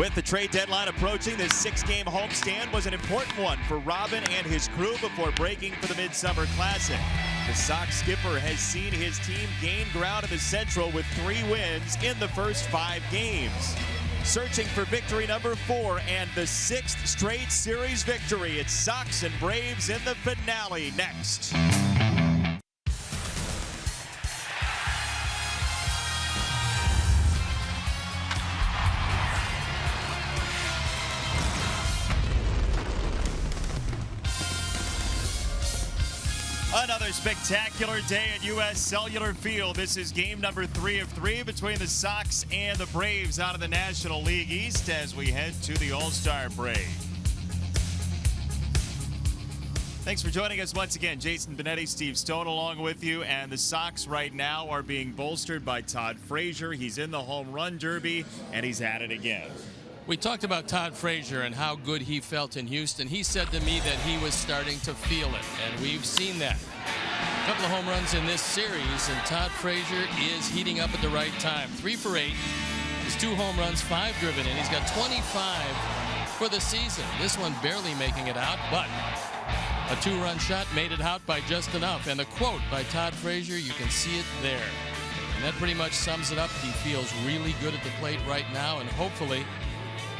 With the trade deadline approaching, this six-game homestand was an important one for Robin and his crew before breaking for the Midsummer Classic. The Sox skipper has seen his team gain ground in the Central with 3 wins in the first 5 games. Searching for victory number 4 and the 6th straight series victory. It's Sox and Braves in the finale next. Another spectacular day at U.S. Cellular Field. This is game number 3 of 3 between the Sox and the Braves out of the National League East as we head to the All-Star break. Thanks for joining us once again. Jason Benetti, Steve Stone along with you. And the Sox right now are being bolstered by Todd Frazier. He's in the home run derby, and he's at it again. We talked about Todd Frazier and how good he felt in Houston. He said to me that he was starting to feel it, and we've seen that. A couple of home runs in this series, and Todd Frazier is heating up at the right time. 3 for 8. His 2 home runs, 5 driven in. He's got 25 for the season. This one barely making it out, but a 2-run shot made it out by just enough. And the quote by Todd Frazier, you can see it there. And that pretty much sums it up. He feels really good at the plate right now, and hopefully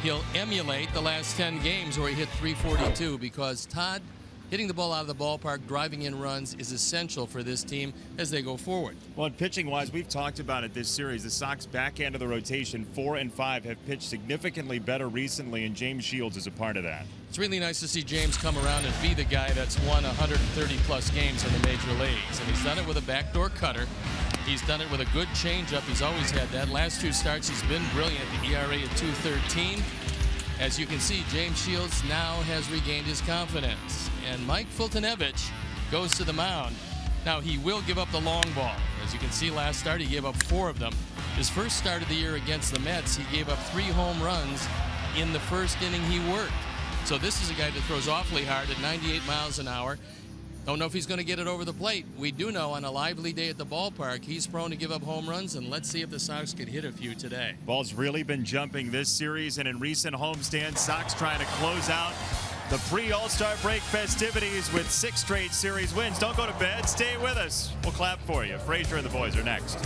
he'll emulate the last 10 games where he hit 342, because Todd hitting the ball out of the ballpark, driving in runs, is essential for this team as they go forward. Well, pitching-wise, we've talked about it this series. The Sox back end of the rotation, 4 and 5, have pitched significantly better recently, and James Shields is a part of that. It's really nice to see James come around and be the guy that's won 130-plus games in the major leagues. And he's done it with a backdoor cutter. He's done it with a good changeup. He's always had that. Last 2 starts, he's been brilliant. The ERA at 2.13. As you can see, James Shields now has regained his confidence. And Mike Fultonevich goes to the mound. Now, he will give up the long ball. As you can see, last start, he gave up 4 of them. His first start of the year against the Mets, he gave up 3 home runs in the first inning he worked. So this is a guy that throws awfully hard at 98 miles an hour. Don't know if he's going to get it over the plate. We do know on a lively day at the ballpark, he's prone to give up home runs, and let's see if the Sox could hit a few today. Ball's really been jumping this series, and in recent homestands, Sox trying to close out the pre-All-Star break festivities with 6 straight series wins. Don't go to bed. Stay with us. We'll clap for you. Frazier and the boys are next.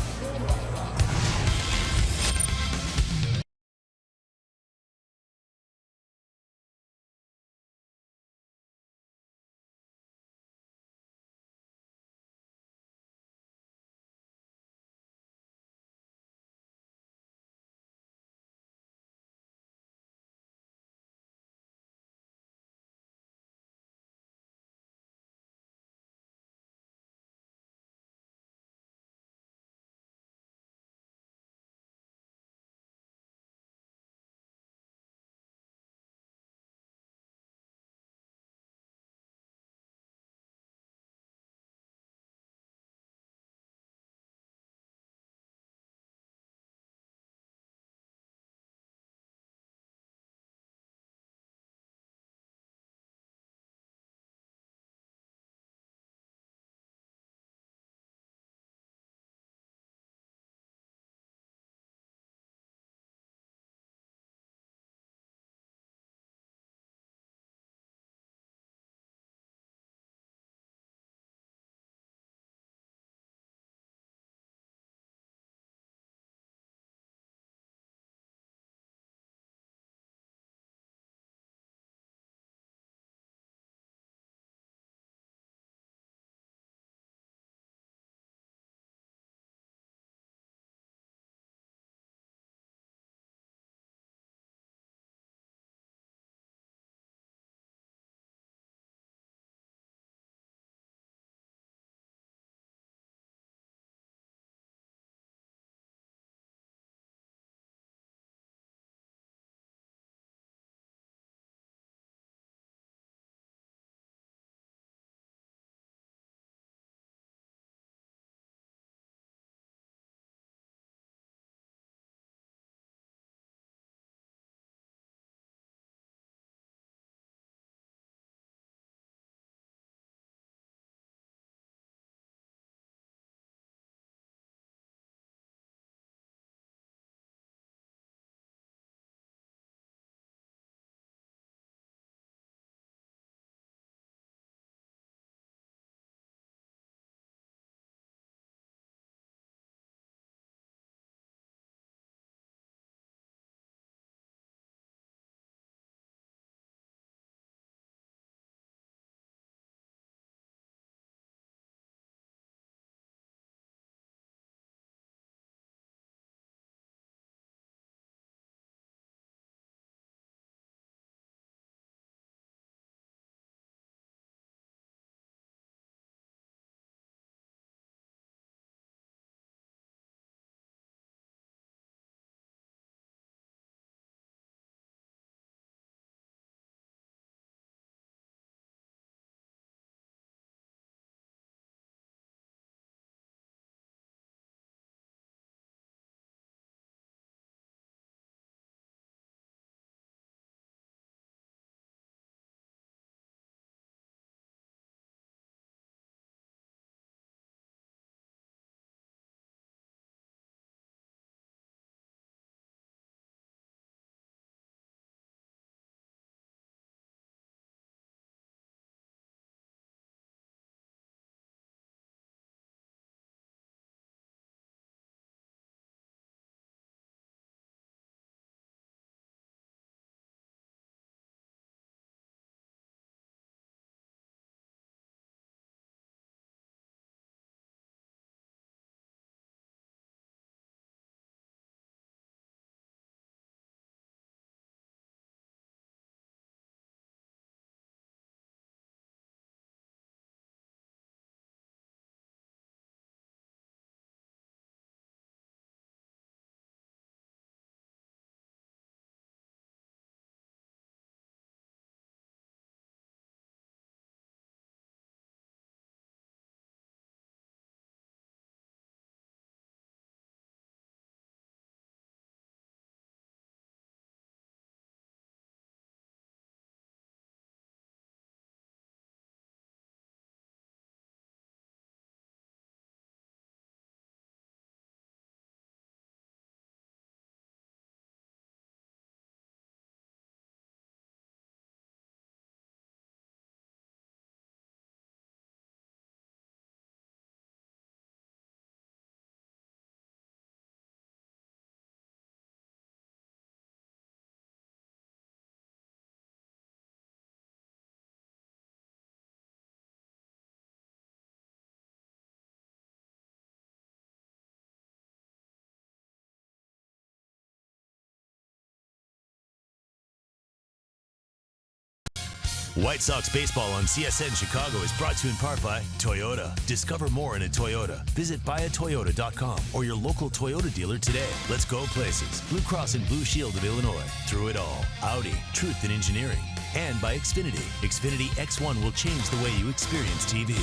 White Sox baseball on CSN Chicago is brought to you in part by Toyota. Discover more in a Toyota. Visit buyatoyota.com or your local Toyota dealer today. Let's go places. Blue Cross and Blue Shield of Illinois. Through it all. Audi. Truth in engineering. And by Xfinity. Xfinity X1 will change the way you experience TV.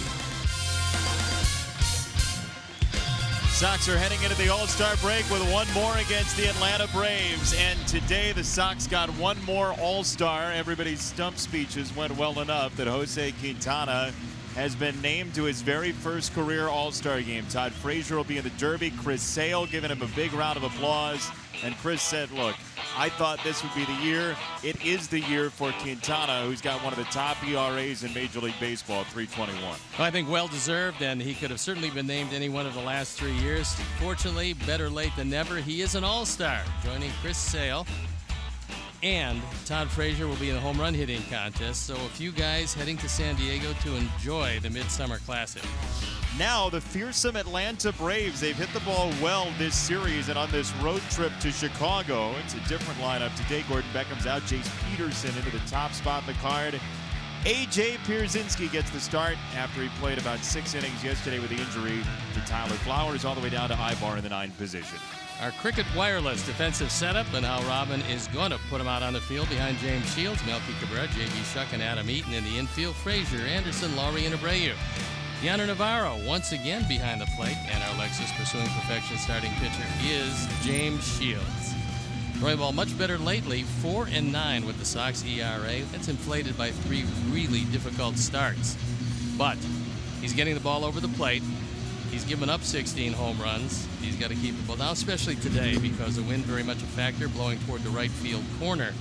Sox are heading into the All-Star break with one more against the Atlanta Braves. And today the Sox got one more All-Star. Everybody's stump speeches went well enough that Jose Quintana has been named to his very first career All-Star game. Todd Frazier will be in the Derby. Chris Sale giving him a big round of applause. And Chris said, look, I thought this would be the year. It is the year for Quintana, who's got one of the top ERAs in Major League Baseball, 3.21. Well, I think well-deserved, and he could have certainly been named any one of the last 3 years. Fortunately, better late than never, he is an all-star, joining Chris Sale. And Todd Frazier will be in the home run hitting contest, so a few guys heading to San Diego to enjoy the Midsummer Classic. Now the fearsome Atlanta Braves, they've hit the ball well this series and on this road trip to Chicago. It's a different lineup today. Gordon Beckham's out. Jace Peterson into the top spot in the card. A.J. Pierzynski gets the start after he played about 6 innings yesterday with the injury to Tyler Flowers all the way down to Ibar in the 9th position. Our Cricket Wireless defensive setup and how Robin is going to put him out on the field behind James Shields, Melky Cabrera, J.B. Shuck, and Adam Eaton in the infield. Frazier, Anderson, Laurie, and Abreu. Yonder Navarro once again behind the plate, and our Lexus Pursuing Perfection starting pitcher is James Shields. Throwing the ball much better lately, 4-9 with the Sox ERA. That's inflated by 3 really difficult starts. But he's getting the ball over the plate. He's given up 16 home runs. He's got to keep the ball down, especially today because the wind very much a factor, blowing toward the right field corner.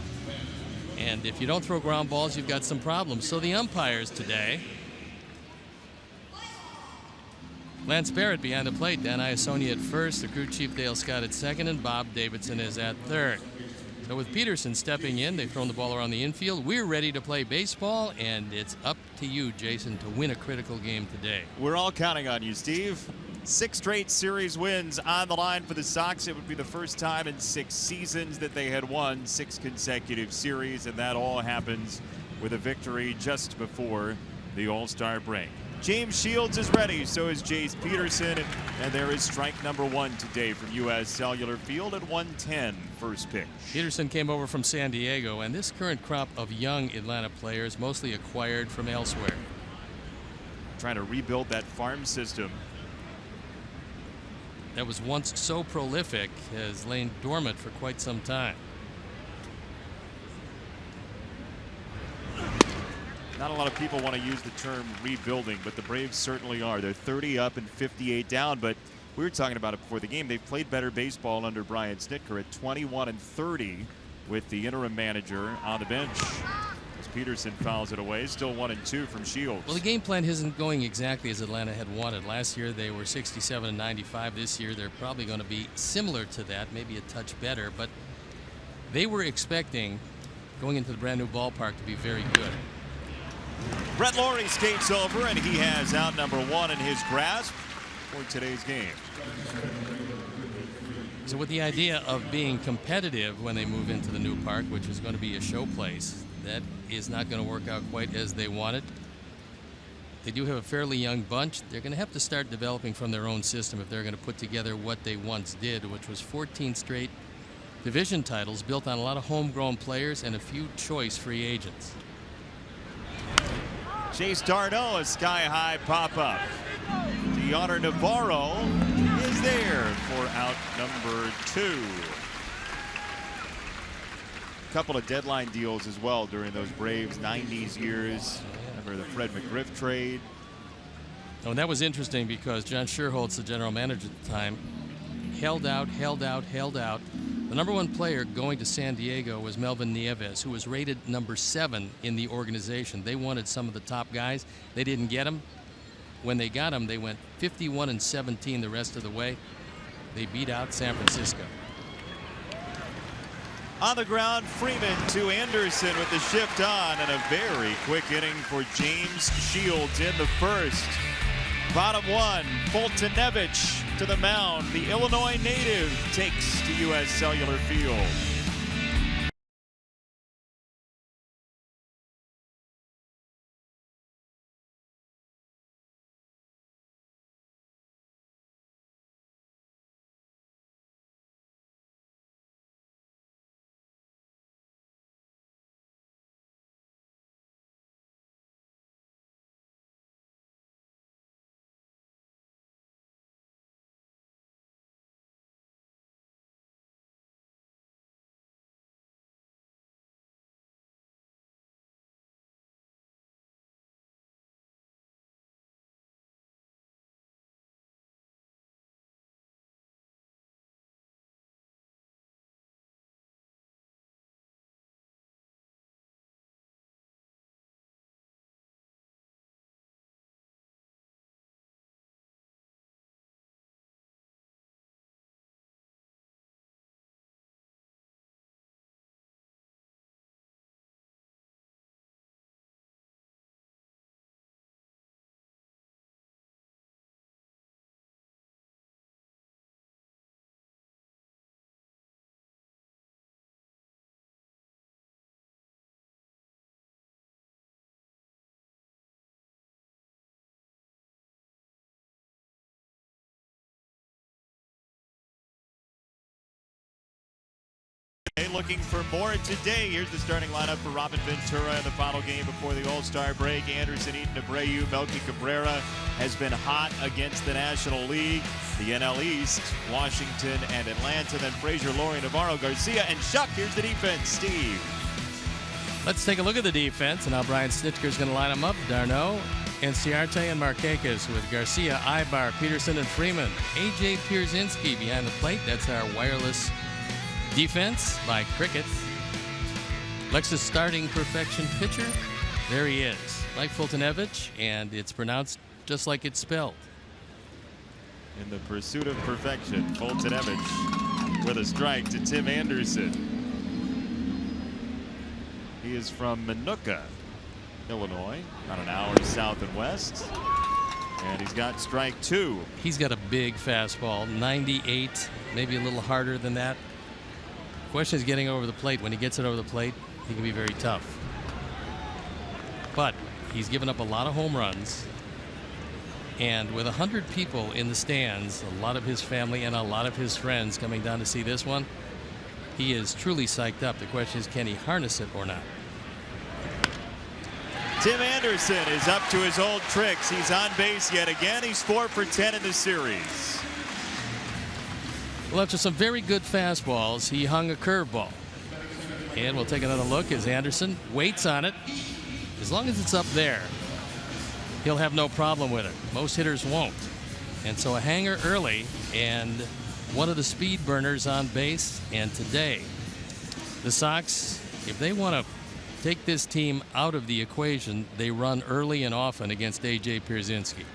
And if you don't throw ground balls, you've got some problems. So the umpires today, Lance Barrett behind the plate, Dan Iassoni at first, the crew chief Dale Scott at second, and Bob Davidson is at third. So with Peterson stepping in, they've thrown the ball around the infield. We're ready to play baseball, and it's up to you, Jason, to win a critical game today. We're all counting on you, Steve. 6 straight series wins on the line for the Sox. It would be the first time in 6 seasons that they had won 6 consecutive series, and that all happens with a victory just before the All-Star break. James Shields is ready, so is Jace Peterson, and there is strike number 1 today from U.S. Cellular Field at 1:10 first pitch. Peterson came over from San Diego, and this current crop of young Atlanta players mostly acquired from elsewhere. Trying to rebuild that farm system that was once so prolific has lain dormant for quite some time. Not a lot of people want to use the term rebuilding, but the Braves certainly are. They're 30 up and 58 down, but we were talking about it before the game. They've played better baseball under Brian Snitker at 21-30 with the interim manager on the bench. As Peterson fouls it away, still 1-2 from Shields. Well, the game plan isn't going exactly as Atlanta had wanted. Last year they were 67-95. This year they're probably going to be similar to that, maybe a touch better, but they were expecting going into the brand new ballpark to be very good. Brett Lawrie skates over, and he has out number 1 in his grasp for today's game. So with the idea of being competitive when they move into the new park, which is going to be a show place, that is not going to work out quite as they want it. They do have a fairly young bunch. They're going to have to start developing from their own system if they're going to put together what they once did, which was 14 straight division titles built on a lot of homegrown players and a few choice free agents. Chase Darno, a sky-high pop-up. Yonder Navarro is there for out number 2. A couple of deadline deals as well during those Braves 90s years. Remember the Fred McGriff trade. Oh, and that was interesting because John Sherholtz, the general manager at the time, held out. The number 1 player going to San Diego was Melvin Nieves, who was rated number 7 in the organization. They wanted some of the top guys. They didn't get him. When they got him, they went 51-17 the rest of the way. They beat out San Francisco. On the ground, Freeman to Anderson with the shift on, and a very quick inning for James Shields in the first. Bottom 1, Foltynewicz to the mound. The Illinois native takes to U.S. Cellular Field. looking for more today. Here's the starting lineup for Robin Ventura in the final game before the All-Star break. Anderson, Eaton, Abreu, Melky Cabrera has been hot against the National League. The NL East, Washington and Atlanta, then Frazier, Laurie, Navarro, Garcia, and Shuck. Here's the defense, Steve. Let's take a look at the defense, and now Brian Snitker's going to line them up. D'Arnaud, Inciarte, and Markakis with Garcia, Ibar, Peterson, and Freeman. A.J. Pierzynski behind the plate. That's our wireless defense by Cricket. Lexus starting perfection pitcher. There he is, Mike Fultonevich, and it's pronounced just like it's spelled. In the pursuit of perfection, Fultonevich with a strike to Tim Anderson. He is from Minooka, Illinois, about an hour south and west. And he's got strike 2. He's got a big fastball, 98, maybe a little harder than that. Question is getting over the plate. When he gets it over the plate, he can be very tough. But he's given up a lot of home runs. And with 100 people in the stands, a lot of his family and a lot of his friends coming down to see this one, he is truly psyched up. The question is, can he harness it or not? Tim Anderson is up to his old tricks. He's on base yet again. He's 4 for 10 in the series. Well, after some very good fastballs, he hung a curveball. And we'll take another look as Anderson waits on it. As long as it's up there, he'll have no problem with it. Most hitters won't. And so a hanger early and one of the speed burners on base. And today, the Sox, if they want to take this team out of the equation, they run early and often against A.J. Pierzynski.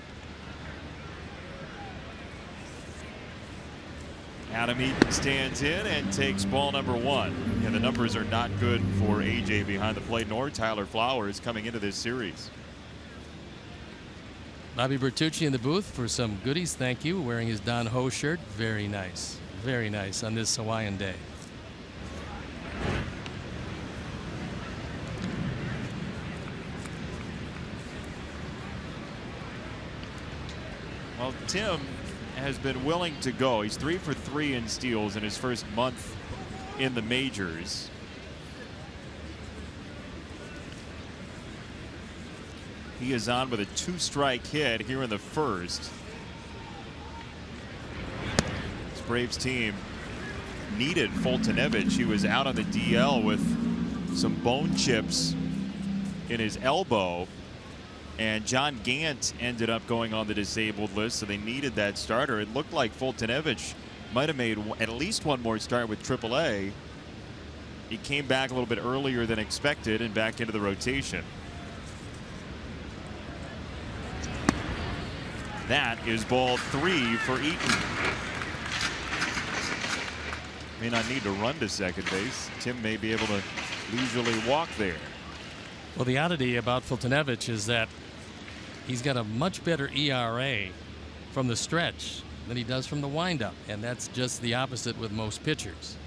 Adam Eaton stands in and takes ball number 1. Yeah, the numbers are not good for A.J. behind the plate, nor Tyler Flowers coming into this series. Bobby Bertucci in the booth for some goodies. Thank you. Wearing his Don Ho shirt. Very nice. Very nice on this Hawaiian day. Well, Tim has been willing to go. He's 3 for 3 in steals in his first month in the majors. He is on with a 2-strike hit here in the first. This Braves team needed Fultonevich. He was out on the DL with some bone chips in his elbow. And John Gant ended up going on the disabled list, so they needed that starter. It looked like Fultonevich might have made at least one more start with AAA. He came back a little bit earlier than expected and back into the rotation. That is ball 3 for Eaton. May not need to run to second base. Tim may be able to leisurely walk there. Well, the oddity about Fultonevich is that he's got a much better ERA from the stretch than he does from the windup, and that's just the opposite with most pitchers.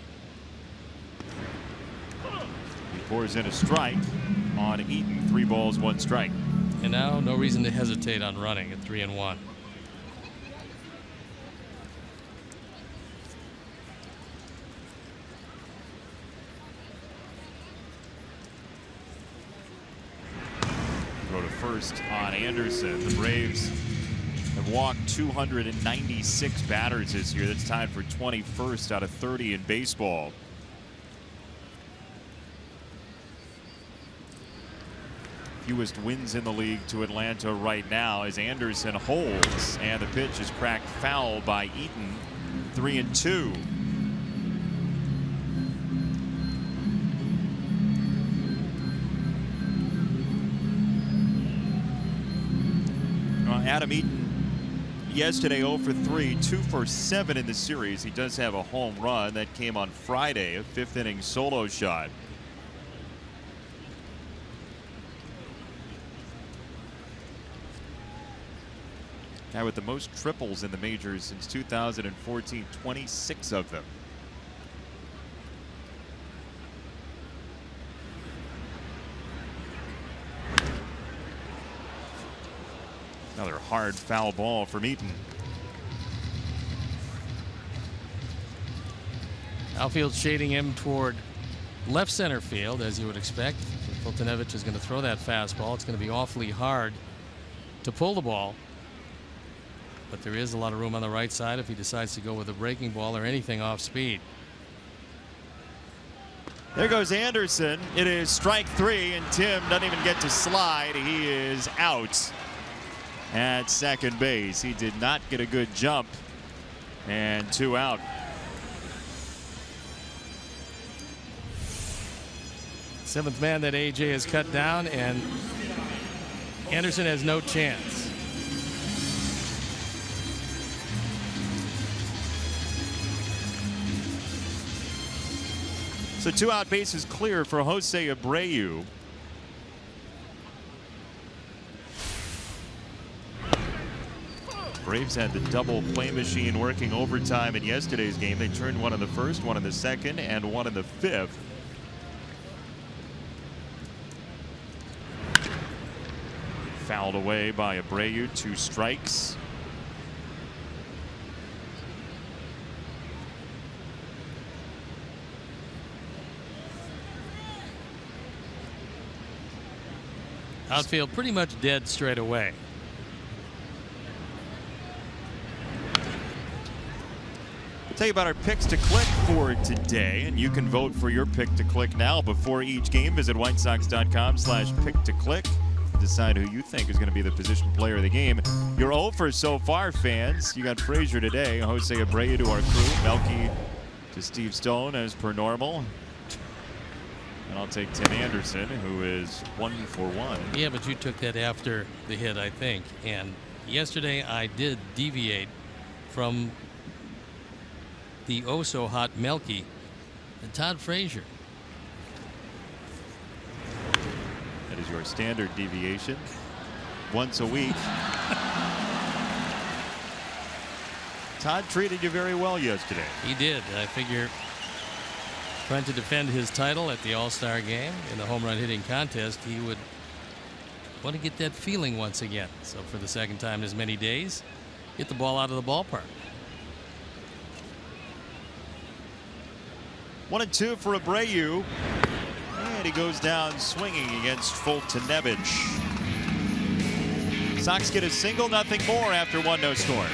He pours in a strike on Eaton. 3 balls, 1 strike. And now no reason to hesitate on running at 3-1. Go to first on Anderson. The Braves have walked 296 batters this year. That's tied for 21st out of 30 in baseball. Fewest wins in the league to Atlanta right now as Anderson holds, and the pitch is cracked foul by Eaton. 3-2. Adam Eaton yesterday 0 for 3, 2 for 7 in the series. He does have a home run that came on Friday, a 5th inning solo shot. Guy with the most triples in the majors since 2014, 26 of them. Another hard foul ball from Eaton. Outfield shading him toward left center field, as you would expect. If Foltynewicz is going to throw that fastball, it's going to be awfully hard to pull the ball. But there is a lot of room on the right side if he decides to go with a breaking ball or anything off speed. There goes Anderson. It is strike 3, and Tim doesn't even get to slide. He is out at second base. He did not get a good jump, and 2 out. Seventh man that AJ has cut down, and Anderson has no chance. So 2 out bases clear for Jose Abreu. Braves had the double play machine working overtime in yesterday's game. They turned 1 in the first, 1 in the second, and 1 in the fifth. Fouled away by Abreu, 2 strikes. Outfield pretty much dead straight away. We'll tell you about our picks to click for today, and you can vote for your pick to click now before each game. Visit whitesox.com/pick-to-click. Decide who you think is going to be the position player of the game. You're 0 for so far, fans. You got Frazier today, Jose Abreu to our crew, Melky to Steve Stone as per normal. And I'll take Tim Anderson, who is 1 for 1. Yeah, but you took that after the hit, I think. And yesterday I did deviate from the oh-so-hot Melky and Todd Frazier. That is your standard deviation. Once a week. Todd treated you very well yesterday. He did. I figure trying to defend his title at the All-Star game in the home run hitting contest, he would want to get that feeling once again. So for the second time in as many days, get the ball out of the ballpark. 1-2 for Abreu. And he goes down swinging against Foltynewicz. Sox get a single, nothing more after 1-0 score.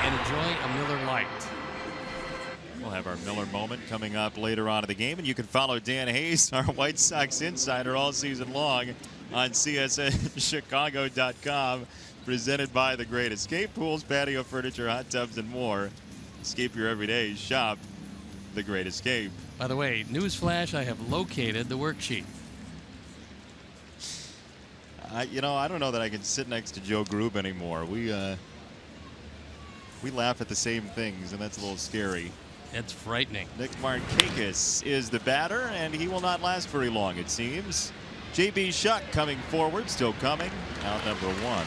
And enjoy a Miller Lite. We'll have our Miller moment coming up later on in the game, and you can follow Dan Hayes, our White Sox insider, all season long on CSNChicago.com, presented by The Great Escape: pools, patio furniture, hot tubs, and more. Escape your everyday. Shop The Great Escape. By the way, newsflash, I have located the worksheet. I don't know that I can sit next to Joe Grube anymore. We laugh at the same things, and that's a little scary. It's frightening. Nick Markakis is the batter, and he will not last very long, it seems. J.B. Shuck coming forward, still coming. Out number 1.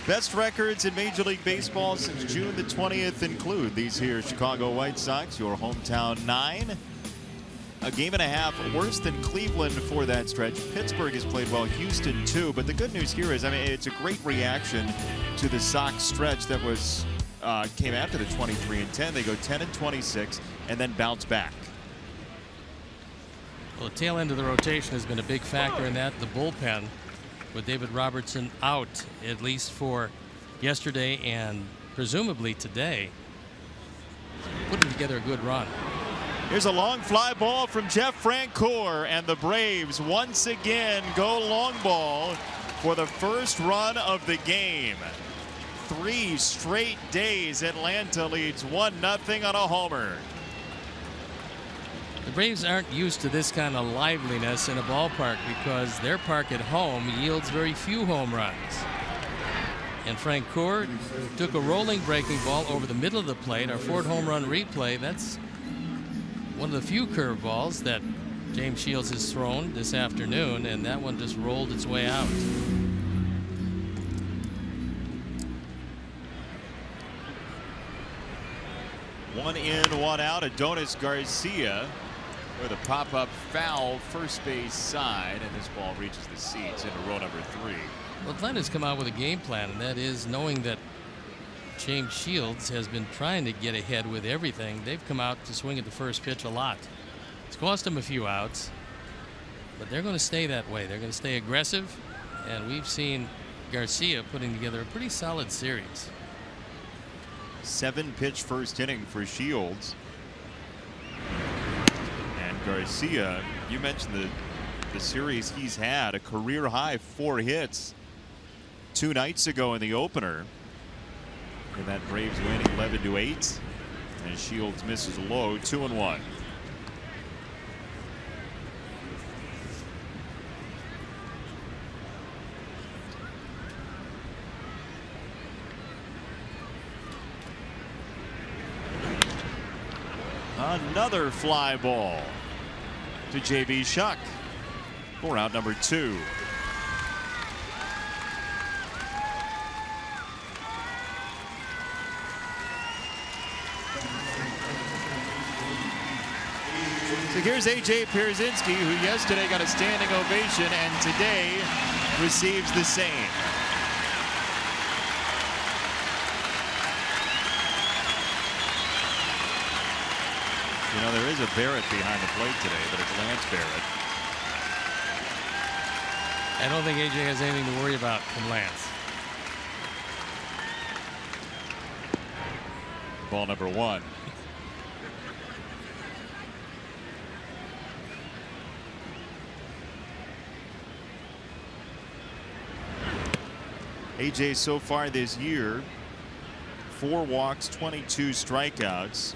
Best records in Major League Baseball since June the 20th include these here Chicago White Sox, your hometown 9. A game and a half worse than Cleveland for that stretch. Pittsburgh has played well, Houston 2. But the good news here is, I mean, it's a great reaction to the Sox stretch that was came after the 23-10. They go 10-26 and then bounce back. Well, the tail end of the rotation has been a big factor in that. The bullpen, with David Robertson out, at least for yesterday and presumably today, putting together a good run. Here's a long fly ball from Jeff Francoeur, and the Braves once again go long ball for the first run of the game. 3 straight days Atlanta leads 1-0 on a homer. The Braves aren't used to this kind of liveliness in a ballpark because their park at home yields very few home runs. And Francoeur took a rolling breaking ball over the middle of the plate. Our Ford home run replay, that's one of the few curveballs that James Shields has thrown this afternoon, and that one just rolled its way out. One in, one out. Adonis Garcia with a pop-up foul first base side, and this ball reaches the seats into row number 3. Well, Atlanta's come out with a game plan, and that is knowing that James Shields has been trying to get ahead with everything. They've come out to swing at the first pitch a lot. It's cost them a few outs, but they're going to stay that way. They're going to stay aggressive, and we've seen Garcia putting together a pretty solid series. 7-pitch first inning for Shields. And Garcia, you mentioned the series he's had, a career high 4 hits 2 nights ago in the opener. And that Braves winning 11-8. And Shields misses low, 2-1. Another fly ball to J.B. Shuck for out number 2. So here's A.J. Pierzynski, who yesterday got a standing ovation and today receives the same. You know, there is a Barrett behind the plate today, but it's Lance Barrett. I don't think A.J. has anything to worry about from Lance. Ball number 1. A.J. so far this year, 4 walks, 22 strikeouts.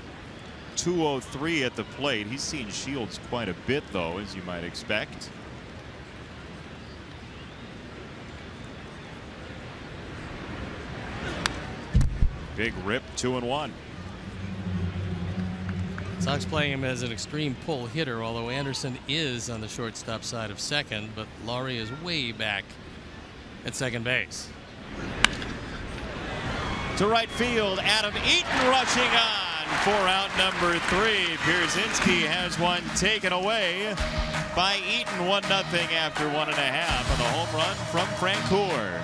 203 at the plate. He's seen Shields quite a bit, though, as you might expect. Big rip, 2-1. Sox playing him as an extreme pull hitter, although Anderson is on the shortstop side of second, but Laurie is way back at second base. To right field, Adam Eaton rushing on for out number 3. Pierzynski has one taken away by Eaton. 1-0 after 1.5 on the home run from Francoeur.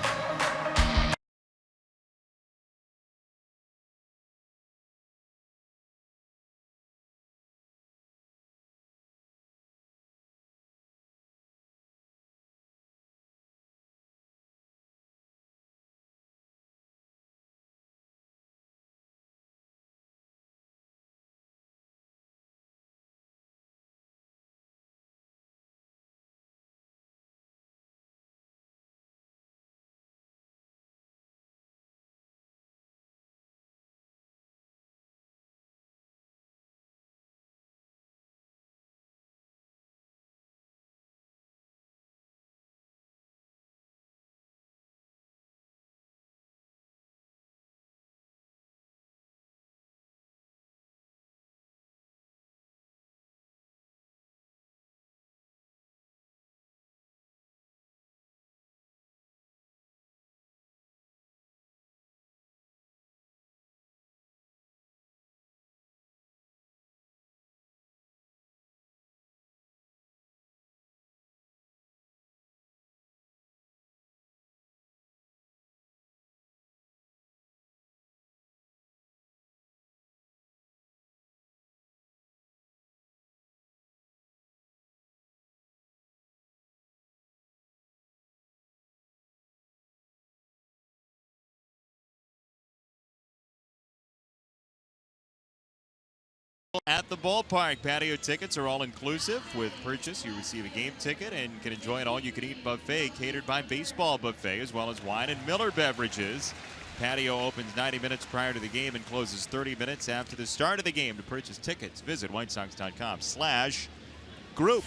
At the ballpark, patio tickets are all inclusive. With purchase, you receive a game ticket and can enjoy an all-you-can-eat buffet catered by Baseball Buffet, as well as wine and Miller beverages. Patio opens 90 minutes prior to the game and closes 30 minutes after the start of the game. To purchase tickets, visit whitesox.com/group.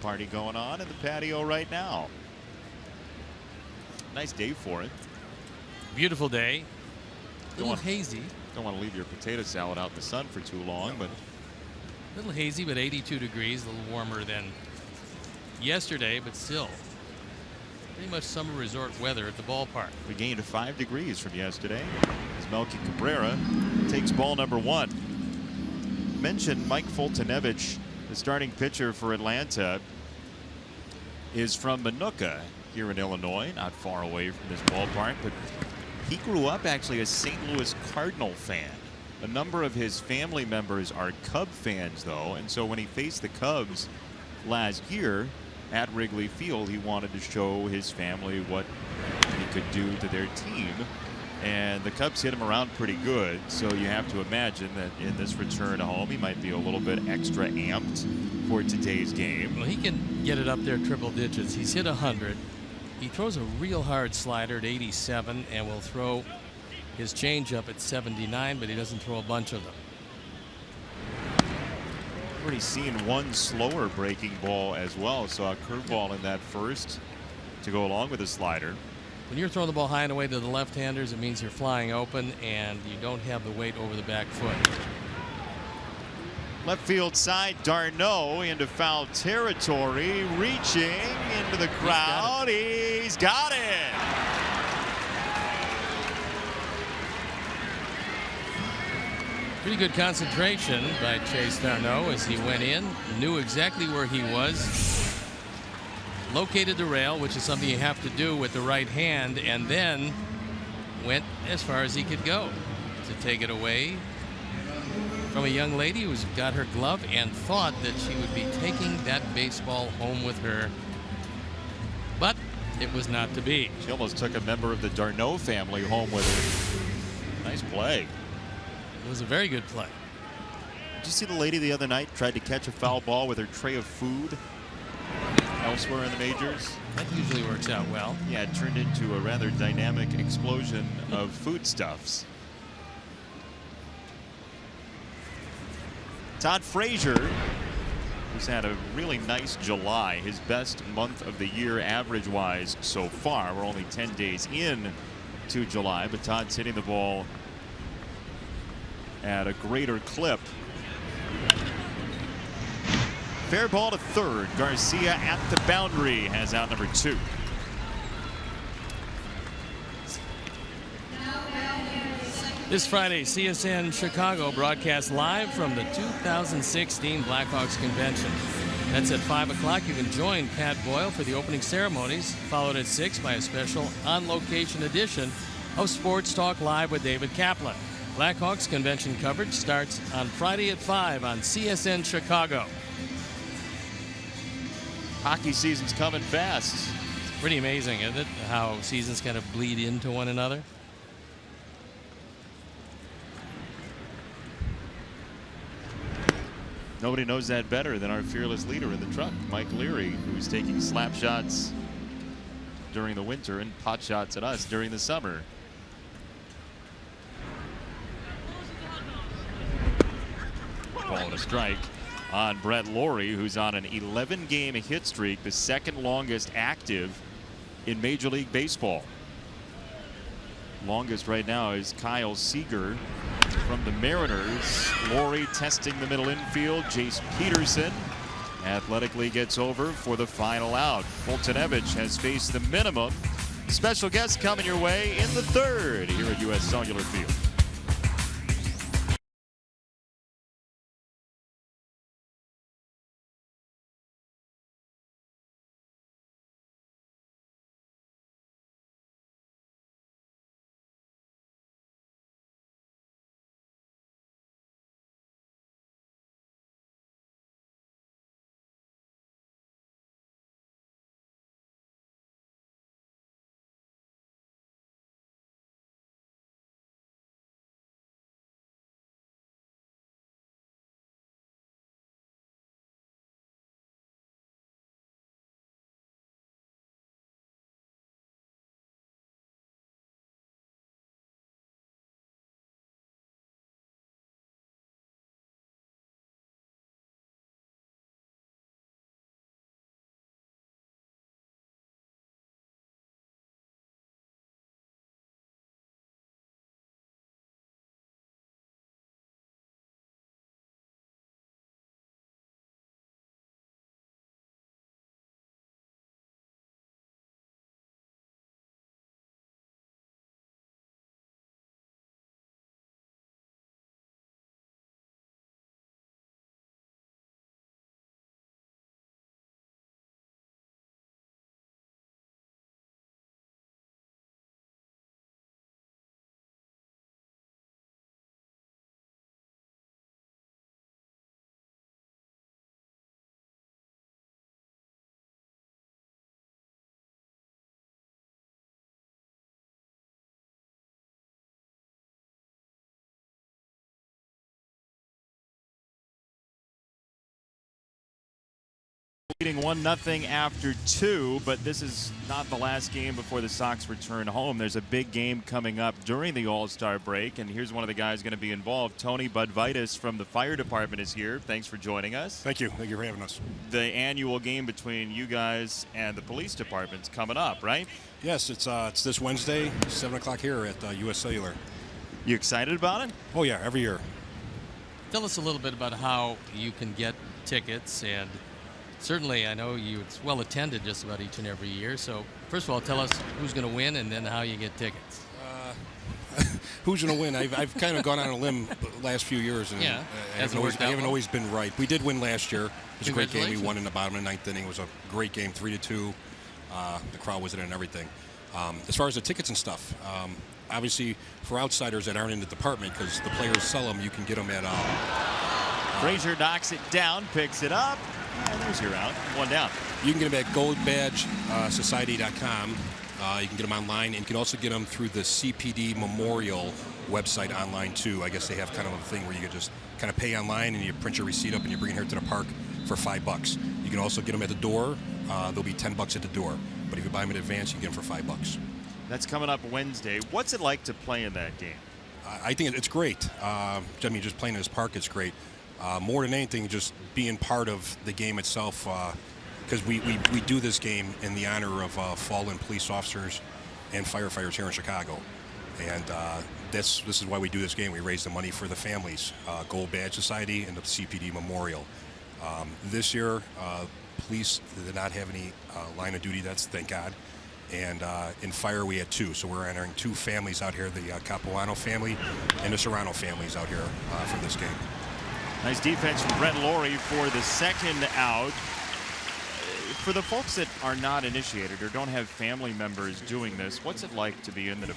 Party going on in the patio right now. Nice day for it. Beautiful day. A little hazy. Don't want to leave your potato salad out in the sun for too long, but A little hazy, but 82 degrees, a little warmer than yesterday, but still pretty much summer resort weather at the ballpark. we gained 5 degrees from yesterday as Melky Cabrera takes ball number 1. Mentioned Mike Foltynewicz, the starting pitcher for Atlanta, is from Minooka here in Illinois, not far away from this ballpark, but he grew up actually a St. Louis Cardinal fan. A number of his family members are Cub fans, though, and so when he faced the Cubs last year at Wrigley Field, he wanted to show his family what he could do to their team. And the Cubs hit him around pretty good, so you have to imagine that in this return home, he might be a little bit extra amped for today's game. Well, he can get it up there triple digits. He's hit 100. He throws a real hard slider at 87 and will throw his changeup at 79, but he doesn't throw a bunch of them. Already seen one slower breaking ball as well. Saw a curveball in that first to go along with a slider. When you're throwing the ball high and away to the left-handers, it means you're flying open and you don't have the weight over the back foot. Left field side, d'Arnaud into foul territory, reaching into the crowd. He's got it. Pretty good concentration by Chase d'Arnaud as he went in, knew exactly where he was, located the rail, which is something you have to do with the right hand, and then went as far as he could go to take it away from a young lady who's got her glove and thought that she would be taking that baseball home with her, but it was not to be. She almost took a member of the d'Arnaud family home with her. Nice play. It was a very good play. Did you see the lady the other night tried to catch a foul ball with her tray of food elsewhere in the majors? That usually works out well. Yeah, it turned into a rather dynamic explosion of foodstuffs. Todd Frazier, who's had a really nice July, his best month of the year average-wise so far. We're only 10 days in to July, but Todd's hitting the ball at a greater clip. Fair ball to third. Garcia at the boundary has out number 2. This Friday, CSN Chicago broadcasts live from the 2016 Blackhawks Convention. That's at 5 o'clock. You can join Pat Boyle for the opening ceremonies, followed at 6 by a special on-location edition of Sports Talk Live with David Kaplan. Blackhawks Convention coverage starts on Friday at 5 on CSN Chicago. Hockey season's coming fast. It's pretty amazing, isn't it, how seasons kind of bleed into one another? Nobody knows that better than our fearless leader in the truck, Mike Leary, who's taking slap shots during the winter and pot shots at us during the summer. Ball and a strike on Brett Lawrie, who's on an 11-game hit streak, the second longest active in Major League Baseball. Longest right now is Kyle Seager from the Mariners. Lawrie testing the middle infield. Jace Peterson athletically gets over for the final out. Foltynewicz has faced the minimum. Special guest coming your way in the third here at U.S. Cellular Field. Leading 1-0 after 2, but this is not the last game before the Sox return home. There's a big game coming up during the All-Star break, and here's one of the guys going to be involved. Tony Budvitis from the fire department is here. Thanks for joining us. Thank you. Thank you for having us. The annual game between you guys and the police department's coming up, right? Yes, it's this Wednesday, 7 o'clock here at US Cellular. You excited about it? Oh, yeah, every year. Tell us a little bit about how you can get tickets, and certainly I know it's well attended just about each and every year. So first of all, tell us who's going to win and then how you get tickets. Who's going to win? I've kind of gone on a limb the last few years, and Yeah, I haven't always been right. We did win last year. It was a great game. We won in the bottom of the 9th inning. It was a great game, 3-2. The crowd was in it and everything. As far as the tickets and stuff, obviously for outsiders that aren't in the department, because the players sell them, you can get them at Frazier knocks it down, picks it up, and there's your out. One down. You can get them at goldbadgesociety.com. You can get them online, and you can also get them through the CPD Memorial website online too. I guess they have kind of a thing where you can just kind of pay online and you print your receipt up and you bring it here to the park for $5. You can also get them at the door. They'll be $10 at the door, but if you buy them in advance, you can get them for $5. That's coming up Wednesday. What's it like to play in that game? I think it's great. I mean, just playing in this park, it's great. More than anything, just being part of the game itself, because we do this game in the honor of fallen police officers and firefighters here in Chicago. And this is why we do this game. We raise the money for the families, Gold Badge Society and the CPD Memorial. This year, police did not have any line of duty, that's thank God. And in fire, we had 2. So we're entering 2 families out here, the Capuano family and the Serrano families out here for this game. Nice defense from Brett Laurie for the second out. For the folks that are not initiated or don't have family members doing this, what's it like to be in the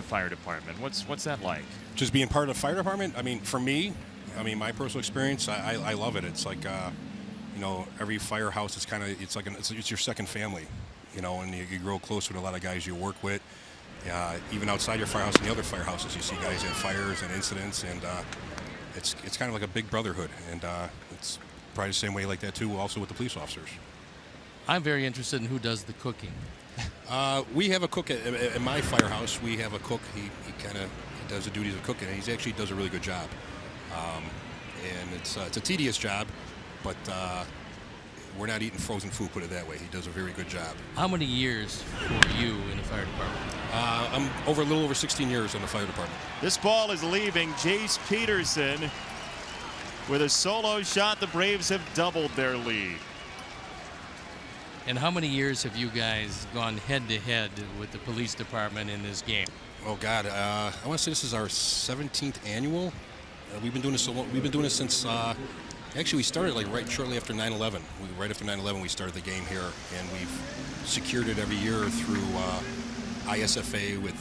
fire department? What's that like? Just being part of the fire department. I mean, for me, my personal experience, I love it. It's like every firehouse is kind of it's your second family, and you grow close with a lot of guys you work with. Even outside your firehouse and the other firehouses, you see guys in fires and incidents, and it's kind of like a big brotherhood, and it's probably the same way like that too, also with the police officers. I'm very interested in who does the cooking. We have a cook at my firehouse. We have a cook. He kind of does the duties of cooking, and he actually does a really good job. And it's a tedious job, but we're not eating frozen food, put it that way. He does a very good job. How many years for you in the fire department? I'm a little over 16 years in the fire department. This ball is leaving. Jace Peterson with a solo shot. The Braves have doubled their lead. And how many years have you guys gone head-to-head with the police department in this game? Oh God, I want to say this is our 17th annual. We've been doing this so long. We've been doing this since. Actually, we started right shortly after 9/11. Right after 9/11, we started the game here, and we've secured it every year through ISFA with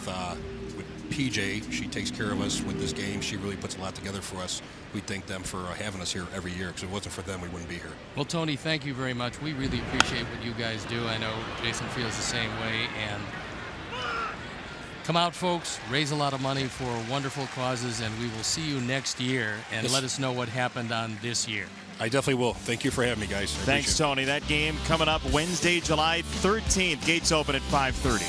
PJ. She takes care of us with this game. She really puts a lot together for us. We thank them for having us here every year, because if it wasn't for them, we wouldn't be here. Well, Tony, thank you very much. We really appreciate what you guys do. I know Jason feels the same way. And come out, folks. Raise a lot of money for wonderful causes, and we will see you next year. And Yes. Let us know what happened on this year. I definitely will. Thank you for having me, guys. Thanks, Tony. That game coming up Wednesday, July 13th. Gates open at 5:30.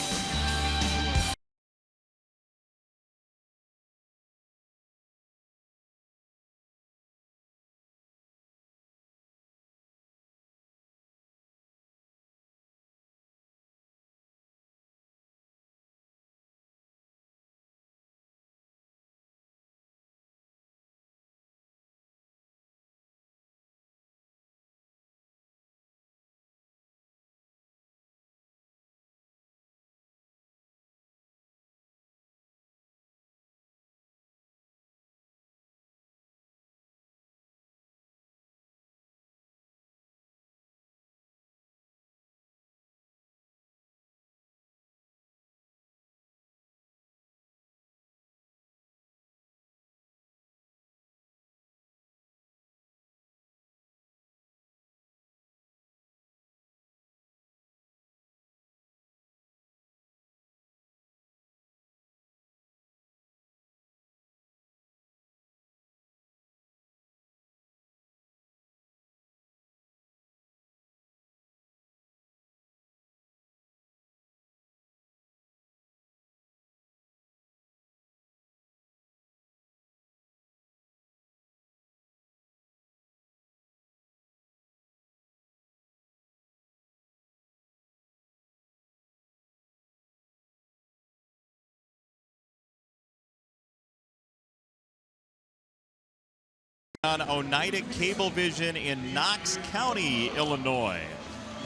On Oneida Cablevision in Knox County, Illinois.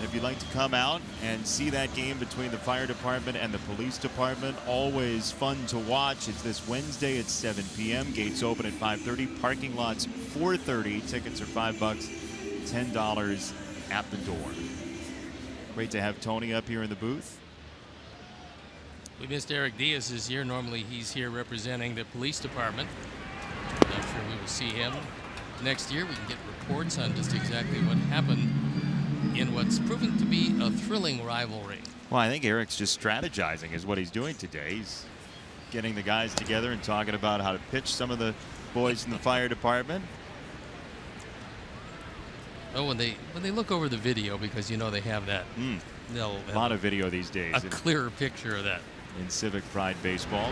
If you'd like to come out and see that game between the fire department and the police department, always fun to watch. It's this Wednesday at 7 p.m. Gates open at 5:30. Parking lots 4:30. Tickets are $5, $10 at the door. Great to have Tony up here in the booth. We missed Eric Diaz this year. Normally he's here representing the police department. I'm sure we will see him next year. We can get reports on just exactly what happened in what's proving to be a thrilling rivalry. Well, I think Eric's just strategizing is what he's doing today. He's getting the guys together and talking about how to pitch some of the boys in the fire department. Oh, when they look over the video, because you know they have that. They'll A lot of video these days. A clearer picture of that. In Civic Pride Baseball.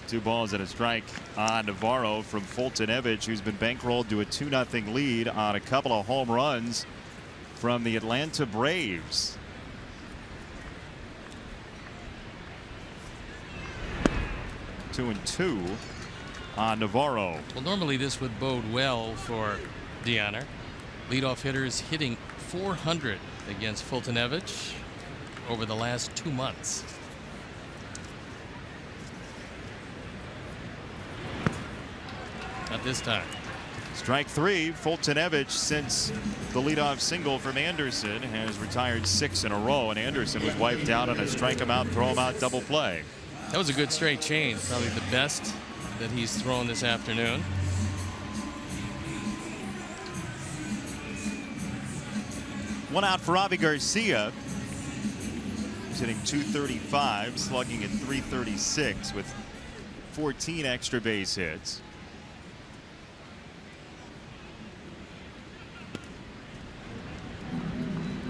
2 balls and a strike on Navarro from Fultonevich, who's been bankrolled to a 2-0 lead on a couple of home runs from the Atlanta Braves. Two and 2 on Navarro. Well, normally this would bode well for Deanna. Leadoff hitters hitting .400 against Fultonevich over the last 2 months. Not this time. Strike 3. Fultonevich, since the leadoff single from Anderson, has retired 6 in a row, and Anderson was wiped out on a strike him out, throw him out double play. That was a good straight change, probably the best that he's thrown this afternoon. One out for Avi Garcia. He's hitting .235, slugging at .336 with 14 extra base hits.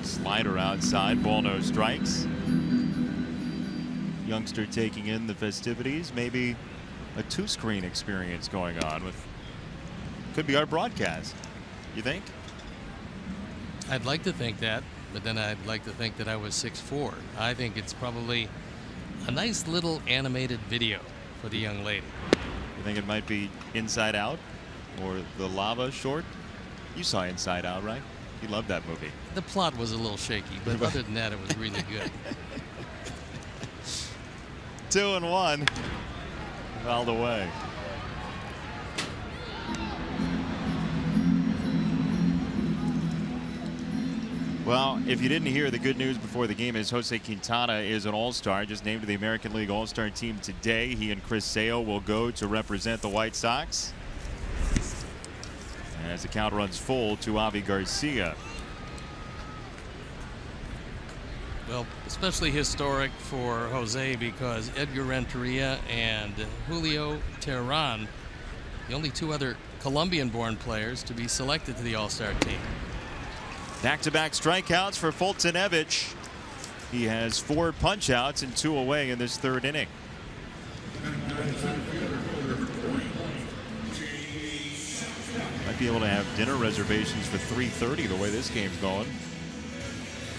Slider outside, ball no strikes. Youngster taking in the festivities, maybe a 2-screen experience going on with, could be our broadcast, you think? I'd like to think that, but then I'd like to think that I was 6'4". I think it's probably a nice little animated video for the young lady. You think it might be Inside Out or the Lava short? You saw Inside Out, right? You loved that movie. The plot was a little shaky, but other than that, it was really good. 2-1. Fouled away. Well, if you didn't hear, the good news before the game is Jose Quintana is an All-Star, just named to the American League All-Star team today. He and Chris Sale will go to represent the White Sox as the count runs full to Avi Garcia. Well, especially historic for Jose because Edgar Renteria and Julio Teheran, the only 2 other Colombian-born players to be selected to the All-Star team. Back-to-back strikeouts for Fultonevich. He has 4 punch-outs and 2 away in this 3rd inning. Might be able to have dinner reservations for 3:30 the way this game's going.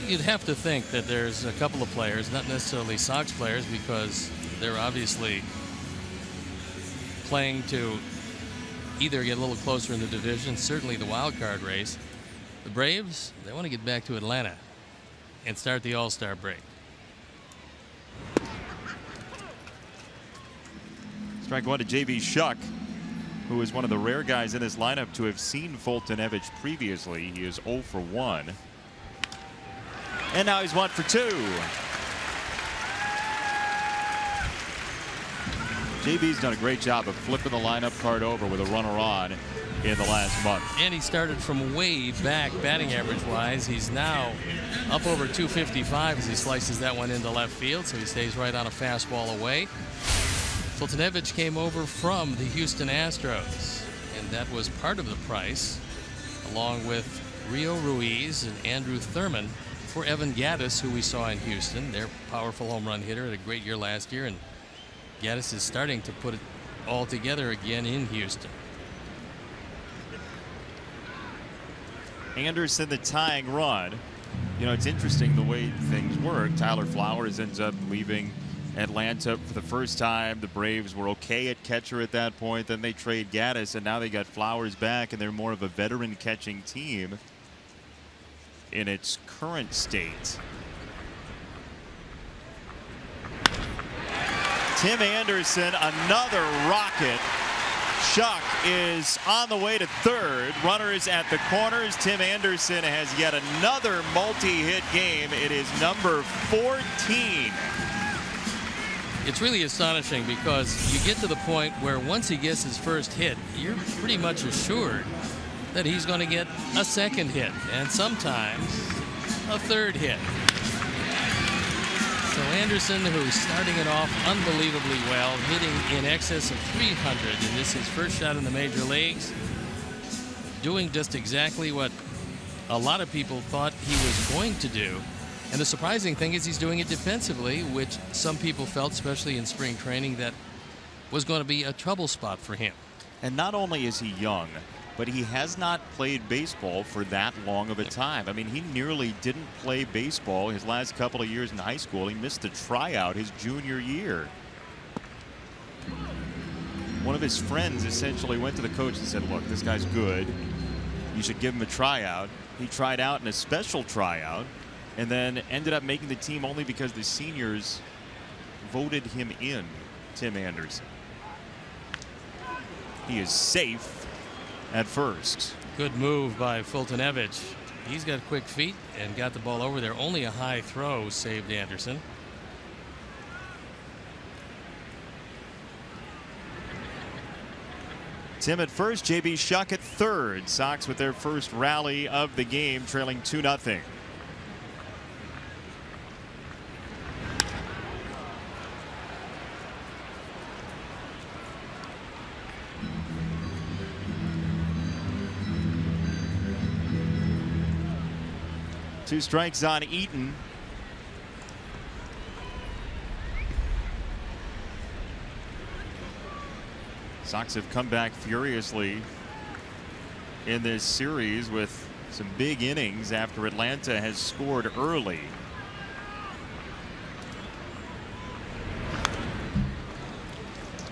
You'd have to think that there's a couple of players, not necessarily Sox players, because they're obviously playing to either get a little closer in the division, certainly the wild card race. The Braves, they want to get back to Atlanta and start the All-Star break. Strike 1 to J.B. Shuck, who is one of the rare guys in this lineup to have seen Fultonevich previously. He is 0 for 1. And now he's 1 for 2. JB's done a great job of flipping the lineup card over with a runner on in the last month. And he started from way back batting average wise. He's now up over 255 as he slices that one into left field, so he stays right on a fastball away. Fultonevich came over from the Houston Astros, and that was part of the price, along with Rio Ruiz and Andrew Thurman for Evan Gattis, who we saw in Houston. Their powerful home run hitter, had a great year last year, and Gattis is starting to put it all together again in Houston. Anderson, the tying run. You know, it's interesting the way things work. Tyler Flowers ends up leaving Atlanta for the first time. The Braves were okay at catcher at that point. Then they trade Gaddis, and now they got Flowers back, and they're more of a veteran catching team in its current state. Tim Anderson, another rocket. Shuck is on the way to third. Runners at the corners. Tim Anderson has yet another multi-hit game. It is number 14. It's really astonishing because you get to the point where once he gets his first hit, you're pretty much assured that he's going to get a second hit and sometimes a third hit. So Anderson, who's starting it off unbelievably well, hitting in excess of 300 in this his first shot in the major leagues, doing just exactly what a lot of people thought he was going to do. And the surprising thing is he's doing it defensively, which some people felt, especially in spring training, that was going to be a trouble spot for him. And not only is he young, but he has not played baseball for that long of a time. I mean, he nearly didn't play baseball his last couple of years in high school. He missed the tryout his junior year. One of his friends essentially went to the coach and said, look, this guy's good. You should give him a tryout. He tried out in a special tryout and then ended up making the team only because the seniors voted him in, Tim Anderson. He is safe at first. Good move by Fultonevich. He's got quick feet and got the ball over there. Only a high throw saved Anderson. Tim at first, JB Shuck at third. Sox with their first rally of the game, trailing 2-0. Two strikes on Eaton. Sox have come back furiously in this series with some big innings after Atlanta has scored early.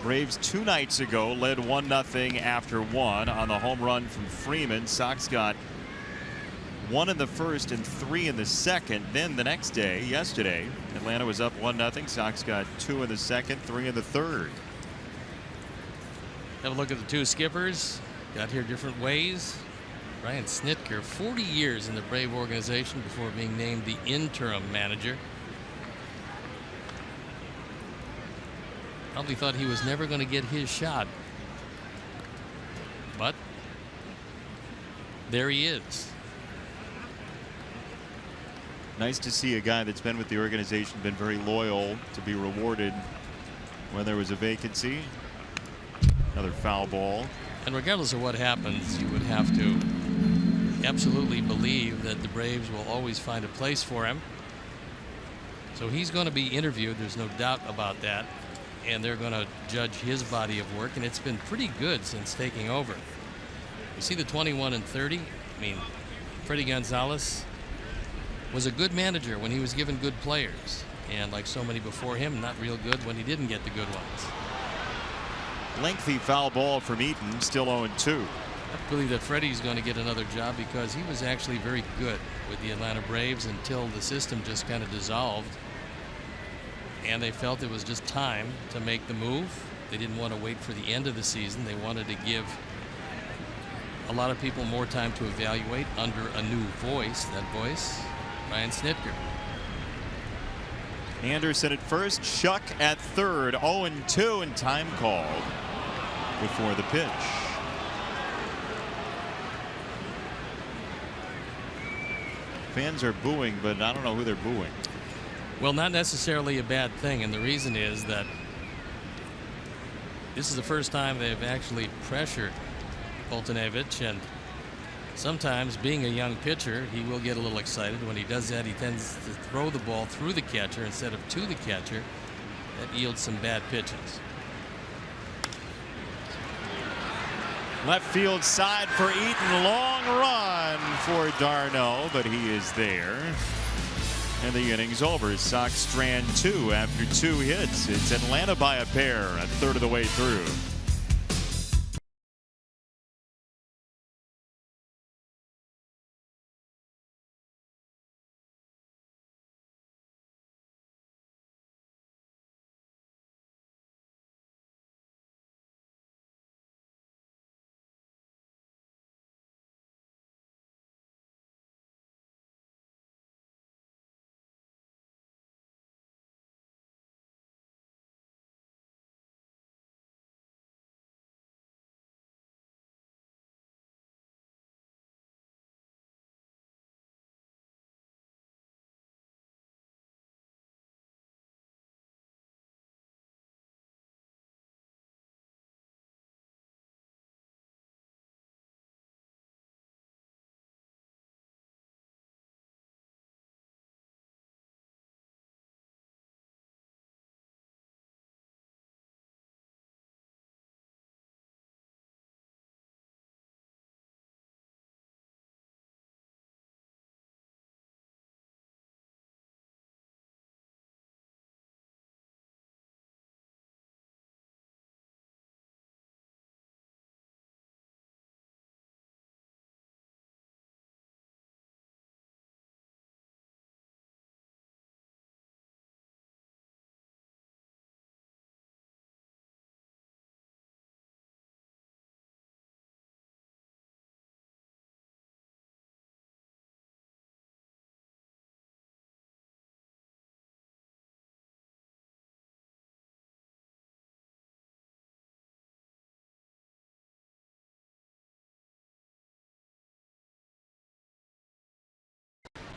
Braves 2 nights ago led 1-0 after 1 on the home run from Freeman. Sox got 1 in the first and 3 in the second. Then the next day, yesterday, Atlanta was up 1-0. Sox got 2 in the second, 3 in the third. Have a look at the two skippers. Got here different ways. Brian Snitker, 40 years in the Brave organization before being named the interim manager. Probably thought he was never going to get his shot. But there he is. Nice to see a guy that's been with the organization, been very loyal, to be rewarded when there was a vacancy. Another foul ball. And regardless of what happens, you would have to absolutely believe that the Braves will always find a place for him. So he's going to be interviewed. There's no doubt about that. And they're going to judge his body of work. And it's been pretty good since taking over. You see the 21 and 30. I mean, Freddie Gonzalez was a good manager when he was given good players. And like so many before him, not real good when he didn't get the good ones. Lengthy foul ball from Eaton, still 0-2. I believe that Freddie's going to get another job because he was actually very good with the Atlanta Braves until the system just kind of dissolved. And they felt it was just time to make the move. They didn't want to wait for the end of the season. They wanted to give a lot of people more time to evaluate under a new voice. That voice, Brian Snitker. Anderson at first, Shuck at third, 0-2, and time called before the pitch. Fans are booing, but I don't know who they're booing. Well, not necessarily a bad thing, and the reason is that this is the first time they've actually pressured Fultonevich, and sometimes, being a young pitcher, he will get a little excited. When he does that, he tends to throw the ball through the catcher instead of to the catcher. That yields some bad pitches. Left field side for Eaton. Long run for d'Arnaud, but he is there. And the inning's over. Sox strand 2 after 2 hits. It's Atlanta by a pair, a third of the way through.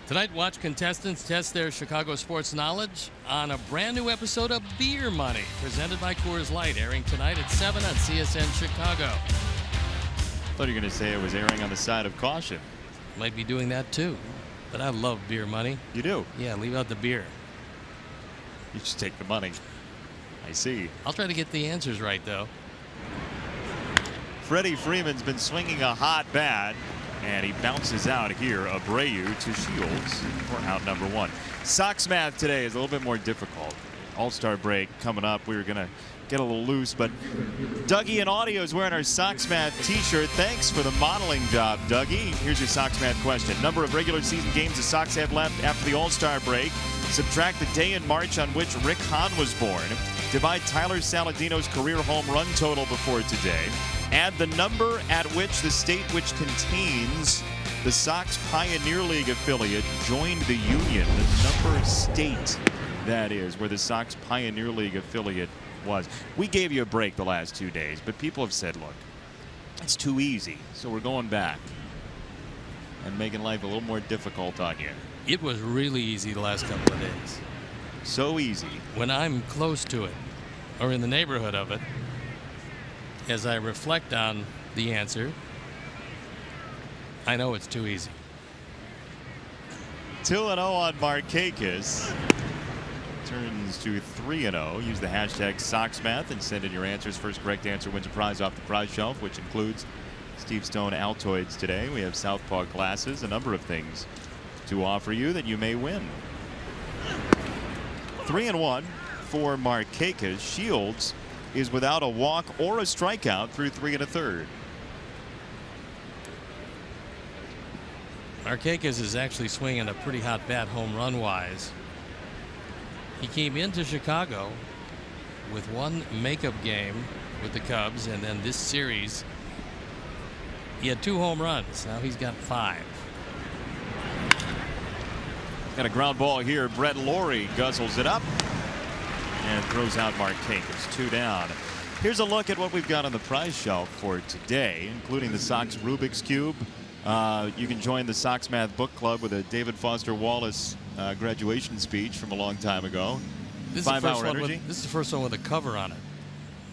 Tonight, watch contestants test their Chicago sports knowledge on a brand new episode of Beer Money, presented by Coors Light, airing tonight at 7 on CSN Chicago. Thought you were going to say it was erring on the side of caution. Might be doing that too, but I love Beer Money. You do? Yeah, leave out the beer. You just take the money. I see. I'll try to get the answers right, though. Freddie Freeman's been swinging a hot bat, and he bounces out here. Abreu to Shields for out number 1. Sox math today is a little bit more difficult. All-Star break coming up. We were going to get a little loose, but Dougie in audio is wearing our Sox math t-shirt. Thanks for the modeling job, Dougie. Here's your Sox math question. Number of regular season games the Sox have left after the All-Star break. Subtract the day in March on which Rick Hahn was born. Divide Tyler Saladino's career home run total before today. Add the number at which the state which contains the Sox Pioneer League affiliate joined the union. The number of state, that is, where the Sox Pioneer League affiliate was. We gave you a break the last 2 days, but people have said, look, it's too easy. So we're going back and making life a little more difficult on you. It was really easy the last couple of days. So easy. When I'm close to it, or in the neighborhood of it, as I reflect on the answer, I know it's too easy. 2-0 on Markakis. Turns to 3-0. Use the hashtag SoxMath and send in your answers. First correct answer wins a prize off the prize shelf, which includes Steve Stone Altoids today. We have Southpaw glasses, a number of things to offer you that you may win. 3-1 for Markakis. Shields is without a walk or a strikeout through 3 1/3. Markakis is actually swinging a pretty hot bat home run wise. He came into Chicago with one makeup game with the Cubs, and then this series he had 2 home runs. Now he's got 5. Got a ground ball here. Brett Lawrie guzzles it up and throws out Markakis. 2 down. Here's a look at what we've got on the prize shelf for today, including the Sox Rubik's Cube. You can join the Sox Math Book Club with a David Foster Wallace graduation speech from a long time ago. This is the first one with a cover on it.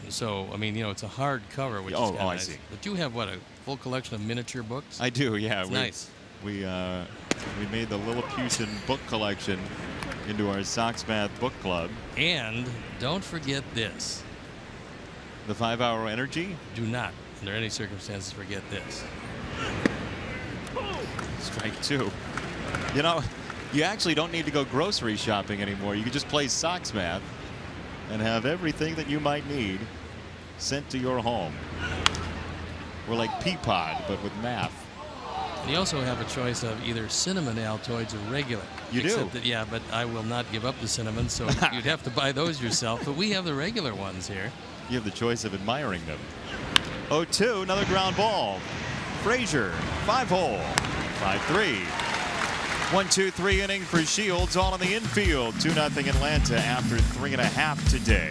So, I mean, you know, it's a hard cover, which is kind of nice. I see. But you have, what, a full collection of miniature books? I do, yeah. It's nice. We made the Lilliputian book collection into our Sox Math Book Club. And don't forget this. The 5-hour energy? Do not, under any circumstances, forget this. Strike 2. You know, You actually don't need to go grocery shopping anymore. You can just play Sox Math and have everything that you might need sent to your home. We're like Peapod, but with math. And you also have a choice of either cinnamon Altoids or regular. You do? That, yeah, but I will not give up the cinnamon, so you'd have to buy those yourself. But we have the regular ones here. You have the choice of admiring them. 0-2, another ground ball. Frazier, 5-hole, 5-3. 1-2-3 inning for Shields, all in the infield. 2-0 Atlanta after 3.5 today.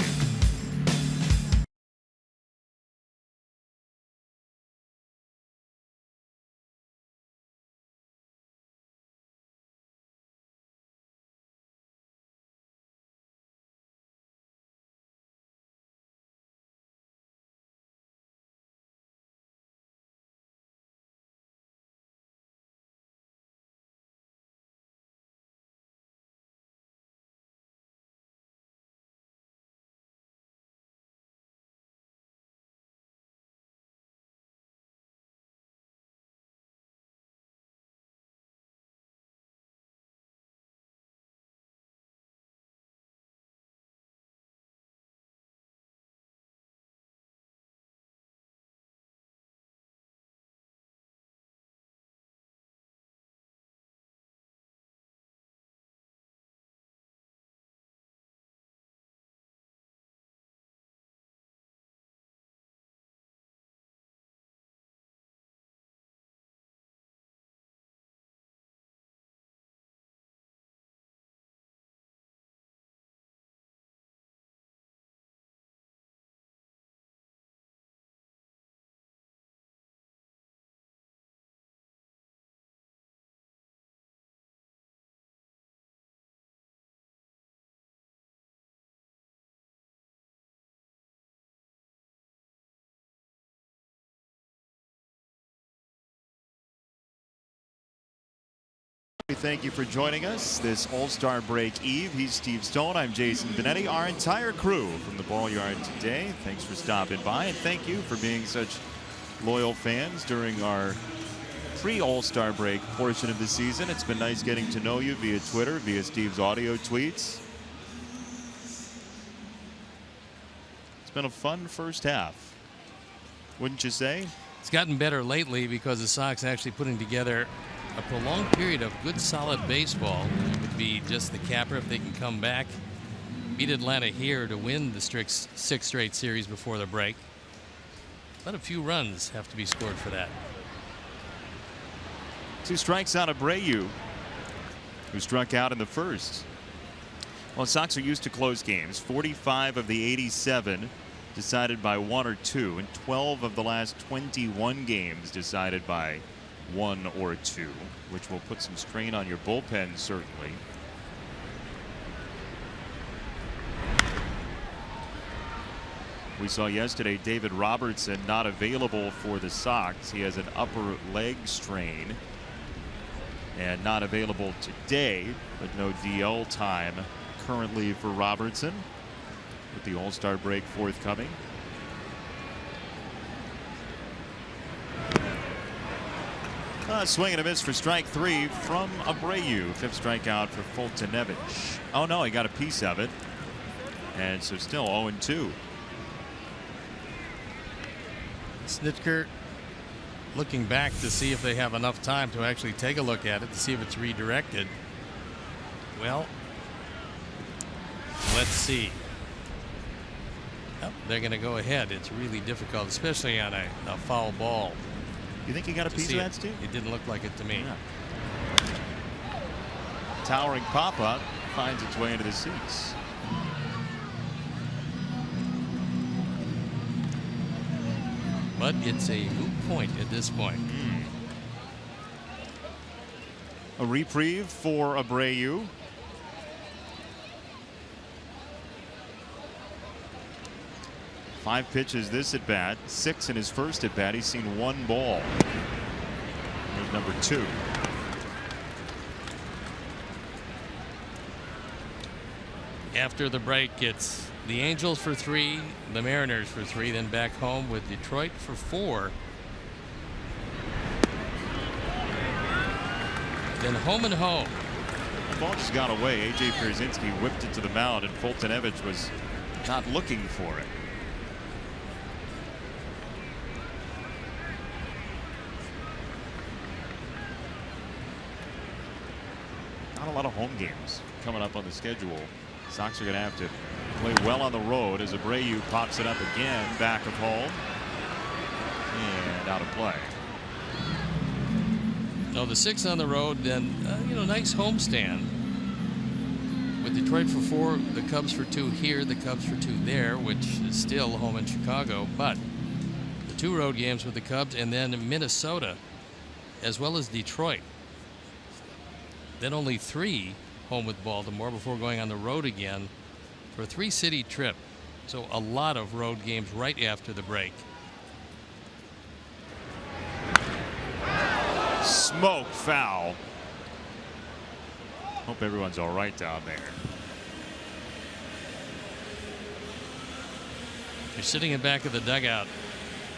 Thank you for joining us this All-Star break eve. He's Steve Stone. I'm Jason Benetti. Our entire crew from the Ball Yard today. Thanks for stopping by, and thank you for being such loyal fans during our pre-All-Star break portion of the season. It's been nice getting to know you via Twitter, via Steve's audio tweets. It's been a fun first half, wouldn't you say? It's gotten better lately because the Sox actually putting together a prolonged period of good, solid baseball. It would be just the capper if they can come back, beat Atlanta here to win the sixth straight series before the break. But a few runs have to be scored for that. 2 strikes on Abreu, who struck out in the first. Well, the Sox are used to close games. 45 of the 87 decided by 1 or 2, and 12 of the last 21 games decided by 1 or 2, which will put some strain on your bullpen, certainly. We saw yesterday David Robertson not available for the Sox. He has an upper leg strain and not available today, but no DL time currently for Robertson with the All-Star break forthcoming. Swing and a miss for strike 3 from Abreu. 5th strikeout for Foltynewicz. Oh no, he got a piece of it. And so still 0-2. Snitker looking back to see if they have enough time to actually take a look at it to see if it's redirected. Well, let's see. Oh, they're going to go ahead. It's really difficult, especially on a foul ball. You think he got a piece of that, Steve? It didn't look like it to me. Yeah. Towering pop-up finds its way into the seats. But it's a moot point at this point. A reprieve for Abreu. Five pitches this at bat, 6 in his first at bat. He's seen 1 ball. There's number 2. After the break, it's the Angels for 3, the Mariners for 3, then back home with Detroit for 4. Then home and home ball just got away. A.J. Pierzynski whipped it to the mound, and Foltynewicz was not looking for it. Not a lot of home games coming up on the schedule. Sox are going to have to play well on the road as Abreu pops it up again, back of home, and out of play. No, the 6 on the road, then nice homestand with Detroit for 4, the Cubs for 2 here, the Cubs for 2 there, which is still home in Chicago. But the 2 road games with the Cubs, and then Minnesota, as well as Detroit. Then only 3 home with Baltimore before going on the road again for a 3-city trip. So a lot of road games right after the break. Smoke foul. Hope everyone's all right down there. You're sitting in back of the dugout.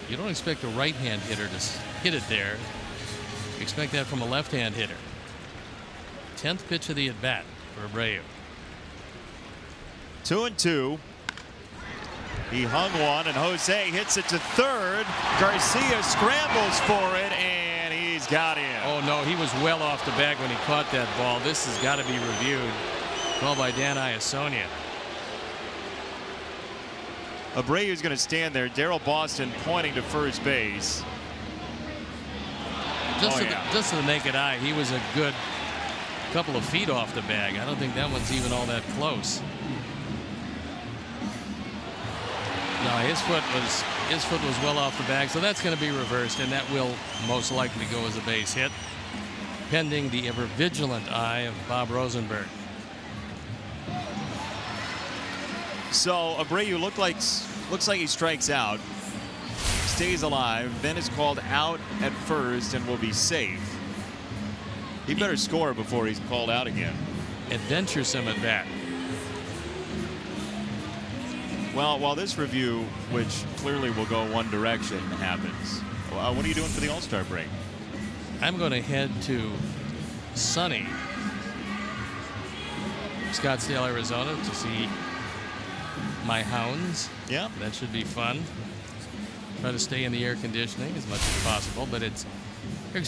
You don't expect a right-hand hitter to hit it there. You expect that from a left-hand hitter. 10th pitch of the at-bat for Abreu. 2-2. He hung one, and Jose hits it to third. Garcia scrambles for it, and he's got in. Oh, no, he was well off the bag when he caught that ball. This has got to be reviewed. Called by Dan Iasonia. Abreu's going to stand there. Daryl Boston pointing to first base. Just to the naked eye, he was a good couple of feet off the bag. I don't think that one's even all that close. No, his foot was well off the bag, so that's going to be reversed, and that will most likely go as a base hit, pending the ever vigilant eye of Bob Rosenberg. So Abreu looks like he strikes out, stays alive, then is called out at first and will be safe. He better score before he's called out again. Adventuresome at bat. Well, while this review, which clearly will go one direction, happens, what are you doing for the All-Star break? I'm going to head to sunny Scottsdale, Arizona to see my hounds. Yeah. That should be fun. Try to stay in the air conditioning as much as possible, but they're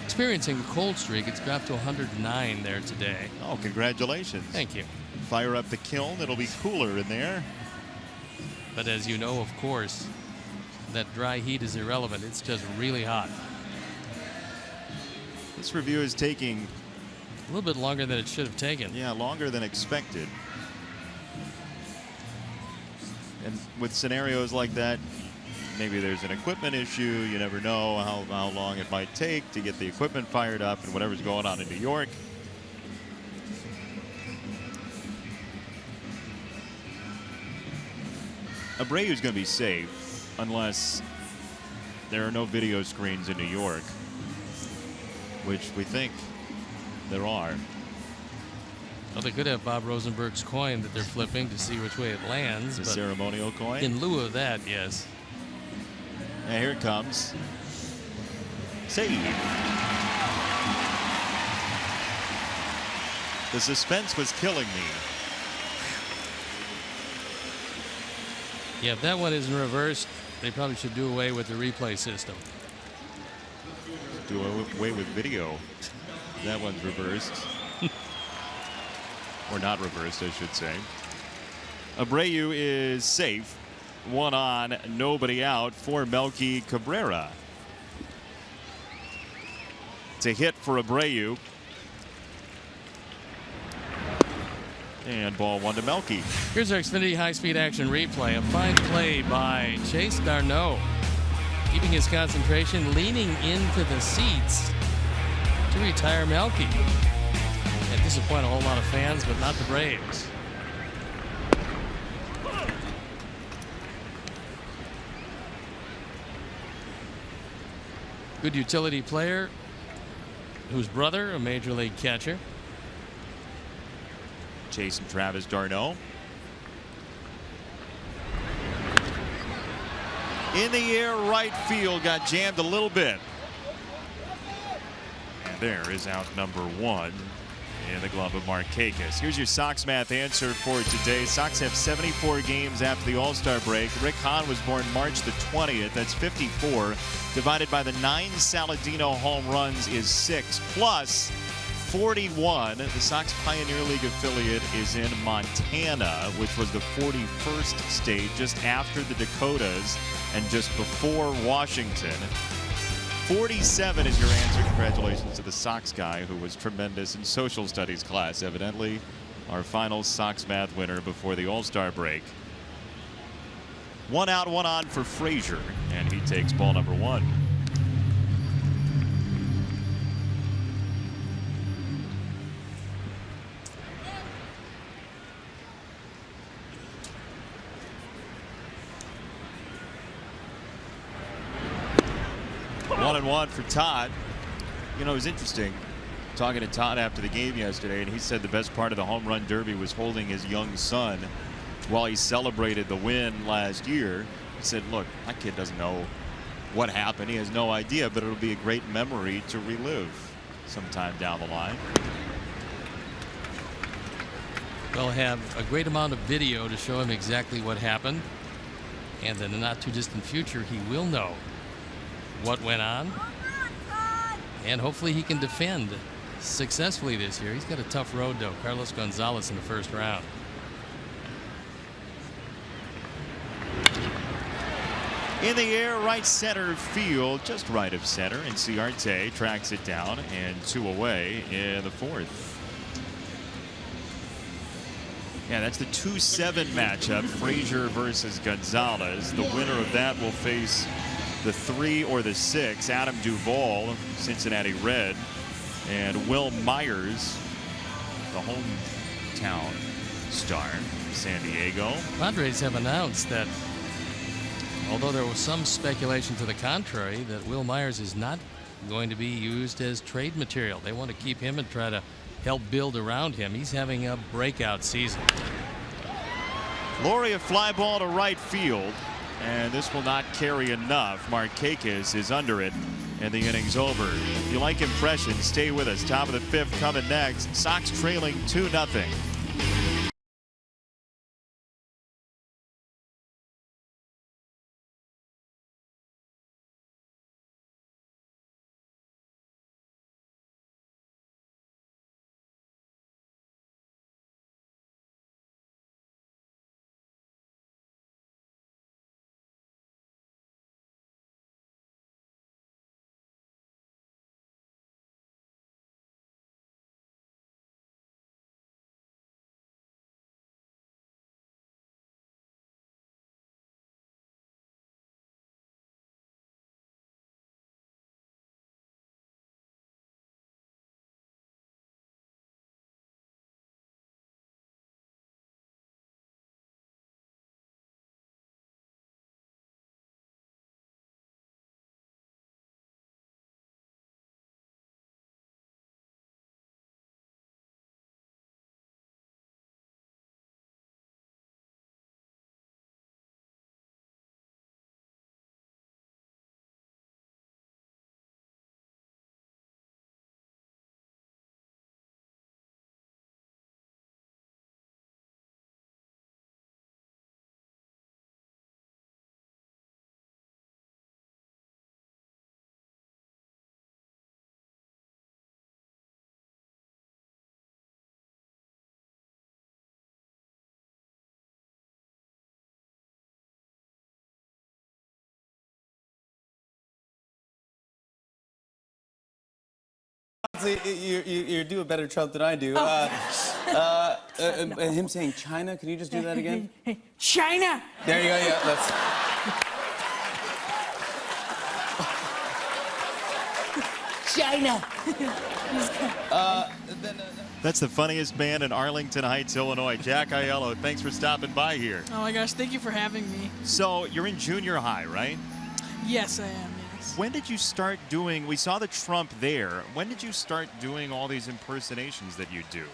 experiencing a cold streak. It's dropped to 109 there today. Oh, congratulations. Thank you. Fire up the kiln. It'll be cooler in there. But as you know, of course, that dry heat is irrelevant. It's just really hot. This review is taking a little bit longer than it should have taken. Yeah, longer than expected. And with scenarios like that, maybe there's an equipment issue. You never know how long it might take to get the equipment fired up and whatever's going on in New York. Abreu's going to be safe unless there are no video screens in New York, which we think there are. Well, they could have Bob Rosenberg's coin that they're flipping to see which way it lands. The but ceremonial coin? In lieu of that, yes. And here it comes. Save. The suspense was killing me. Yeah, if that one isn't reversed, they probably should do away with the replay system. Do away with video. That one's reversed. Or not reversed, I should say. Abreu is safe. 1 on, nobody out for Melky Cabrera. It's a hit for Abreu. And ball 1 to Melky. Here's our Xfinity high-speed action replay. A fine play by Chase d'Arnaud. Keeping his concentration, leaning into the seats to retire Melky. And disappoint a whole lot of fans, but not the Braves. Good utility player whose brother, a major league catcher. Chasing Travis d'Arnaud. In the air, right field, got jammed a little bit. And there is out number 1. in the glove of Markakis. Here's your Sox math answer for today. Sox have 74 games after the All-Star break. Rick Hahn was born March the 20th. That's 54. Divided by the 9 Saladino home runs is 6, plus 41. The Sox Pioneer League affiliate is in Montana, which was the 41st state, just after the Dakotas and just before Washington. 47 is your answer. Congratulations to the Sox guy who was tremendous in social studies class, evidently. Our final Sox math winner before the All-Star break. 1 out, 1 on for Frazier, and he takes ball number 1. One and one for Todd. You know, it was interesting talking to Todd after the game yesterday, and he said the best part of the home run derby was holding his young son while he celebrated the win last year. He said, look, my kid doesn't know what happened. He has no idea, but it'll be a great memory to relive sometime down the line. They'll have a great amount of video to show him exactly what happened. And in the not too distant future, he will know what went on, and hopefully he can defend successfully this year. He's got a tough road, though. Carlos Gonzalez in the first round. In the air, right center field, just right of center, and Ciarte tracks it down, and 2 away in the 4th. Yeah, that's the 2-7 matchup, Frazier versus Gonzalez. The winner of that will face the 3 or the 6, Adam Duvall, Cincinnati Red, and Will Myers, the hometown star, San Diego. Padres have announced that, although there was some speculation to the contrary, that Will Myers is not going to be used as trade material. They want to keep him and try to help build around him. He's having a breakout season. Laurie, a fly ball to right field. And this will not carry enough. Markakis is under it, and the inning's over. If you like impressions, stay with us. Top of the 5th coming next. Sox trailing 2-0. You do a better Trump than I do. Him saying China, can you just do that again? China! There you go, yeah, that's... China! That's the funniest man in Arlington Heights, Illinois. Jack Aiello, thanks for stopping by here. Oh my gosh, thank you for having me. So you're in junior high, right? Yes, I am, yes. When did you start doing, we saw the Trump there, when did you start doing all these impersonations that you do?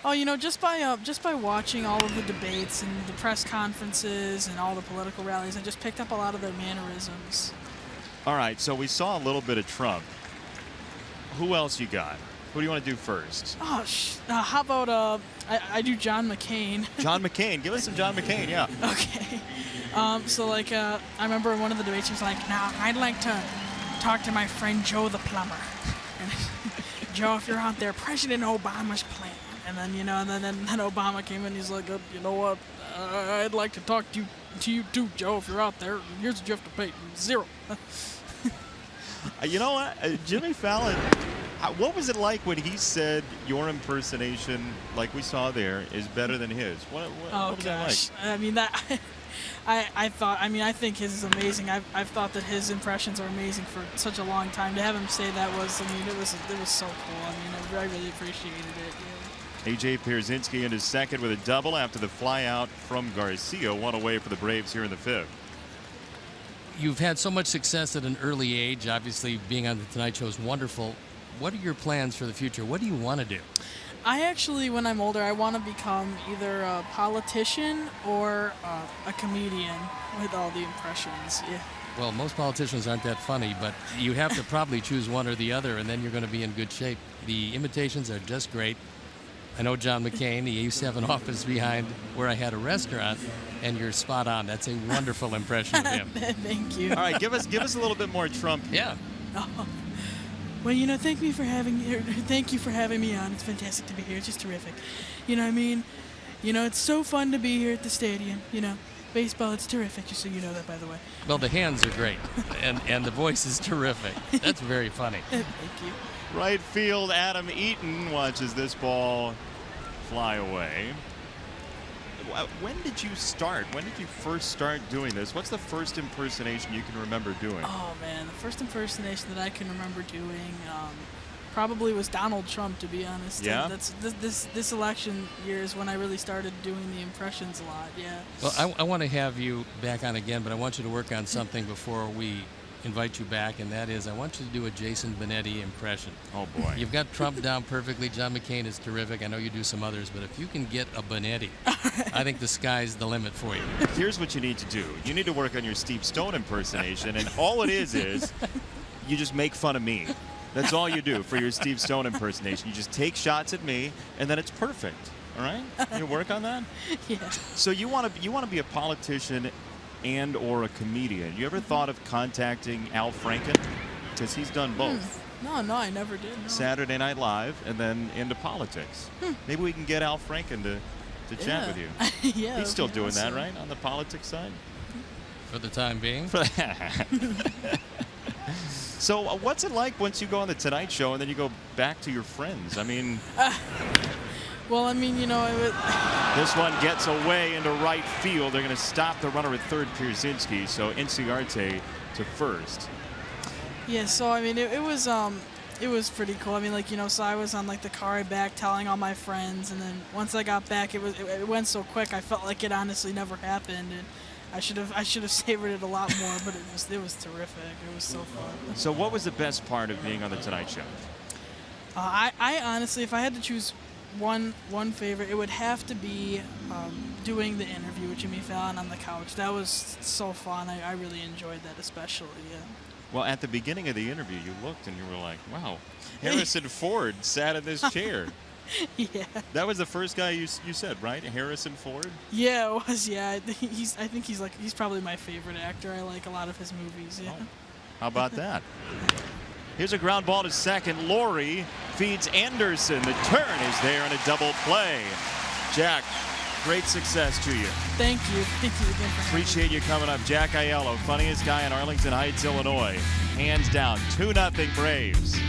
Oh, you know, just by watching all of the debates and the press conferences and all the political rallies, I just picked up a lot of their mannerisms. All right, so we saw a little bit of Trump. Who else you got? Who do you want to do first? Oh, how about I do John McCain. John McCain. Give us some John McCain. Yeah. Okay. So like I remember in one of the debates he was like, "Now I'd like to talk to my friend Joe the plumber." And Joe, if you're out there, President Obama's plan. And then and then Obama came in. He's like, "You know what? I'd like to talk to you too, Joe. If you're out there, here's what you have to pay: 0." You know what, Jimmy Fallon, what was it like when he said your impersonation, like we saw there, is better than his? What was that like? I mean, I think his is amazing. I've thought that his impressions are amazing for such a long time. To have him say that was, it was so cool. I mean, I really appreciated it. Yeah. A.J. Pierzynski in his second with a double after the fly out from Garcia. One away for the Braves here in the fifth. You've had so much success at an early age. Obviously, being on the Tonight Show is wonderful. What are your plans for the future? What do you want to do? I actually, when I'm older, I want to become either a politician or a comedian with all the impressions. Yeah. Well, most politicians aren't that funny, but you have to probably choose one or the other, and then you're going to be in good shape. The imitations are just great. I know John McCain. He used to have an office behind where I had a restaurant, and you're spot on. That's a wonderful impression of him. Thank you. All right, give us a little bit more Trump. Yeah. Oh. Well, thank you for having me on. It's fantastic to be here. It's just terrific. I mean, it's so fun to be here at the stadium. Baseball, it's terrific. Just so you know that, by the way. Well, the hands are great, and the voice is terrific. That's very funny. Thank you. Right field, Adam Eaton watches this ball fly away. When did you start? When did you first start doing this? What's the first impersonation you can remember doing? Oh, man, the first impersonation that I can remember doing probably was Donald Trump, to be honest. Yeah? This election year is when I really started doing the impressions a lot, yeah. Well, I want to have you back on again, but I want you to work on something before we invite you back, and that is I want you to do a Jason Benetti impression. Oh, boy. You've got Trump down perfectly. John McCain is terrific. I know you do some others, but if you can get a Benetti, I think the sky's the limit for you. Here's what you need to do. You need to work on your Steve Stone impersonation, and all it is you just make fun of me. That's all you do for your Steve Stone impersonation. You just take shots at me, and then it's perfect. All right? You work on that? Yeah. So you want to be a politician and or a comedian. You ever thought of contacting Al Franken? Because he's done both. No, I never did. No. Saturday Night Live and then into politics. Maybe we can get Al Franken to chat with you. Yeah, he's still doing awesome. that, right? On the politics side? For the time being. So what's it like once you go on the Tonight Show and then you go back to your friends? I mean... Well, I mean, This one gets away into right field. They're going to stop the runner at third, Pierzynski. So Inciarte to first. Yeah, so I mean, it was pretty cool. I mean, so I was on the car ride back telling all my friends, and then once I got back, it went so quick. I felt like it honestly never happened, and I should have savored it a lot more. But it was terrific. It was so fun. So what was the best part of being on the Tonight Show? I honestly, if I had to choose one favorite, it would have to be doing the interview with Jimmy Fallon on the couch. That was so fun. I really enjoyed that, especially. Yeah. Well, at the beginning of the interview, you looked and you were like, wow, Harrison Ford sat in this chair. Yeah. That was the first guy you said, right? Harrison Ford? Yeah, it was. Yeah, I think he's probably my favorite actor. I like a lot of his movies. Yeah. Oh, how about that? Here's a ground ball to second. Laurie feeds Anderson. The turn is there and a double play. Jack, great success to you. Thank you. Thank you again for having me. Appreciate you coming up. Jack Aiello, funniest guy in Arlington Heights, Illinois. Hands down, 2-0 Braves.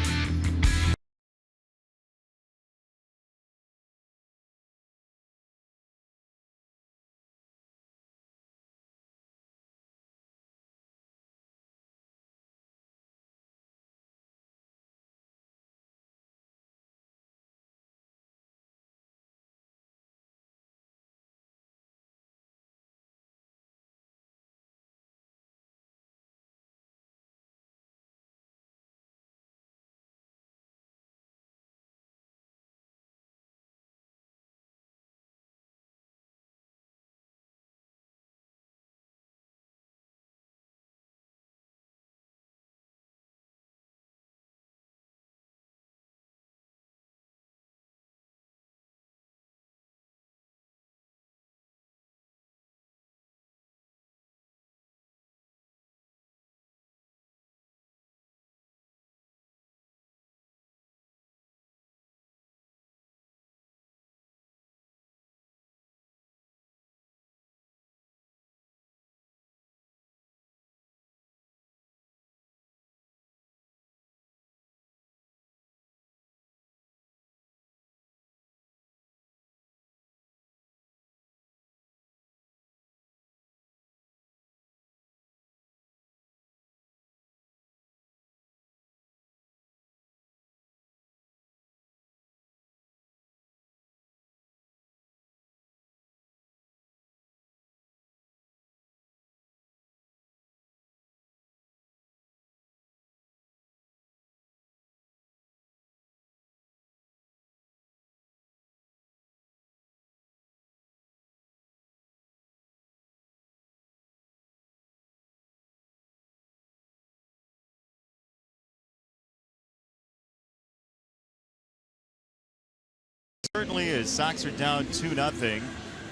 Certainly, as Sox are down 2-0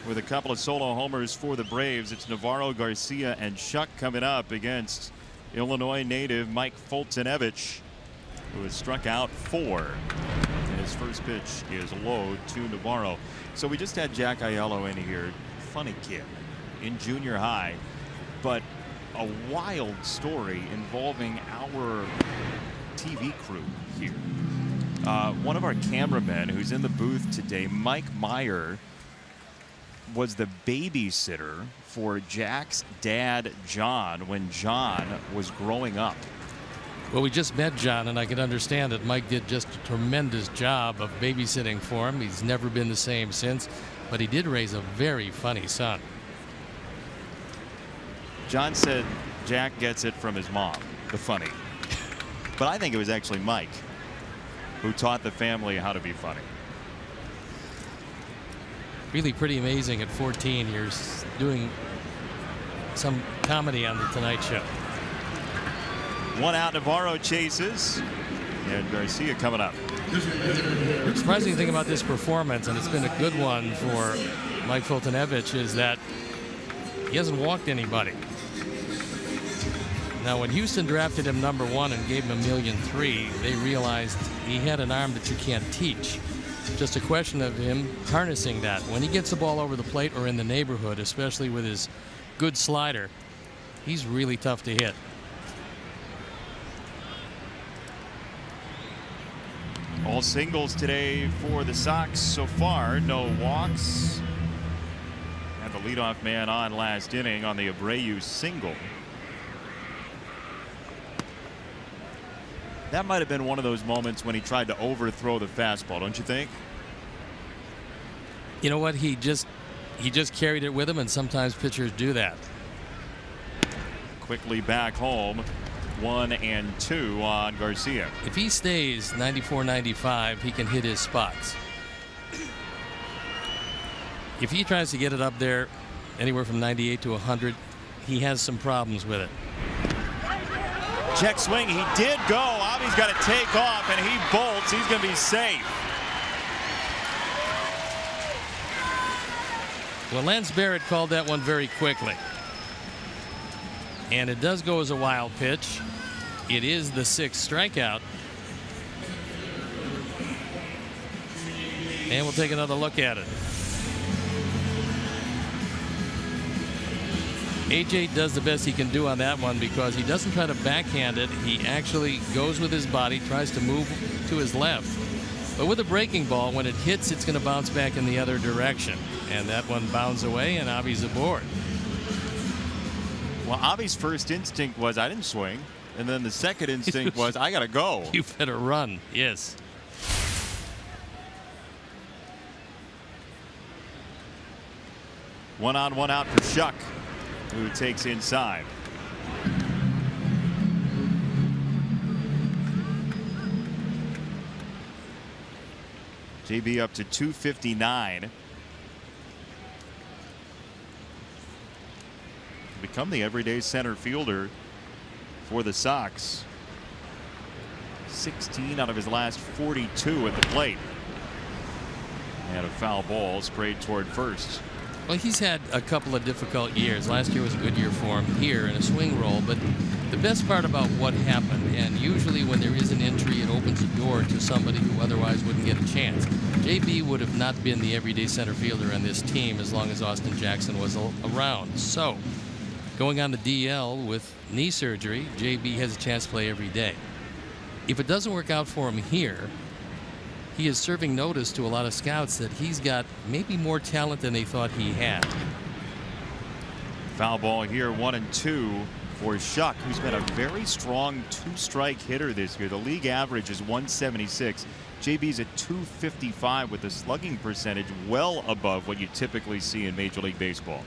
with a couple of solo homers for the Braves. It's Navarro, Garcia, and Shuck coming up against Illinois native Mike Foltynewicz, who has struck out 4. And his first pitch is low to Navarro. So we just had Jack Aiello in here. Funny kid in junior high, but a wild story involving our TV crew here. One of our cameramen who's in the booth today, Mike Meyer, was the babysitter for Jack's dad, John, when John was growing up. Well, we just met John, and I can understand that Mike did just a tremendous job of babysitting for him. He's never been the same since, but he did raise a very funny son. John said Jack gets it from his mom, the funny. But I think it was actually Mike who taught the family how to be funny. Really pretty amazing at 14 you're doing some comedy on the Tonight Show. 1 out, Navarro chases, and Garcia coming up. The surprising thing about this performance, and it's been a good one for Mike Foltynewicz, is that he hasn't walked anybody. Now, when Houston drafted him #1 and gave him $1.3 million, they realized he had an arm that you can't teach. Just a question of him harnessing that. When he gets the ball over the plate or in the neighborhood, especially with his good slider, he's really tough to hit. All singles today for the Sox so far. No walks. And the leadoff man on last inning on the Abreu single. That might have been one of those moments when he tried to overthrow the fastball, don't you think? You know what? He just carried it with him, and sometimes pitchers do that. Quickly back home. 1 and 2 on Garcia. If he stays 94-95, he can hit his spots. If he tries to get it up there anywhere from 98 to 100, he has some problems with it. Check swing. He did go. Avi's got to take off, and he bolts. He's going to be safe. Well, Lance Barrett called that one very quickly. And it does go as a wild pitch. It is the 6th strikeout. And we'll take another look at it. AJ does the best he can do on that one because he doesn't try to backhand it. He actually goes with his body, tries to move to his left. But with a breaking ball, when it hits, it's going to bounce back in the other direction. And that one bounds away, and Avi's aboard. Well, Avi's first instinct was, I didn't swing. And then the second instinct was, I got to go. You better run. Yes. One on, one out for Shuck, who takes inside. JB up to 259. Become the everyday center fielder for the Sox. 16 out of his last 42 at the plate. And a foul ball sprayed toward first. Well, he's had a couple of difficult years. Last year was a good year for him here in a swing role. But the best part about what happened, and usually when there is an injury, it opens a door to somebody who otherwise wouldn't get a chance. JB would have not been the everyday center fielder on this team as long as Austin Jackson was around. So, going on the DL with knee surgery, JB has a chance to play every day. If it doesn't work out for him here, he is serving notice to a lot of scouts that he's got maybe more talent than they thought he had. Foul ball here, 1 and 2 for Shuck, who's been a very strong 2-strike hitter this year. The league average is 176. JB's at 255 with a slugging percentage well above what you typically see in Major League Baseball.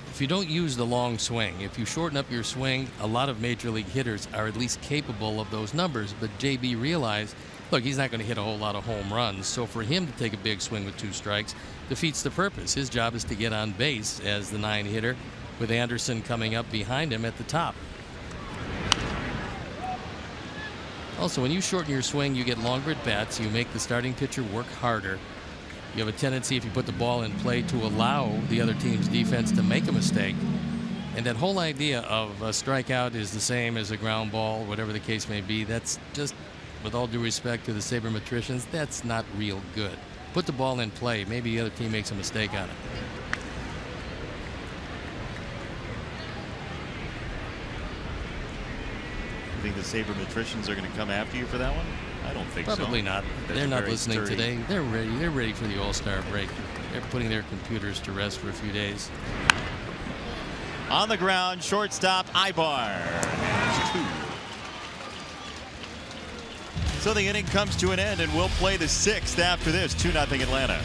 If you don't use the long swing, if you shorten up your swing, a lot of major league hitters are at least capable of those numbers. But JB realized, look, he's not going to hit a whole lot of home runs. So for him to take a big swing with 2 strikes defeats the purpose. His job is to get on base as the 9 hitter with Anderson coming up behind him at the top. Also, when you shorten your swing, you get longer at bats. You make the starting pitcher work harder. You have a tendency, if you put the ball in play, to allow the other team's defense to make a mistake. And that whole idea of a strikeout is the same as a ground ball, whatever the case may be, that's just, with all due respect to the sabermetricians, that's not real good. Put the ball in play. Maybe the other team makes a mistake on it. You think the sabermetricians are going to come after you for that one? I don't think so. Probably not. That's They're not very listening sturdy. today. They're ready. They're ready for the All-Star break. They're putting their computers to rest for a few days. On the ground, shortstop Ibar has 2. So the inning comes to an end, and we'll play the 6th after this. 2-0 Atlanta.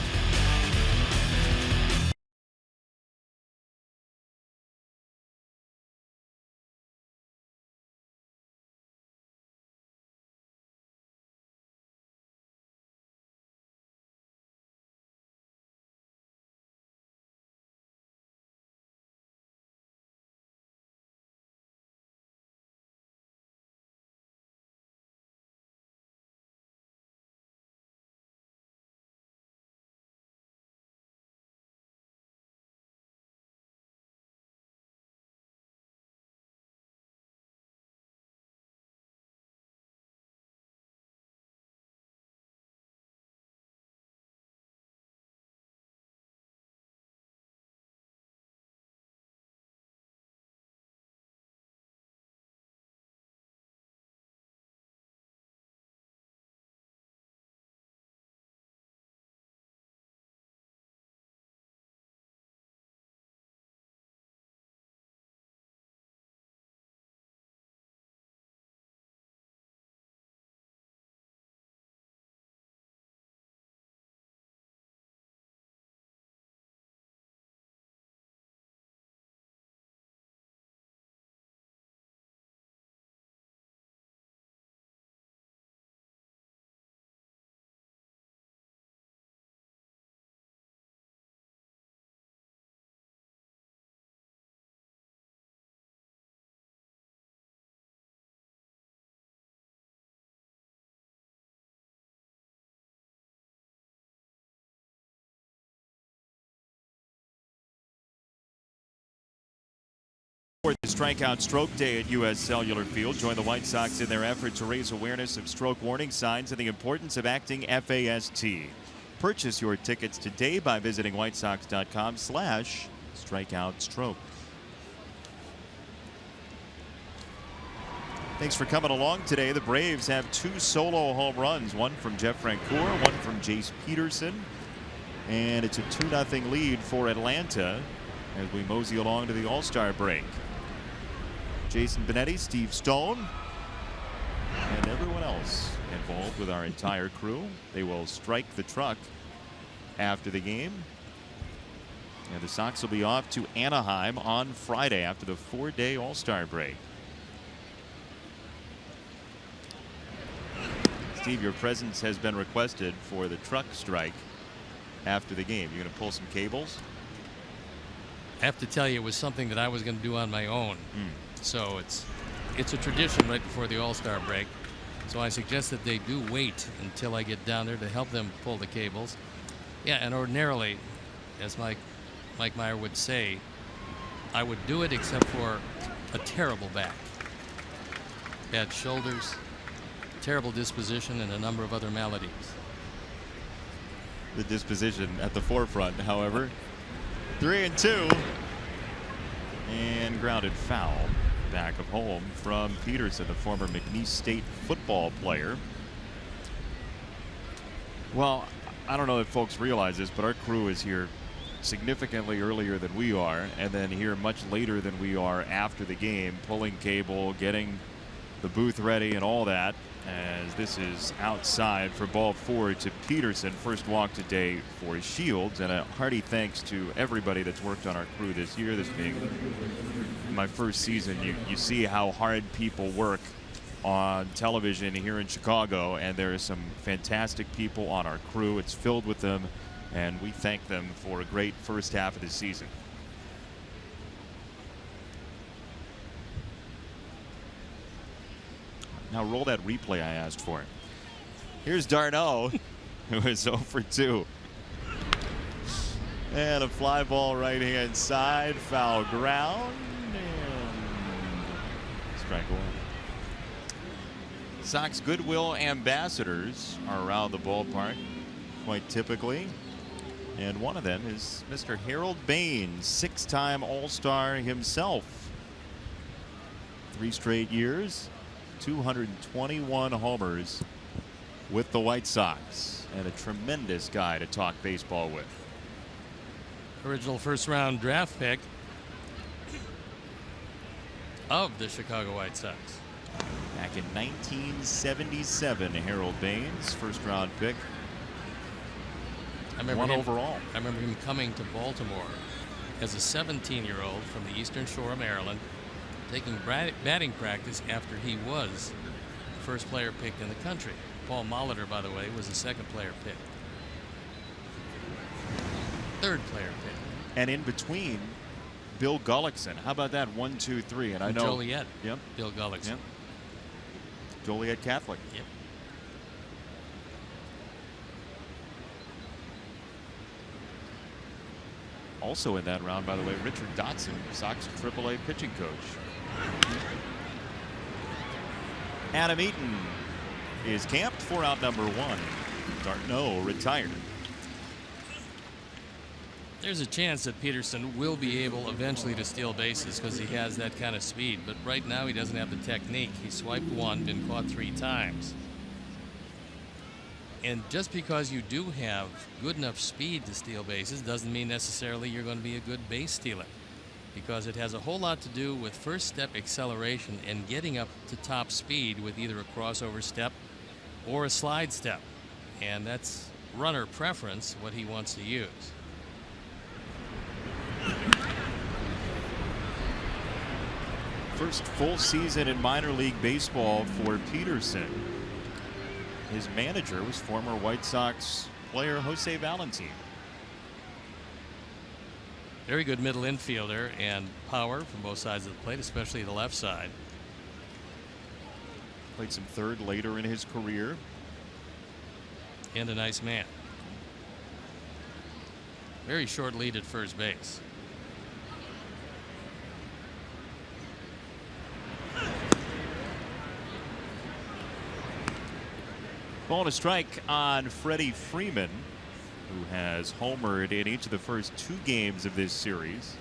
For the strikeout stroke day at U.S. Cellular Field, join the White Sox in their effort to raise awareness of stroke warning signs and the importance of acting FAST. Purchase your tickets today by visiting whitesox.com/strikeoutstroke. Thanks for coming along today. The Braves have 2 solo home runs, one from Jeff Francoeur, one from Jace Peterson. And it's a 2-0 lead for Atlanta as we mosey along to the All-Star break. Jason Benetti, Steve Stone, and everyone else involved with our entire crew. They will strike the truck after the game. And the Sox will be off to Anaheim on Friday after the 4-day All-Star break. Steve, your presence has been requested for the truck strike after the game. You're going to pull some cables? I have to tell you, it was something that I was going to do on my own. So it's a tradition right before the All-Star break. So I suggest that they do wait until I get down there to help them pull the cables. Yeah, and ordinarily, as Mike Meyer would say, I would do it except for a terrible back. Bad shoulders, terrible disposition, and a number of other maladies. The disposition at the forefront, however. 3-2. And grounded foul back of home from Peterson, the former McNeese State football player. Well, I don't know if folks realize this, but our crew is here significantly earlier than we are, and then here much later than we are after the game, pulling cable, getting the booth ready and all that, as this is outside for ball 4 to Peterson. First walk today for Shields, and a hearty thanks to everybody that's worked on our crew this year. This being my first season, you see how hard people work on television here in Chicago, and there are some fantastic people on our crew. It's filled with them, and we thank them for a great first half of the season. Now roll that replay I asked for. Here's d'Arnaud, who is 0 for 2. And a fly ball right hand side, foul ground, and strike one. Sox goodwill ambassadors are around the ballpark quite typically. And one of them is Mr. Harold Baines, 6-time All-Star himself. 3 straight years, 221 homers with the White Sox, and a tremendous guy to talk baseball with. Original first-round draft pick of the Chicago White Sox. Back in 1977, Harold Baines, first-round pick. I remember One him, overall. I remember him coming to Baltimore as a 17-year-old from the Eastern Shore of Maryland, taking batting practice after he was the first player picked in the country. Paul Molitor, by the way, was the second player picked. Third player picked. And in between, Bill Gullickson. How about that? 1, 2, 3. And I know Joliet. Yep. Bill Gullickson. Yep. Joliet Catholic. Yep. Also in that round, by the way, Richard Dotson, Sox AAA pitching coach. Adam Eaton is camped for out number 1. d'Arnaud retired. There's a chance that Peterson will be able eventually to steal bases because he has that kind of speed. But right now he doesn't have the technique. He swiped 1, been caught 3 times. And just because you do have good enough speed to steal bases doesn't mean necessarily you're going to be a good base stealer, because it has a whole lot to do with first step acceleration and getting up to top speed with either a crossover step or a slide step. And that's runner preference, what he wants to use. First full season in minor league baseball for Peterson. His manager was former White Sox player Jose Valentin. Very good middle infielder and power from both sides of the plate, especially the left side. Played some third later in his career. And a nice man. Very short lead at first base. Ball and a strike on Freddie Freeman, who has homered in each of the first 2 games of this series.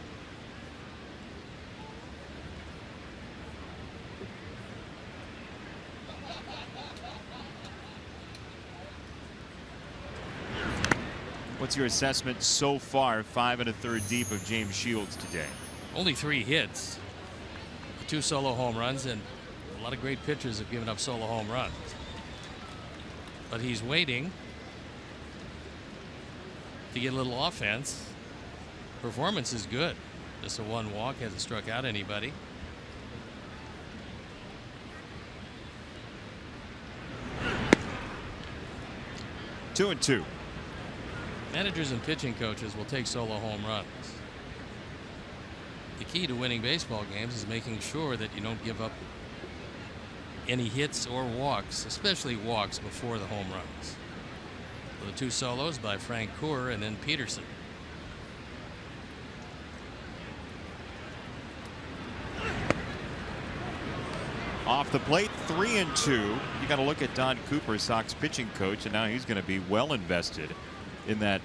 What's your assessment so far, 5 1/3 deep, of James Shields today? Only 3 hits, 2 solo home runs, and a lot of great pitchers have given up solo home runs. But he's waiting to get a little offense. Performance is good. Just a 1 walk, hasn't struck out anybody. Two and two. Managers and pitching coaches will take solo home runs. The key to winning baseball games is making sure that you don't give up any hits or walks, especially walks, before the home runs. So the 2 solos by Frank Coeur and then Peterson. Off the plate, 3 and 2. You got to look at Don Cooper, Sox pitching coach, and now he's going to be well invested in that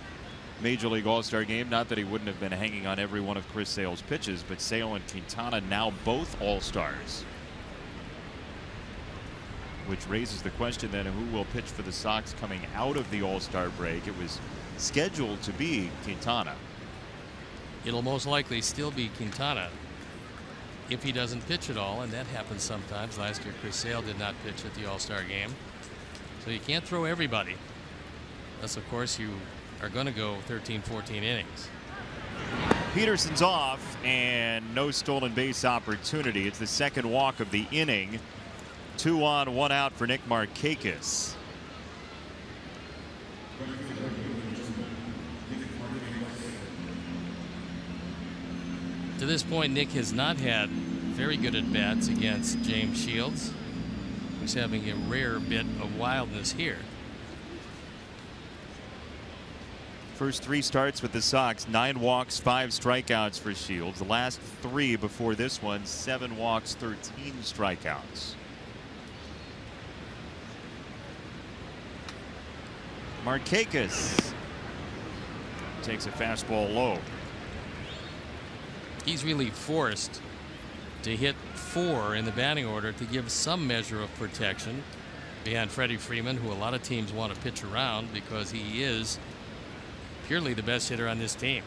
Major League All-Star game. Not that he wouldn't have been hanging on every one of Chris Sale's pitches, but Sale and Quintana now both All-Stars. Which raises the question then, who will pitch for the Sox coming out of the All-Star break? It was scheduled to be Quintana. It'll most likely still be Quintana if he doesn't pitch at all, and that happens sometimes. Last year Chris Sale did not pitch at the All-Star game. So you can't throw everybody, unless of course you are going to go 13-14 innings. Peterson's off, and no stolen base opportunity. It's the second walk of the inning. 2 on, 1 out for Nick Markakis. To this point, Nick has not had very good at-bats against James Shields. He's having a rare bit of wildness here. First 3 starts with the Sox, 9 walks, 5 strikeouts for Shields. The last 3 before this one, 7 walks, 13 strikeouts. Markakis takes a fastball low. He's really forced to hit 4 in the batting order to give some measure of protection behind Freddie Freeman, who a lot of teams want to pitch around because he is purely the best hitter on this team.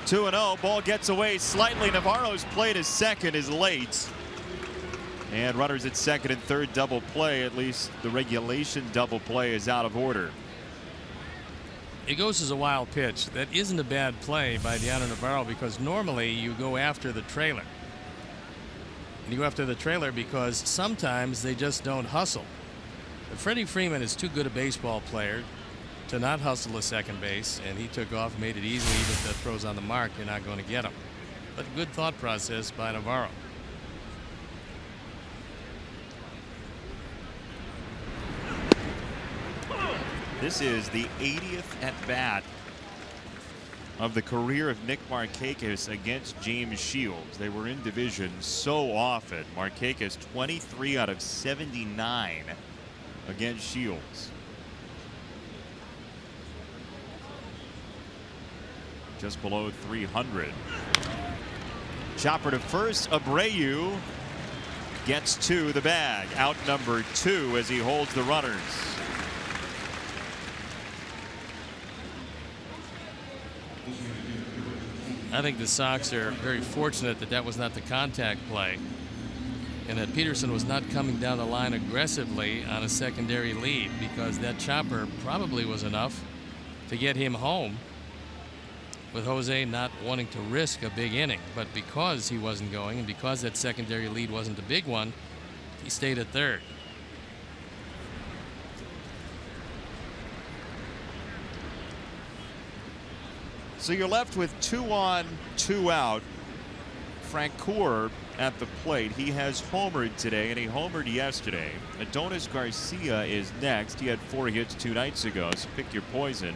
2-0. Ball gets away slightly. Navarro's play to second is late. And runners at second and third double play. At least the regulation double play is out of order. It goes as a wild pitch. That isn't a bad play by Dioner Navarro because normally you go after the trailer. And you go after the trailer because sometimes they just don't hustle. But Freddie Freeman is too good a baseball player to not hustle to second base, and he took off, made it easy. Even if that throws on the mark, you're not going to get him. But a good thought process by Navarro. This is the 80th at bat of the career of Nick Markakis against James Shields. They were in division so often. Markakis 23 out of 79 against Shields. Just below 300. Chopper to first. Abreu gets to the bag. Out number 2 as he holds the runners. I think the Sox are very fortunate that that was not the contact play and that Peterson was not coming down the line aggressively on a secondary lead, because that chopper probably was enough to get him home, with Jose not wanting to risk a big inning. But because he wasn't going and because that secondary lead wasn't a big one, he stayed at third. So you're left with 2 on, 2 out. Francoeur at the plate. He has homered today, and he homered yesterday. Adonis Garcia is next. He had 4 hits 2 nights ago, so pick your poison.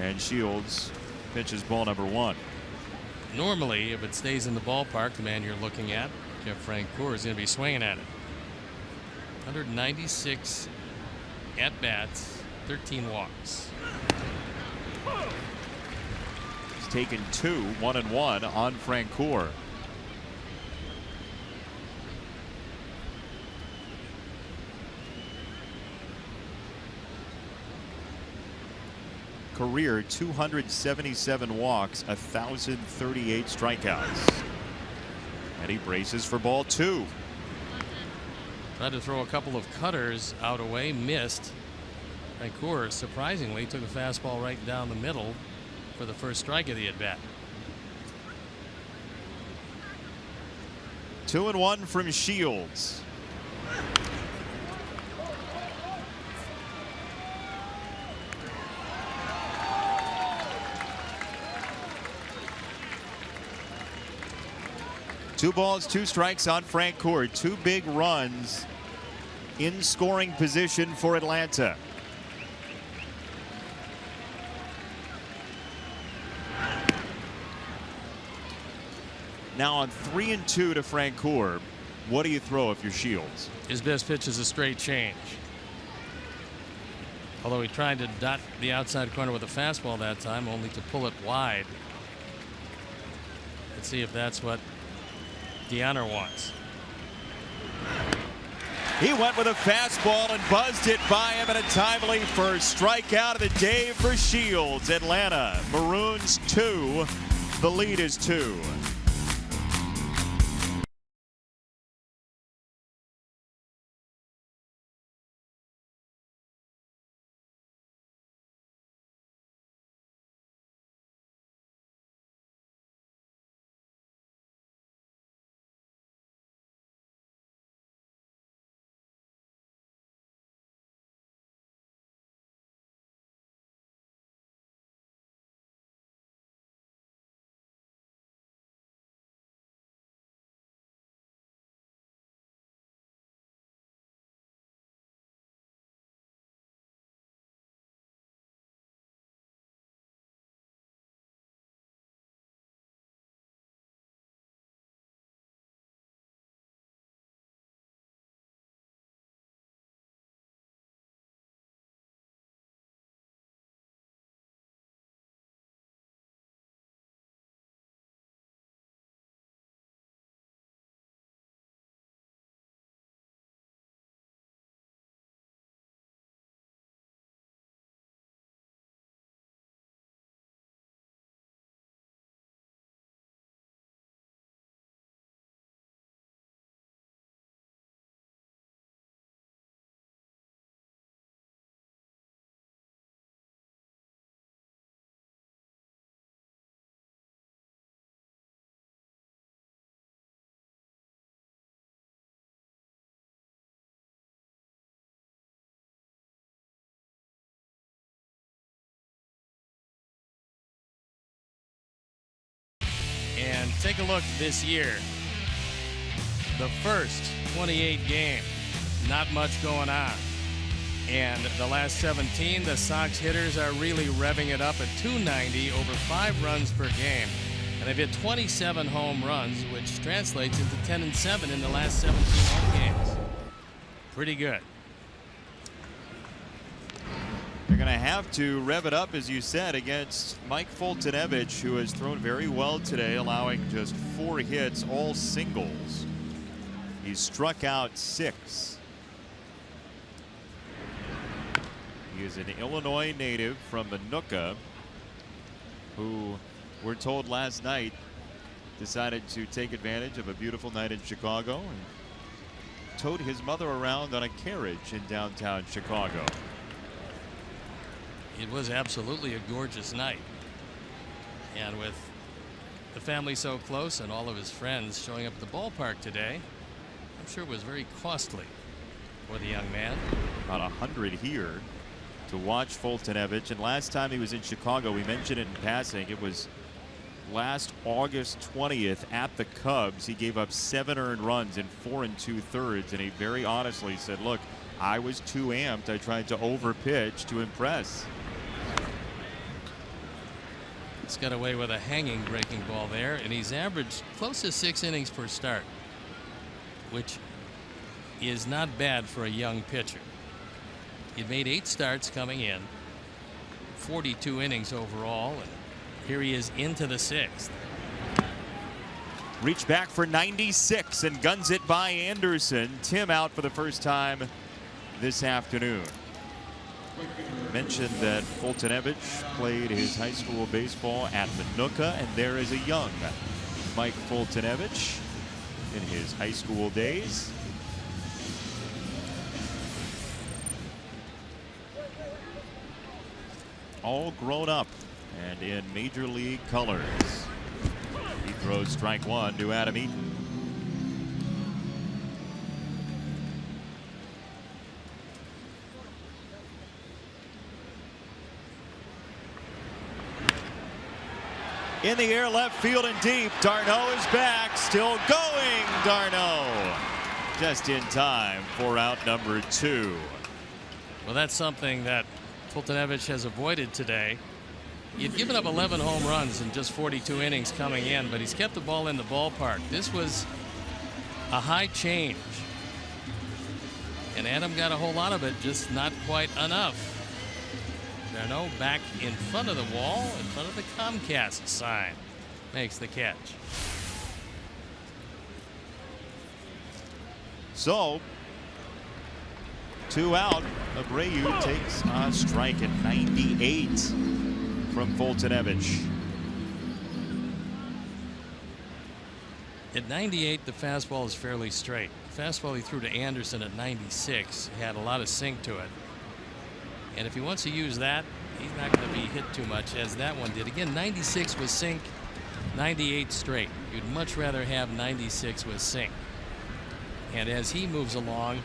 And Shields pitches ball number 1. Normally, if it stays in the ballpark, the man you're looking at, Jeff Francoeur, is going to be swinging at it. 196 at-bats, 13 walks. He's taken 2, 1-1 on Francoeur. Career 277 walks, 1,038 strikeouts. And he braces for ball 2. Tried to throw a couple of cutters out away, missed. Francoeur surprisingly took a fastball right down the middle for the first strike of the at-bat. 2-1 from Shields. Two balls, 2 strikes on Francoeur. 2 big runs in scoring position for Atlanta. Now on 3-2 to Francoeur, what do you throw if you're Shields? His best pitch is a straight change. Although he tried to dot the outside corner with a fastball that time, only to pull it wide. Let's see if that's what Dioner wants. He went with a fastball and buzzed it by him, and a timely first strikeout of the day for Shields. Atlanta Maroons 2. The lead is 2. take a look this year. The first 28 games, not much going on. And the last 17, the Sox hitters are really revving it up at 290, over 5 runs per game. And they've hit 27 home runs, which translates into 10-7 in the last 17 home games. Pretty good. They're going to have to rev it up, as you said, against Mike Foltynewicz, who has thrown very well today, allowing just 4 hits, all singles. He's struck out 6. He is an Illinois native from Minooka, who we're told last night decided to take advantage of a beautiful night in Chicago and towed his mother around on a carriage in downtown Chicago. It was absolutely a gorgeous night. And with the family so close and all of his friends showing up at the ballpark today, I'm sure it was very costly for the young man. About 100 here to watch Foltynewicz. And last time he was in Chicago, we mentioned it in passing, it was last August 20th at the Cubs. He gave up 7 earned runs in 4 2/3, and he very honestly said, look, I was too amped. I tried to overpitch to impress. He's got away with a hanging breaking ball there, and he's averaged close to 6 innings per start, which is not bad for a young pitcher. He'd made 8 starts coming in, 42 innings overall, and here he is into the 6th. Reach back for 96 and guns it by Anderson. Tim out for the first time this afternoon. Mentioned that Foltynewicz played his high school baseball at Minooka, and there is a young Mike Foltynewicz in his high school days. All grown up and in major league colors. He throws strike 1 to Adam Eaton. In the air, left field and deep. d'Arnaud is back, still going. d'Arnaud just in time for out number 2. Well, that's something that Foltynewicz has avoided today. He had given up 11 home runs in just 42 innings coming in, but he's kept the ball in the ballpark. This was a high change, and Adam got a whole lot of it, just not quite enough. d'Arnaud back in front of the wall, in front of the Comcast sign, makes the catch. So 2 out. Abreu takes a strike at 98 from Foltynewicz. At 98, the fastball is fairly straight. The fastball he threw to Anderson at 96 had a lot of sink to it. And if he wants to use that, he's not going to be hit too much, as that one did. Again, 96 was sink, 98 straight. You'd much rather have 96 with sink. And as he moves along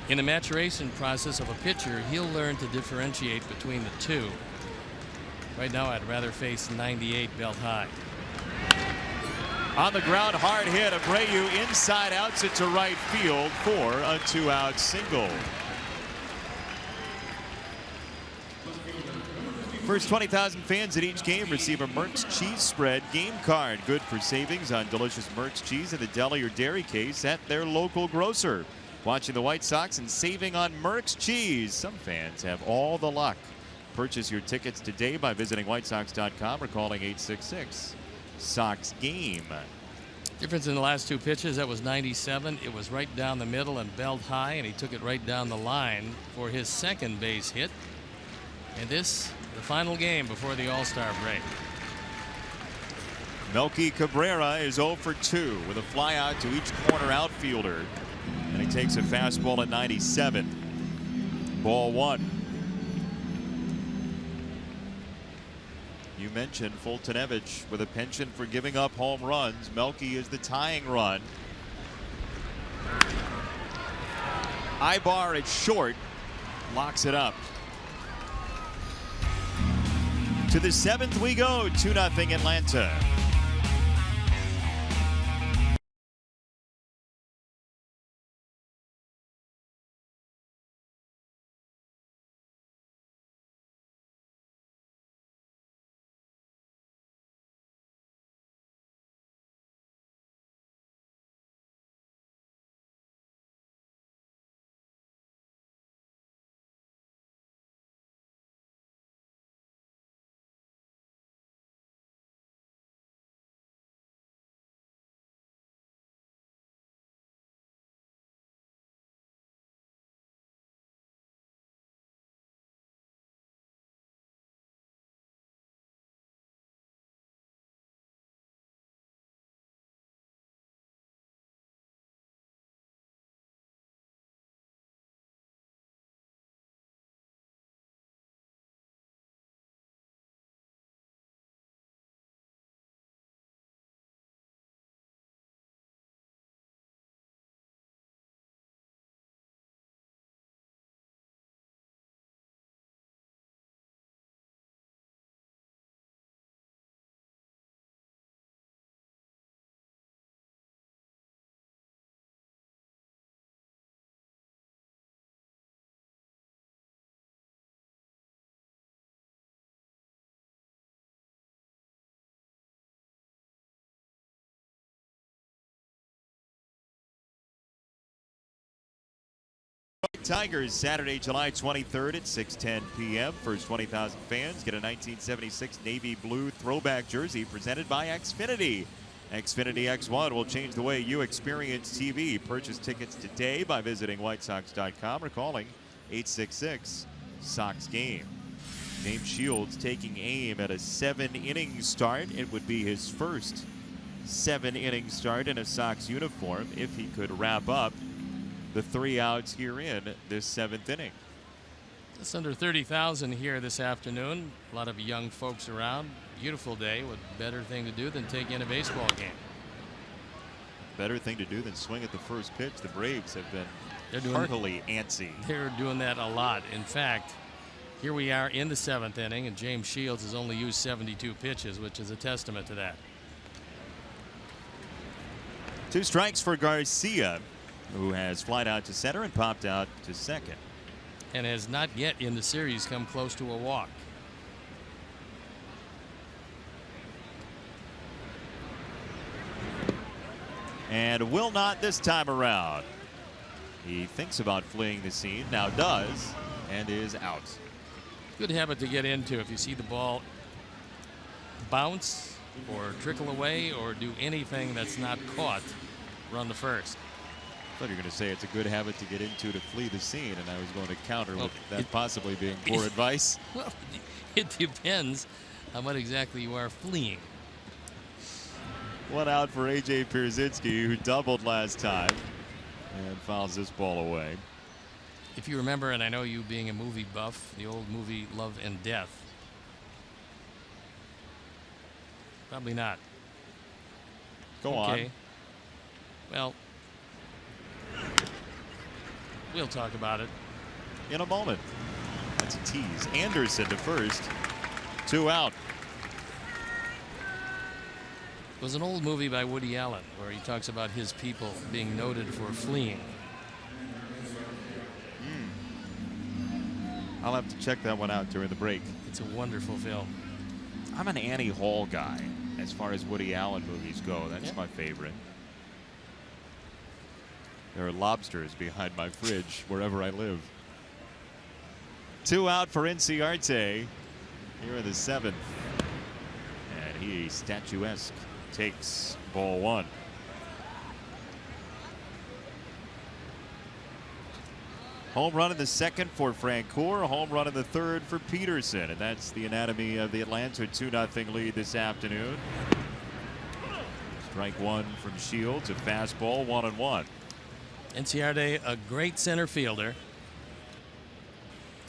in the maturation process of a pitcher, he'll learn to differentiate between the two. Right now, I'd rather face 98 belt high. On the ground, hard hit. Abreu inside outs it to right field for a 2-out single. First 20,000 fans at each game receive a Merck's Cheese Spread game card. Good for savings on delicious Merck's cheese in the deli or dairy case at their local grocer. Watching the White Sox and saving on Merck's cheese. Some fans have all the luck. Purchase your tickets today by visiting whitesox.com or calling 866-SOX-GAME. Difference in the last 2 pitches, that was 97. It was right down the middle and belt high, and he took it right down the line for his second base hit. And this, the final game before the All-Star break. Melky Cabrera is 0 for 2 with a fly out to each corner outfielder. And he takes a fastball at 97. Ball 1. You mentioned Foltynewicz with a penchant for giving up home runs. Melky is the tying run. Ibar at short locks it up. To the 7th we go, 2-0 Atlanta. Tigers Saturday, July 23rd at 6:10 p.m. First 20,000 fans get a 1976 navy blue throwback jersey presented by Xfinity. Xfinity X1 will change the way you experience TV. Purchase tickets today by visiting whitesox.com or calling 866-SOX-GAME. James Shields taking aim at a 7-inning start. It would be his first 7-inning start in a Sox uniform if he could wrap up the 3 outs here in this 7th inning. Just under 30,000 here this afternoon. A lot of young folks around. Beautiful day. What better thing to do than take in a baseball game? Better thing to do than swing at the first pitch. The Braves have been They're heartily antsy. They're doing that a lot. In fact, here we are in the 7th inning, and James Shields has only used 72 pitches, which is a testament to that. 2 strikes for Garcia, who has flied out to center and popped out to second. And has not yet in the series come close to a walk. And will not this time around. He thinks about fleeing the scene, now does, and is out. Good habit to get into if you see the ball bounce or trickle away or do anything that's not caught, run to first. I thought you were going to say it's a good habit to get into to flee the scene, and I was going to counter with that possibly being poor advice. Well, it depends on what exactly you are fleeing. 1 out for A.J. Pierzynski, who doubled last time and fouls this ball away. If you remember, and I know you being a movie buff, the old movie Love and Death. Probably not. Go on. Well, we'll talk about it in a moment. That's a tease. Anderson to first. 2 out. It was an old movie by Woody Allen where he talks about his people being noted for fleeing. I'll have to check that one out during the break. It's a wonderful film. I'm an Annie Hall guy as far as Woody Allen movies go. That's my favorite. There are lobsters behind my fridge wherever I live. 2 out for Inciarte here in the 7th. And he, statuesque, takes ball 1. Home run in the 2nd for Francoeur, home run in the 3rd for Peterson, and that's the anatomy of the Atlanta 2-0 lead this afternoon. Strike 1 from Shields, a fastball, 1-1. Inciarte, a great center fielder,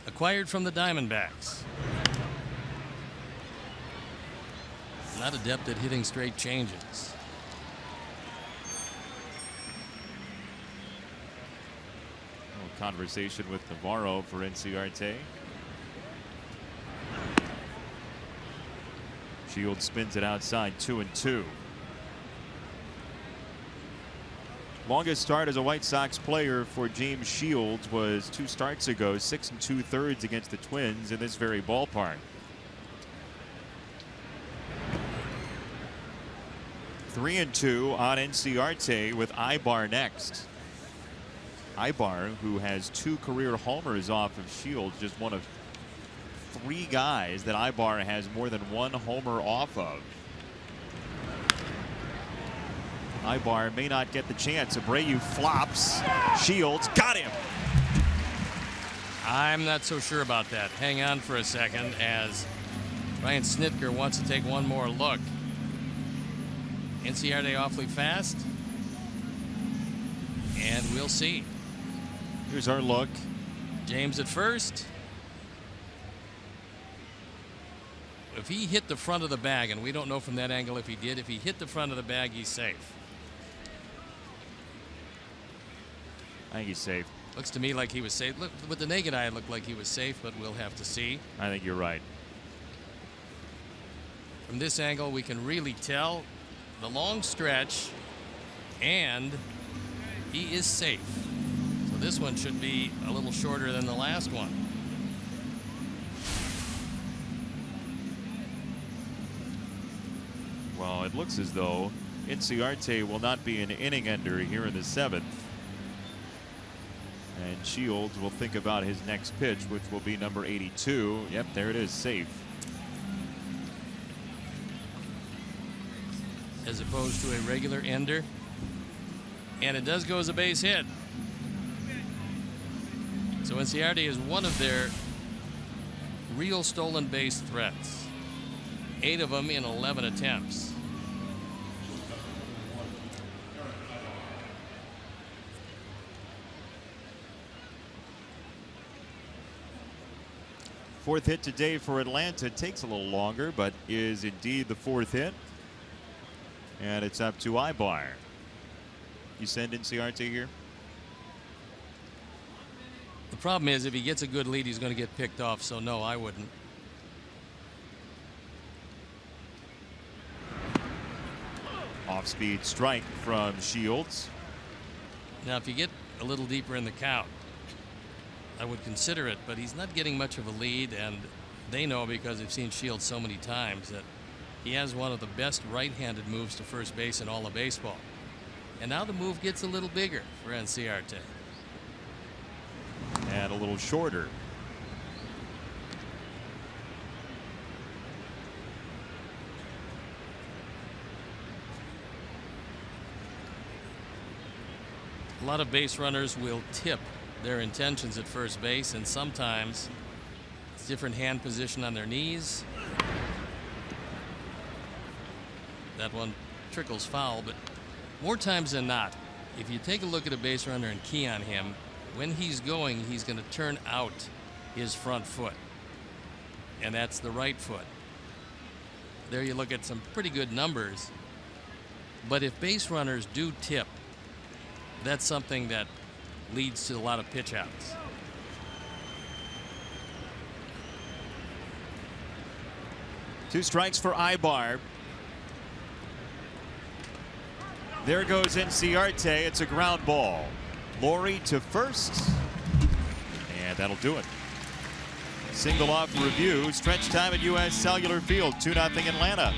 acquired from the Diamondbacks. Not adept at hitting straight changes. Conversation with Navarro for Inciarte. Shields spins it outside, 2-2. Longest start as a White Sox player for James Shields was 2 starts ago, 6 2/3 against the Twins in this very ballpark. 3-2 on Inciarte with Ibar next. Ibar, who has 2 career homers off of Shields, just one of 3 guys that Ibar has more than 1 homer off of. Ibar may not get the chance. Abreu flops. Shields got him. I'm not so sure about that. Hang on for a second as Ryan Snitker wants to take one more look. Inciarte awfully fast. And we'll see. Here's our look. James at first. If he hit the front of the bag, and we don't know from that angle if he did, if he hit the front of the bag, he's safe. I think he's safe. Looks to me like he was safe. Look, with the naked eye, it looked like he was safe, but we'll have to see. I think you're right. From this angle, we can really tell the long stretch, and he is safe. So this one should be a little shorter than the last one. Well, it looks as though Inciarte will not be an inning ender here in the 7th. And Shields will think about his next pitch, which will be number 82. Yep, there it is, safe. As opposed to a regular ender. And it does go as a base hit. So Inciarte is one of their real stolen base threats. 8 of them in 11 attempts. Fourth hit today for Atlanta. Takes a little longer, but is indeed the 4th hit. And it's up to Ibar. You send Inciarte here? The problem is if he gets a good lead, he's going to get picked off. So no, I wouldn't. Off-speed strike from Shields. Now, if you get a little deeper in the count, I would consider it, but he's not getting much of a lead, and they know because they've seen Shields so many times that he has one of the best right-handed moves to first base in all of baseball. And now the move gets a little bigger for Inciarte. And a little shorter. A lot of base runners will tip their intentions at first base, and sometimes it's different hand position on their knees. That one trickles foul, but more times than not, if you take a look at a base runner and key on him, when he's going, he's going to turn out his front foot, and that's the right foot. There you look at some pretty good numbers, but if base runners do tip, that's something that leads to a lot of pitch outs. Two strikes for Ibar. There goes Inciarte. It's a ground ball. Laurie to first. And that'll do it. Single off review. Stretch time at U.S. Cellular Field. 2-0 Atlanta.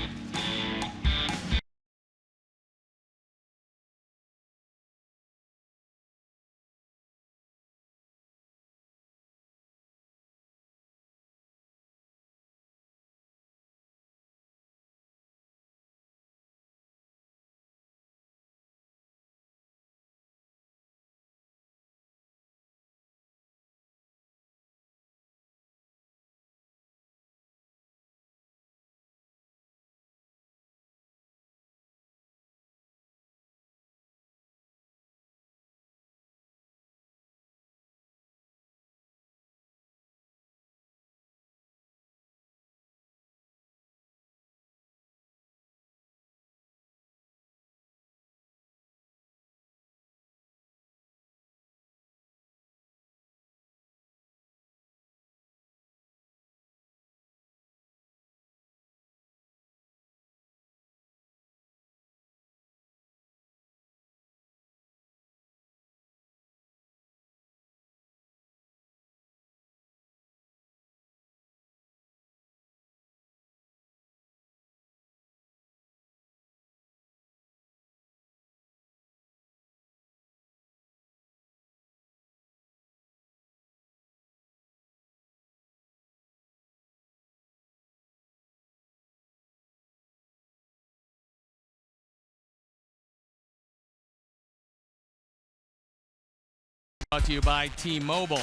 Brought to you by T-Mobile.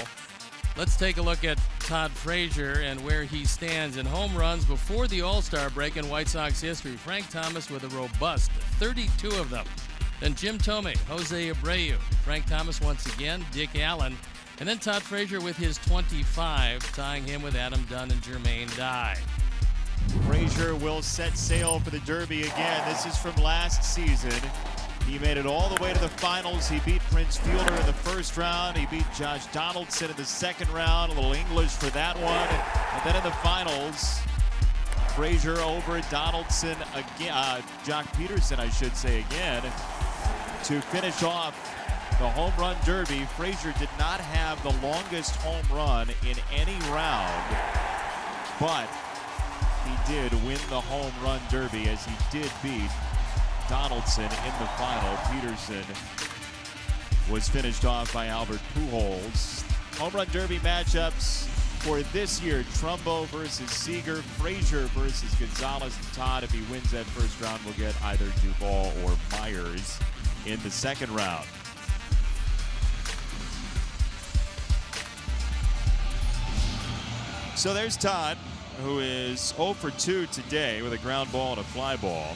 Let's take a look at Todd Frazier and where he stands in home runs before the All-Star break in White Sox history. Frank Thomas with a robust 32 of them. Then Jim Thome, Jose Abreu, Frank Thomas once again, Dick Allen, and then Todd Frazier with his 25, tying him with Adam Dunn and Jermaine Dye. Frazier will set sail for the Derby again. This is from last season. He made it all the way to the finals. He beat Prince Fielder in the first round. He beat Josh Donaldson in the second round. A little English for that one. And then in the finals, Frazier over Donaldson again, Jock Peterson, I should say again, to finish off the home run derby. Frazier did not have the longest home run in any round, but he did win the home run derby as he did beat Donaldson in the final. Peterson was finished off by Albert Pujols. Home run derby matchups for this year: Trumbo versus Seager, Frazier versus Gonzalez. And Todd, if he wins that first round, will get either Duvall or Myers in the second round. So there's Todd, who is 0 for 2 today with a ground ball and a fly ball.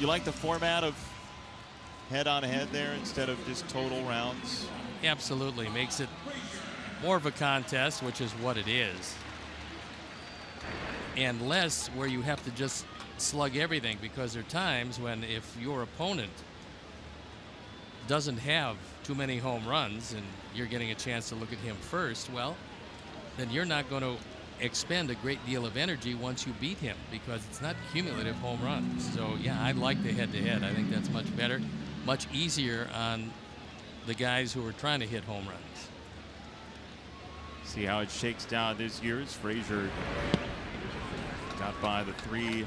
You like the format of head-on-head there instead of just total rounds? Absolutely. Makes it more of a contest, which is what it is, and less where you have to just slug everything, because there are times when if your opponent doesn't have too many home runs and you're getting a chance to look at him first, well, then you're not going to expend a great deal of energy once you beat him, because it's not cumulative home runs. So yeah, I like the head-to-head. I think that's much better, much easier on the guys who are trying to hit home runs. See how it shakes down this year as Frazier got by the 3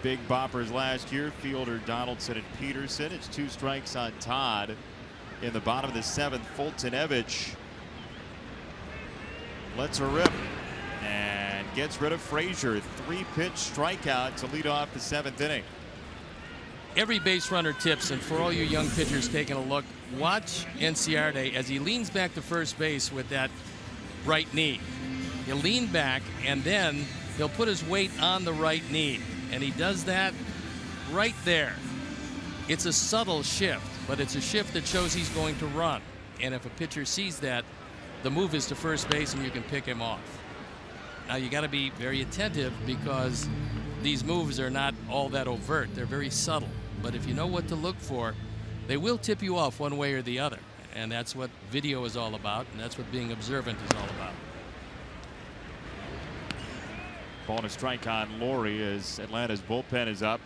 big boppers last year: Fielder, Donaldson, and Peterson. It's 2 strikes on Todd. In the bottom of the 7th, Foltynewicz lets her rip and gets rid of Frazier. 3-pitch strikeout to lead off the 7th inning. Every base runner tips, and for all you young pitchers taking a look, watch Enciarte as he leans back to first base with that right knee. He'll lean back and then he'll put his weight on the right knee, and he does that right there. It's a subtle shift, but it's a shift that shows he's going to run, and if a pitcher sees that, the move is to first base and you can pick him off. Now you got to be very attentive, because these moves are not all that overt. They're very subtle, but if you know what to look for, they will tip you off one way or the other, and that's what video is all about, and that's what being observant is all about. Ball and a strike on Laurie as Atlanta's bullpen is up.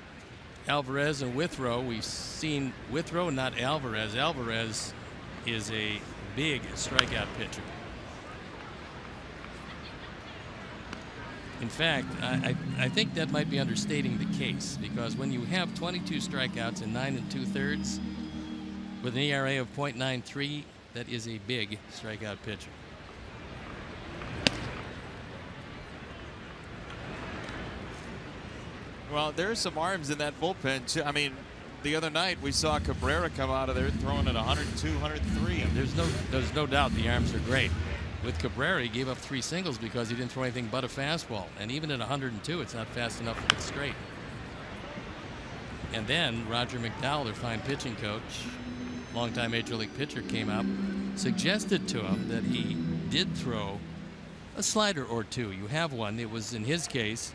Alvarez and Withrow. We've seen Withrow, not Alvarez. Alvarez is a big strikeout pitcher. In fact, I think that might be understating the case, because when you have 22 strikeouts in 9 2/3 with an ERA of .93, that is a big strikeout pitcher. Well, there are some arms in that bullpen too. I mean, the other night we saw Cabrera come out of there throwing at 102, 103. There's no doubt the arms are great. With Cabrera, he gave up 3 singles because he didn't throw anything but a fastball, and even at 102, it's not fast enough to get straight. And then Roger McDowell, their fine pitching coach, longtime Major League pitcher, came out, suggested to him that he did throw a slider or 2. You have one. It was, in his case,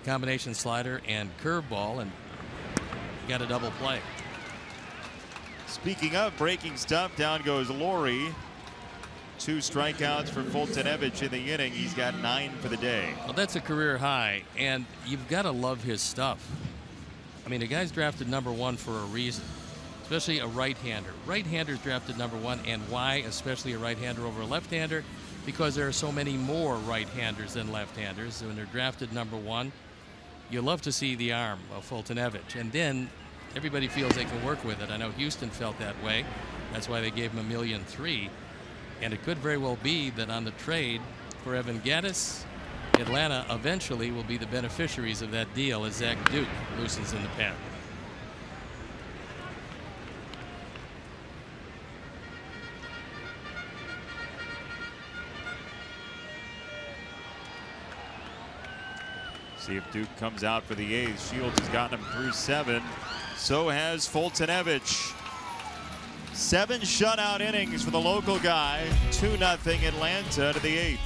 combination slider and curveball, and he got a double play. Speaking of breaking stuff, down goes Laurie. 2 strikeouts for Foltynewicz in the inning. He's got 9 for the day. Well, that's a career high, and you've got to love his stuff. I mean, the guy's drafted #1 for a reason, especially a right-hander. Right-handers drafted #1, and why especially a right-hander over a left-hander? Because there are so many more right-handers than left-handers. So when they're drafted #1, you love to see the arm of Foltynewicz, and then everybody feels they can work with it. I know Houston felt that way. That's why they gave him $1.3 million. And it could very well be that on the trade for Evan Gattis, Atlanta eventually will be the beneficiaries of that deal as Zach Duke loosens in the pen. See if Duke comes out for the 8th. Shields has gotten him through 7. So has Fultonevich. 7 shutout innings for the local guy. 2-0 Atlanta to the 8th.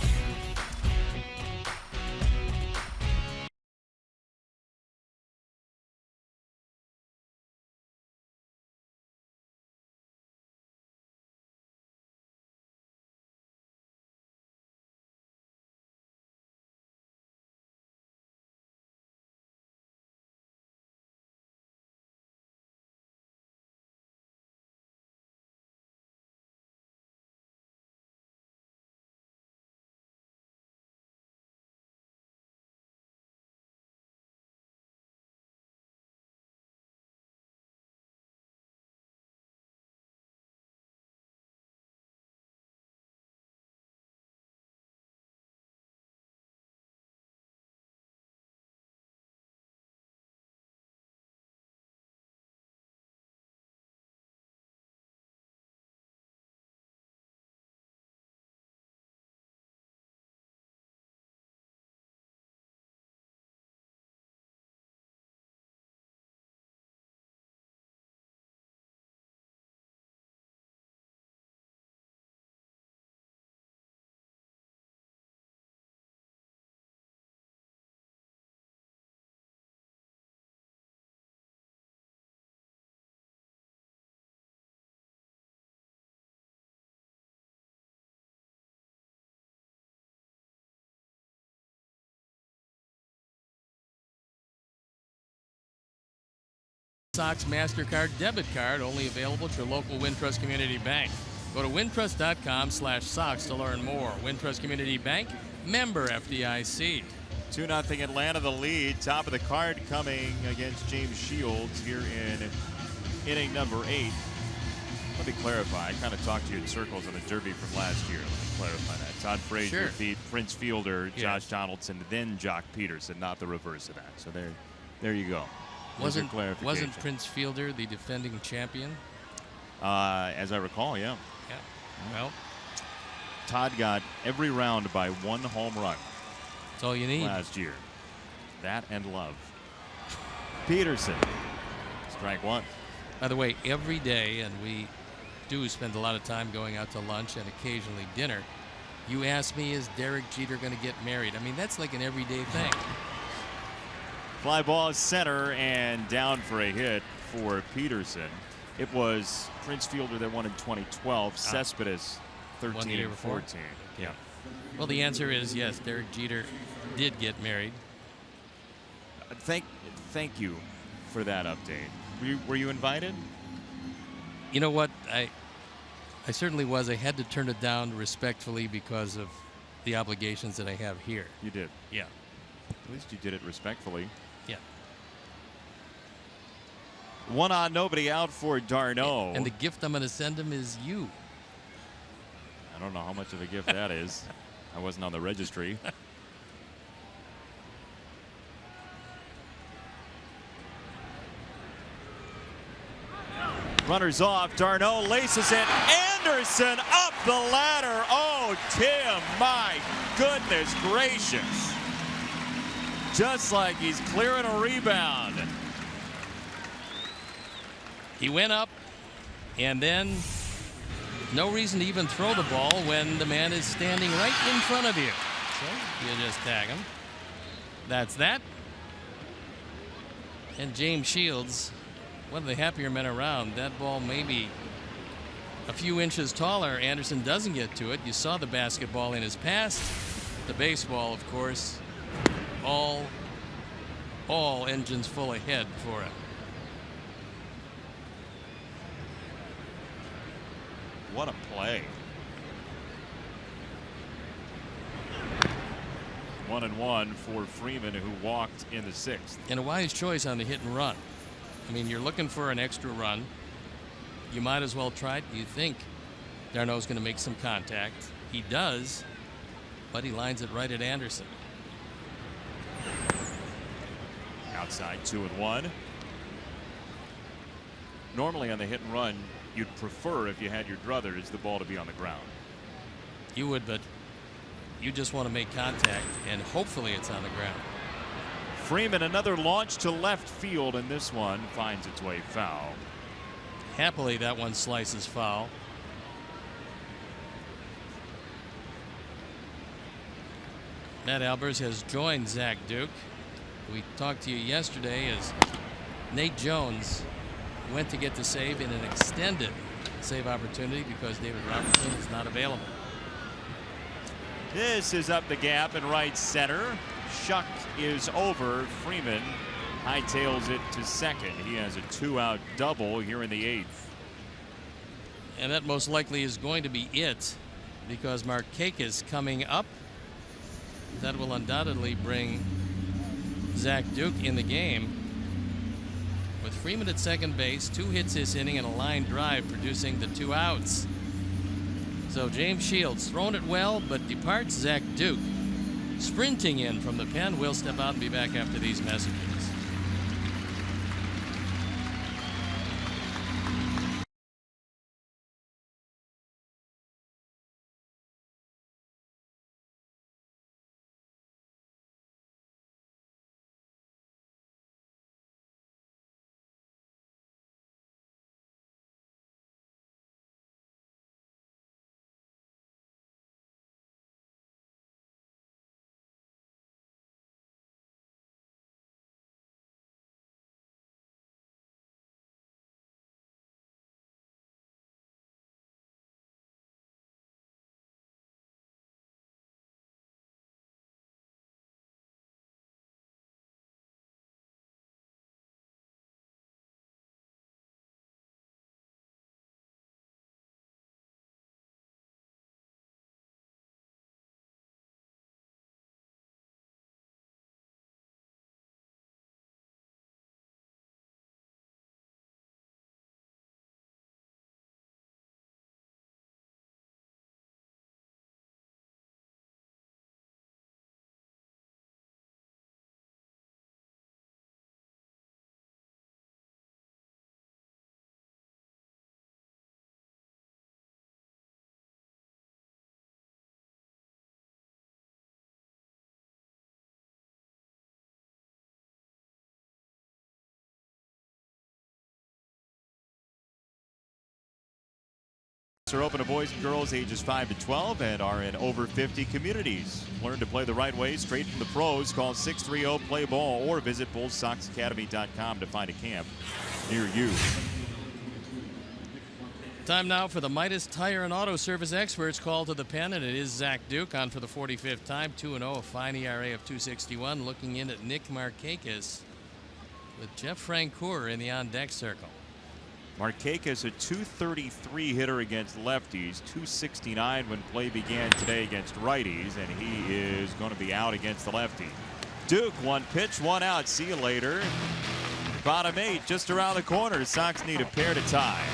Sox MasterCard debit card only available at your local Wintrust Community Bank. Go to wintrust.com/Sox to learn more. Wintrust Community Bank, member FDIC. 2-0 Atlanta the lead. Top of the card coming against James Shields here in inning number 8. Let me clarify. I kind of talked to you in circles on the Derby from last year. Let me clarify that. Todd Frazier beat Prince Fielder, Josh Donaldson, then Jock Peterson, not the reverse of that. So there you go. Wasn't Prince Fielder the defending champion? As I recall, yeah. Well, Todd got every round by 1 home run. That's all you need. Last year. That and love. Peterson. Strike 1. By the way, every day, and we do spend a lot of time going out to lunch and occasionally dinner, you ask me, is Derek Jeter going to get married? I mean, that's like an everyday thing. Fly ball center and down for a hit for Peterson. It was Prince Fielder that won in 2012. Cespedes 13 and 14. Yeah. Well, the answer is yes. Derek Jeter did get married. Thank you for that update. Were you invited? You know what? I certainly was. I had to turn it down respectfully because of the obligations that I have here. You did. Yeah. At least you did it respectfully. Yeah. 1 on, nobody out for d'Arnaud. And the gift I'm going to send him is you. I don't know how much of a gift that is. I wasn't on the registry. Runners off. d'Arnaud laces it. Anderson up the ladder. Oh, Tim, my goodness gracious. Just like he's clearing a rebound. He went up, and then no reason to even throw the ball when the man is standing right in front of you. So you just tag him. That's that. And James Shields, one of the happier men around. That ball may be a few inches taller. Anderson doesn't get to it. You saw the basketball in his past. The baseball, of course, all engines full ahead for it. What a play. 1-1 for Freeman, who walked in the 6th. And a wise choice on the hit and run. I mean, you're looking for an extra run. You might as well try it. You think d'Arnaud's going to make some contact. He does, but he lines it right at Anderson. Outside 2-1. Normally on the hit and run, you'd prefer, if you had your druthers, the ball to be on the ground. You would, but you just want to make contact, and hopefully it's on the ground. Freeman, another launch to left field, and this one finds its way foul. Happily, that one slices foul. Matt Albers has joined Zach Duke. We talked to you yesterday as Nate Jones went to get the save in an extended save opportunity because David Robertson is not available. This is up the gap in right center. Shuck is over. Freeman hightails it to second. He has a 2-out double here in the 8th. And that most likely is going to be it because Markakis coming up. That will undoubtedly bring Zach Duke in the game. With Freeman at second base, 2 hits this inning and a line drive producing the 2 outs. So James Shields throwing it well, but departs Zach Duke. Sprinting in from the pen. We'll step out and be back after these messages. Are open to boys and girls ages 5 to 12 and are in over 50 communities. Learn to play the right way straight from the pros. Call 630-PLAY-BALL or visit BullsSoxAcademy.com to find a camp near you. Time now for the Midas Tire and Auto Service Experts call to the pen, and it is Zach Duke on for the 45th time. 2-0, a fine ERA of 2.61. Looking in at Nick Markakis with Jeff Francoeur in the on-deck circle. Markakis, a .233 hitter against lefties, .269 when play began today against righties, and he is going to be out against the lefty. Duke, 1 pitch, 1 out. See you later. Bottom 8 just around the corner. Sox need a pair to tie.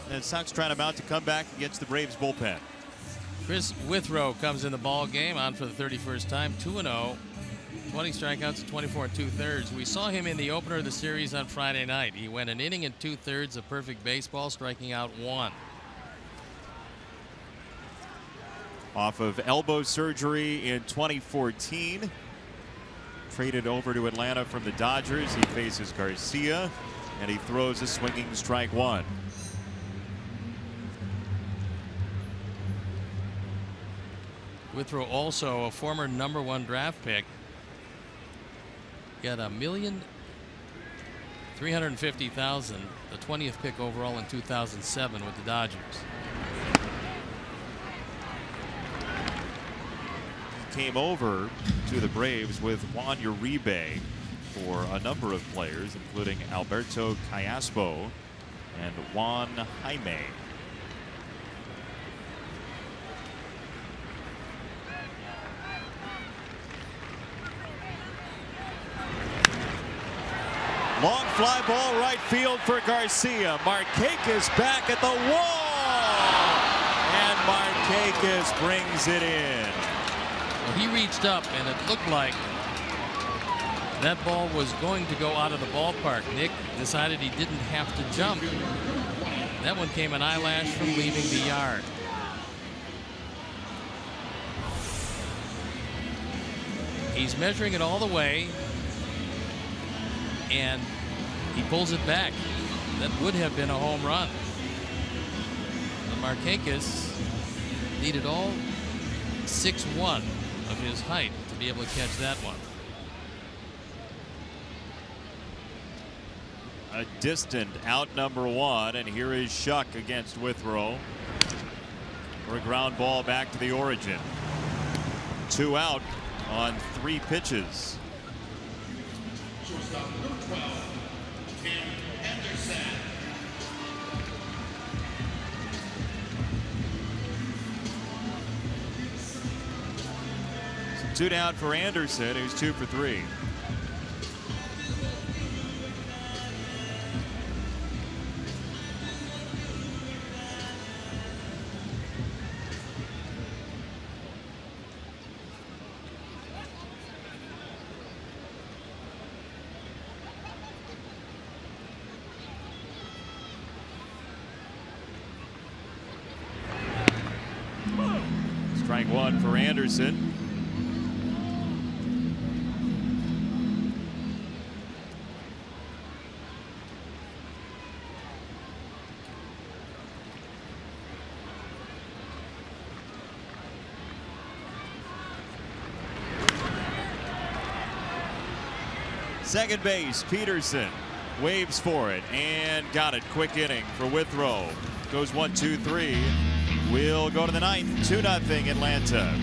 And Sox trying to mount to come back against the Braves bullpen. Chris Withrow comes in the ball game on for the 31st time, 2-0, 20 strikeouts and 24 2/3. We saw him in the opener of the series on Friday night. He went an inning and 2/3 of perfect baseball, striking out 1. Off of elbow surgery in 2014. Traded over to Atlanta from the Dodgers. He faces Garcia, and he throws a swinging strike 1. Withrow, also a former #1 draft pick, got $1,350,000, the 20th pick overall in 2007 with the Dodgers. Came over to the Braves with Juan Uribe for a number of players, including Alberto Callaspo and Juan Jaime. Long fly ball right field for Garcia. Markakis back at the wall, and Markakis brings it in. Well, he reached up, and it looked like that ball was going to go out of the ballpark. Nick decided he didn't have to jump. That one came an eyelash from leaving the yard. He's measuring it all the way, and he pulls it back. That would have been a home run. But Markakis needed all 6'1" of his height to be able to catch that one. A distant out #1, and here is Shuck against Withrow for a ground ball back to the origin. 2 out on 3 pitches. So 2 down for Anderson, who's 2 for 3. Strike 1 for Anderson. Second base, Peterson waves for it and got it. Quick inning for Withrow. Goes 1, 2, 3. We'll go to the 9th, 2-0 Atlanta.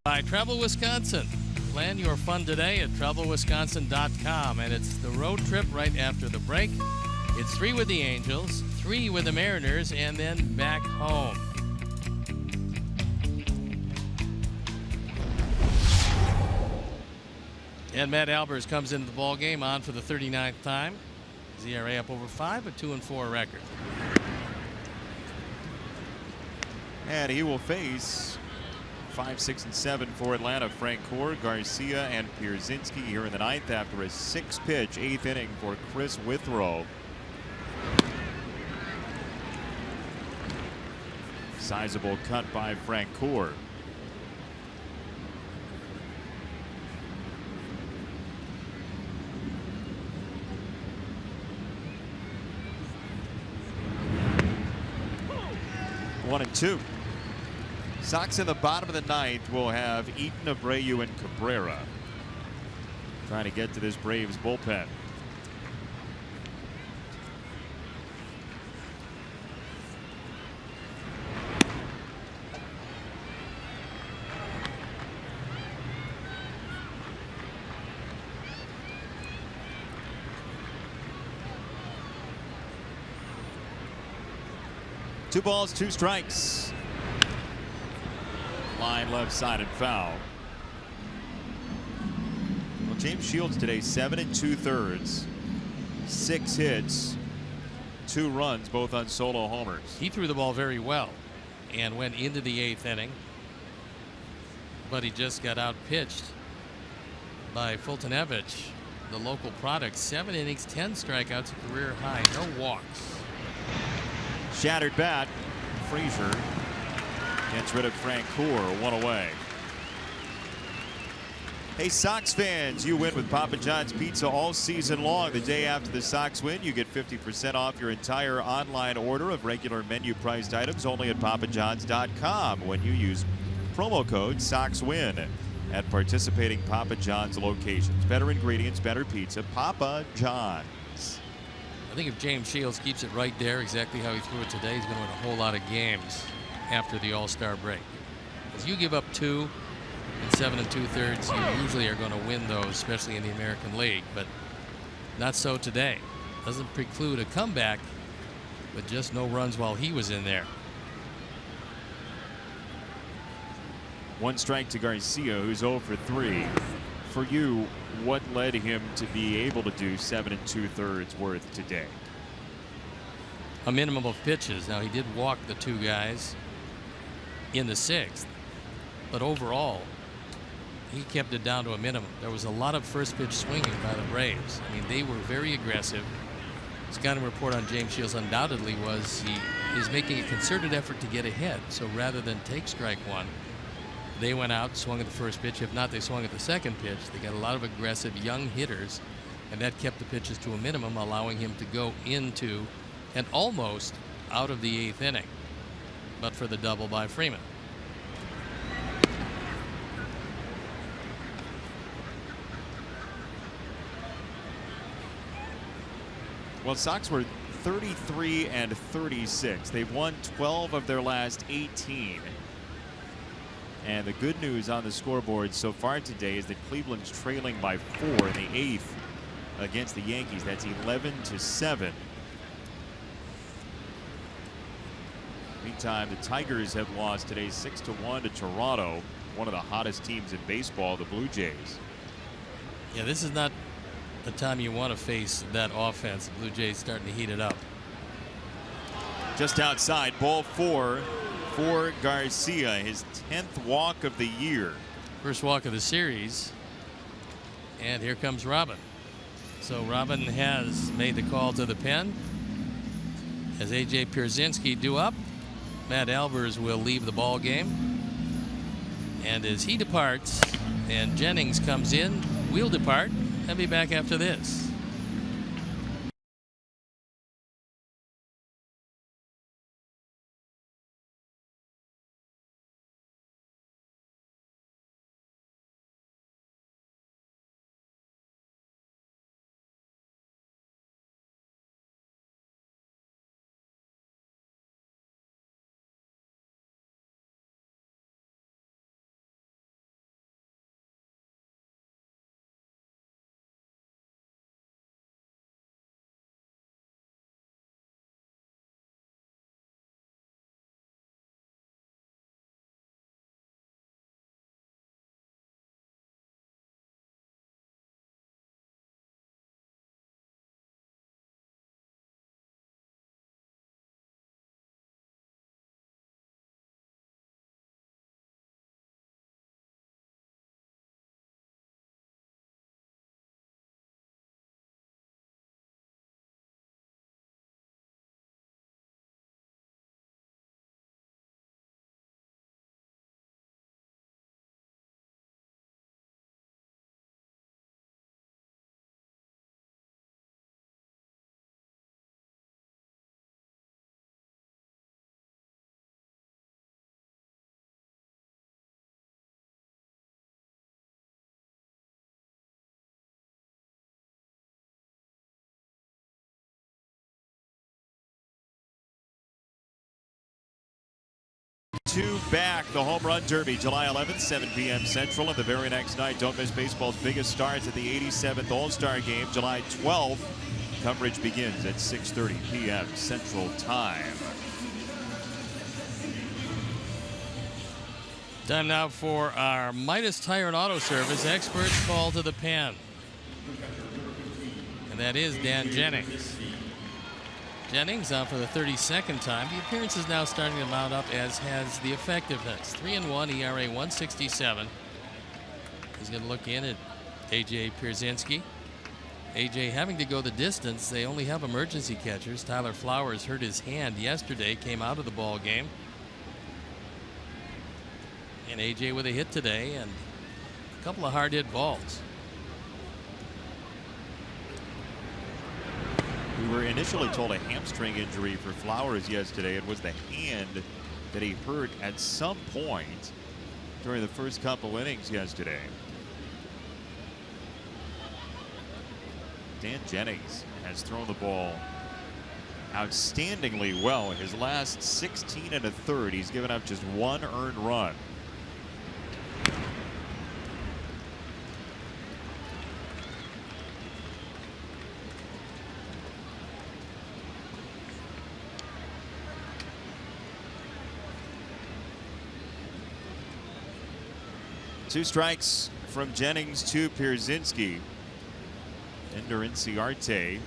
By Travel Wisconsin. Plan your fun today at travelwisconsin.com. And it's the road trip right after the break. It's 3 with the Angels, 3 with the Mariners, and then back home. And Matt Albers comes into the ball game on for the 39th time. His ERA up over 5, a 2-4 record. And he will face 5, 6, and 7 for Atlanta. Francoeur, Garcia, and Pierzynski here in the 9th after a 6-pitch 8th inning for Chris Withrow. Sizable cut by Francoeur. One and two. Sox in the bottom of the 9th will have Eaton, Abreu, and Cabrera trying to get to this Braves bullpen. Two balls, 2 strikes. Line left side and foul. Well, James Shields today 7 2/3, 6 hits, 2 runs, both on solo homers. He threw the ball very well and went into the 8th inning, but he just got out pitched by Fultonevich, the local product. 7 innings, 10 strikeouts, a career high, no walks. Shattered bat. Frazier gets rid of Francoeur, 1 away. Hey, Sox fans, you win with Papa John's Pizza all season long. The day after the Sox win, you get 50% off your entire online order of regular menu priced items only at papajohns.com when you use promo code SOXWIN at participating Papa John's locations. Better ingredients, better pizza. Papa John's. I think if James Shields keeps it right there, exactly how he threw it today, he's going to win a whole lot of games after the All-Star break. As you give up 2 in 7 2/3, you usually are going to win those, especially in the American League, but not so today. Doesn't preclude a comeback, but just no runs while he was in there. 1 strike to Garcia, who's 0 for 3. For you, what led him to be able to do 7 2/3 worth today? A minimum of pitches. Now, he did walk the 2 guys in the 6th, but overall, he kept it down to a minimum. There was a lot of first pitch swinging by the Braves. I mean, they were very aggressive. Scouting report on James Shields undoubtedly was he is making a concerted effort to get ahead. So rather than take strike 1, they went out, swung at the first pitch. If not, they swung at the second pitch. They got a lot of aggressive young hitters, and that kept the pitches to a minimum, allowing him to go into and almost out of the 8th inning, but for the double by Freeman. Well, Sox were 33 and 36. They've won 12 of their last 18. And the good news on the scoreboard so far today is that Cleveland's trailing by 4 in the 8th against the Yankees. That's 11-7. Meantime, the Tigers have lost today 6-1 to Toronto, one of the hottest teams in baseball, the Blue Jays. Yeah, this is not the time you want to face that offense. The Blue Jays starting to heat it up. Just outside, ball 4 for Garcia, his 10th walk of the year. First walk of the series. And here comes Robin. So Robin has made the call to the pen. As A.J. Pierzynski due up, Matt Albers will leave the ball game. And as he departs and Jennings comes in, we'll depart and be back after this. 2 back. The Home Run Derby, July 11th, 7 p.m. Central. And the very next night, don't miss baseball's biggest stars at the 87th All-Star Game, July 12th. Coverage begins at 6:30 p.m. Central Time. Time now for our Midas Tire and Auto Service experts call to the pen. And that is Dan Jennings. Jennings out for the 32nd time. The appearance is now starting to mount up, as has the effectiveness. 3-1, ERA 167. He's going to look in at A.J. Pierzynski. A.J. having to go the distance. They only have emergency catchers. Tyler Flowers hurt his hand yesterday, came out of the ball game. And A.J. with a hit today and a couple of hard hit balls. We were initially told a hamstring injury for Flowers yesterday. It was the hand that he hurt at some point during the first couple innings yesterday. Dan Jennings has thrown the ball outstandingly well. His last 16 1/3, he's given up just 1 earned run. Two strikes from Jennings to Pierzynski. Ender Inciarte,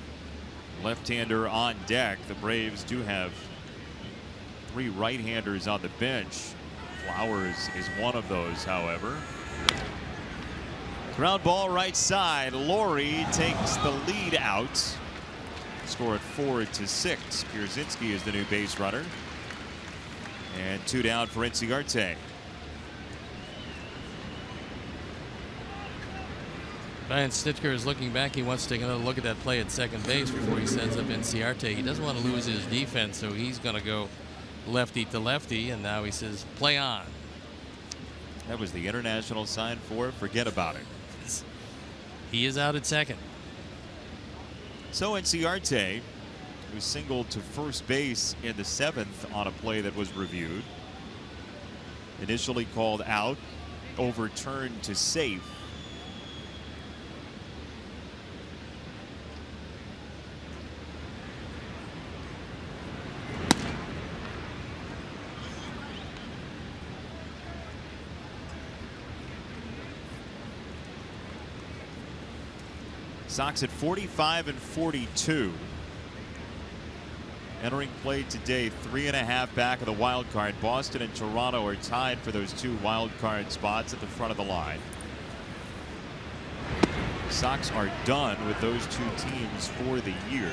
left-hander on deck. The Braves do have 3 right-handers on the bench. Flowers is one of those, however. Ground ball right side. Laurie takes the lead out. Score at 4-6. Pierzynski is the new base runner. And 2 down for Inciarte. Brian Snitker is looking back. He wants to take another look at that play at second base before he sends up Inciarte. He doesn't want to lose his defense, so he's going to go lefty to lefty, and now he says, play on. That was the international sign for forget about it. He is out at second. So Inciarte, who singled to first base in the 7th on a play that was reviewed, initially called out, overturned to safe. Sox at 45-42. Entering play today, 3.5 back of the wild card. Boston and Toronto are tied for those 2 wild card spots at the front of the line. Sox are done with those 2 teams for the year.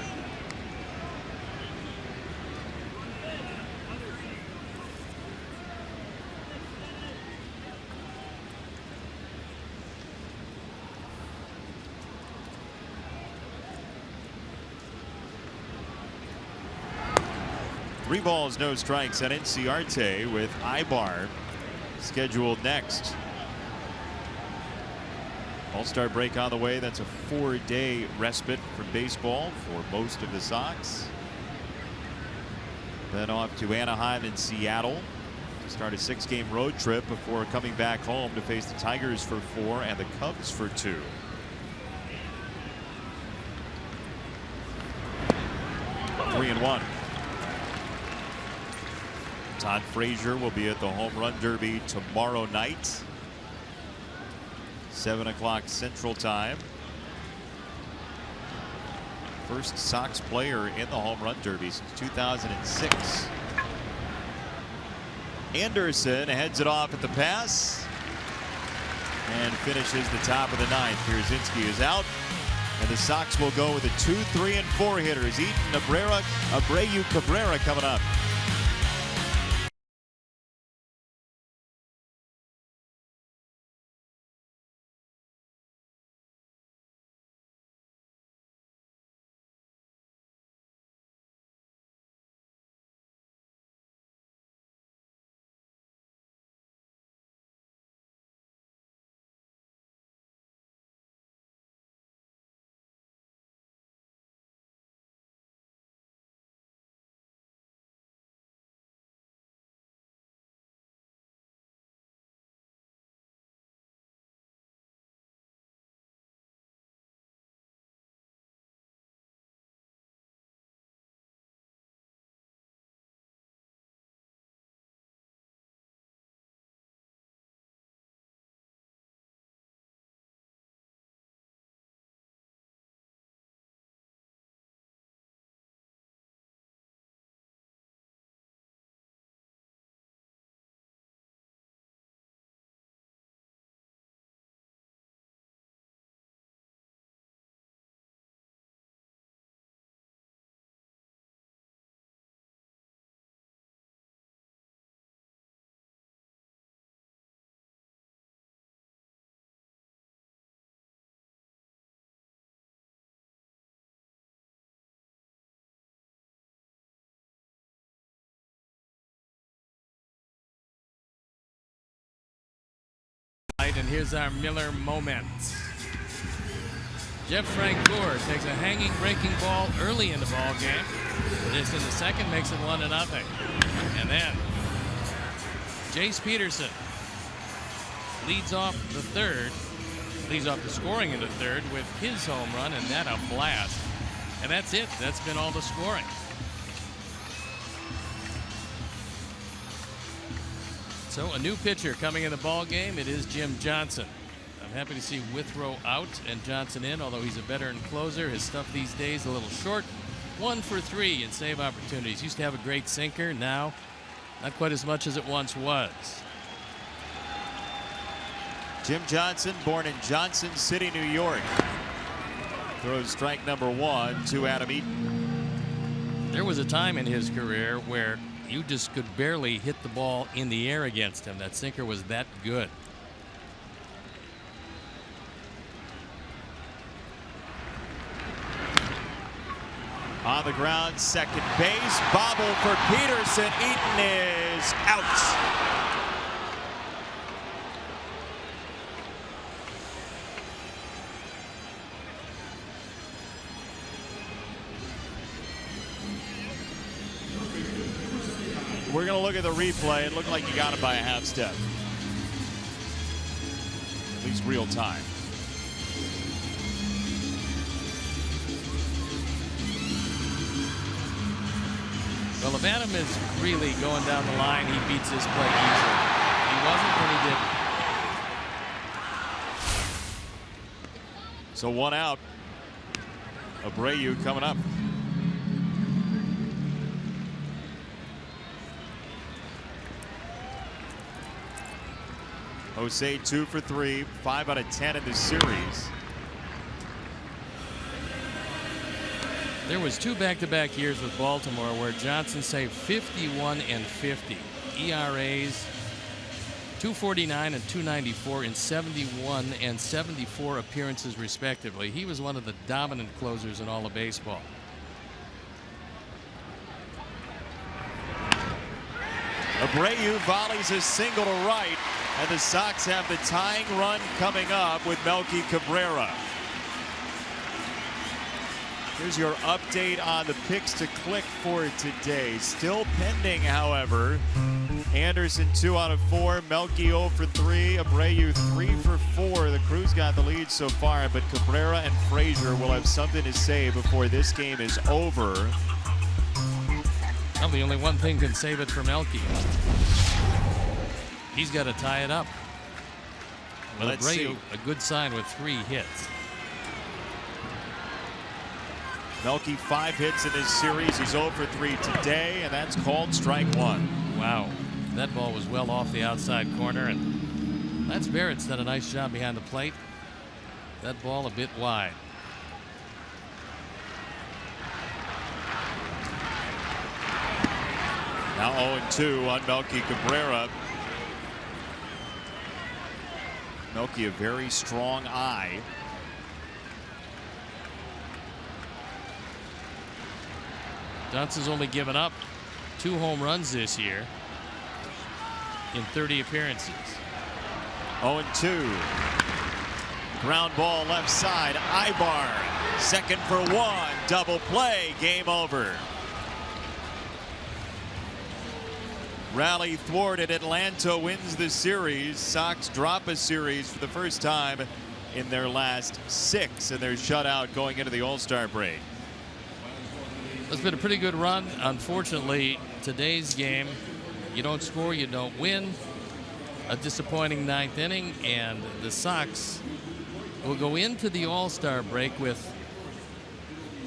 Three balls, no strikes, and Inciarte with Ibar scheduled next. All-Star break on the way. That's a 4-day respite from baseball for most of the Sox. Then off to Anaheim and Seattle to start a 6-game road trip before coming back home to face the Tigers for 4 and the Cubs for 2. Three and 1. Todd Frazier will be at the Home Run Derby tomorrow night, 7 o'clock Central Time. First Sox player in the Home Run Derby since 2006. Anderson heads it off at the pass and finishes the top of the 9th. Pierzynski is out, and the Sox will go with the 2, 3, and 4 hitters. Eaton, Abreu, Cabrera coming up. and here's our Miller moment. Jeff Francoeur takes a hanging breaking ball early in the ball game. This in the second makes it 1-0. And then Jace Peterson leads off the third, leads off the scoring in the third with his home run, and that a blast. And that's it. That's been all the scoring. So a new pitcher coming in the ball game. It is Jim Johnson. I'm happy to see Withrow out and Johnson in, although he's a veteran closer. His stuff these days a little short. 1 for 3 in save opportunities. Used to have a great sinker. Now, not quite as much as it once was. Jim Johnson, born in Johnson City, New York. Throws strike number 1 to Adam Eaton. There was a time in his career where you just could barely hit the ball in the air against him. That sinker was that good. On the ground, second base, bobble for Peterson. Eaton is out. We're going to look at the replay. It looked like he got him by a half step. At least real time. Well, if Adam is really going down the line, he beats this play easily. He wasn't when he didn't. So 1 out. Abreu coming up. Jose 2 for 3, 5 out of 10 in this series. There was 2 back-to-back years with Baltimore where Johnson saved 51 and 50. ERAs 249 and 294 in 71 and 74 appearances respectively. He was one of the dominant closers in all of baseball. Abreu volleys a single to right, and the Sox have the tying run coming up with Melky Cabrera. Here's your update on the picks to click for today. Still pending, however. Anderson 2 out of 4, Melky 0 for 3, Abreu 3 for 4. The Crews got the lead so far, but Cabrera and Frazier will have something to say before this game is over. Well, the only one thing can save it for Melky. He's got to tie it up. Well, Abreu, a good sign with 3 hits. Melky 5 hits in this series. He's 0 for 3 today, and that's called strike 1. Wow, that ball was well off the outside corner, and Lance Barrett's done a nice job behind the plate. That ball a bit wide. Now 0-2 on Melky Cabrera. Melky a very strong eye. Johnson's only given up 2 home runs this year in 30 appearances. 0-2. Ground ball left side. Ibar. Second for 1. Double play. Game over. Rally thwarted. Atlanta wins the series. Sox drop a series for the first time in their last 6 in their shutout going into the All-Star break. It's been a pretty good run. Unfortunately, today's game, you don't score, you don't win. A disappointing 9th inning, and the Sox will go into the All-Star break with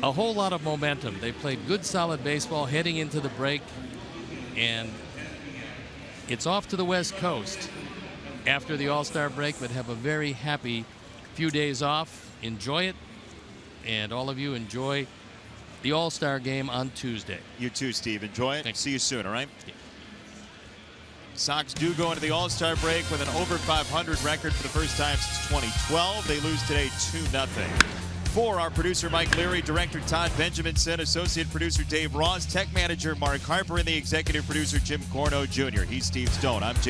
a whole lot of momentum. They played good, solid baseball heading into the break, and it's off to the West Coast after the All-Star break, but have a very happy few days off. Enjoy it, and all of you enjoy the All-Star game on Tuesday. You too, Steve. Enjoy it. Thanks. See you soon, all right? Yeah. Sox do go into the All-Star break with an over 500 record for the first time since 2012. They lose today 2-0. For our producer Mike Leary, director Todd Benjaminson, associate producer Dave Ross, tech manager Mark Harper, and the executive producer Jim Corno Jr. He's Steve Stone. I'm Jay.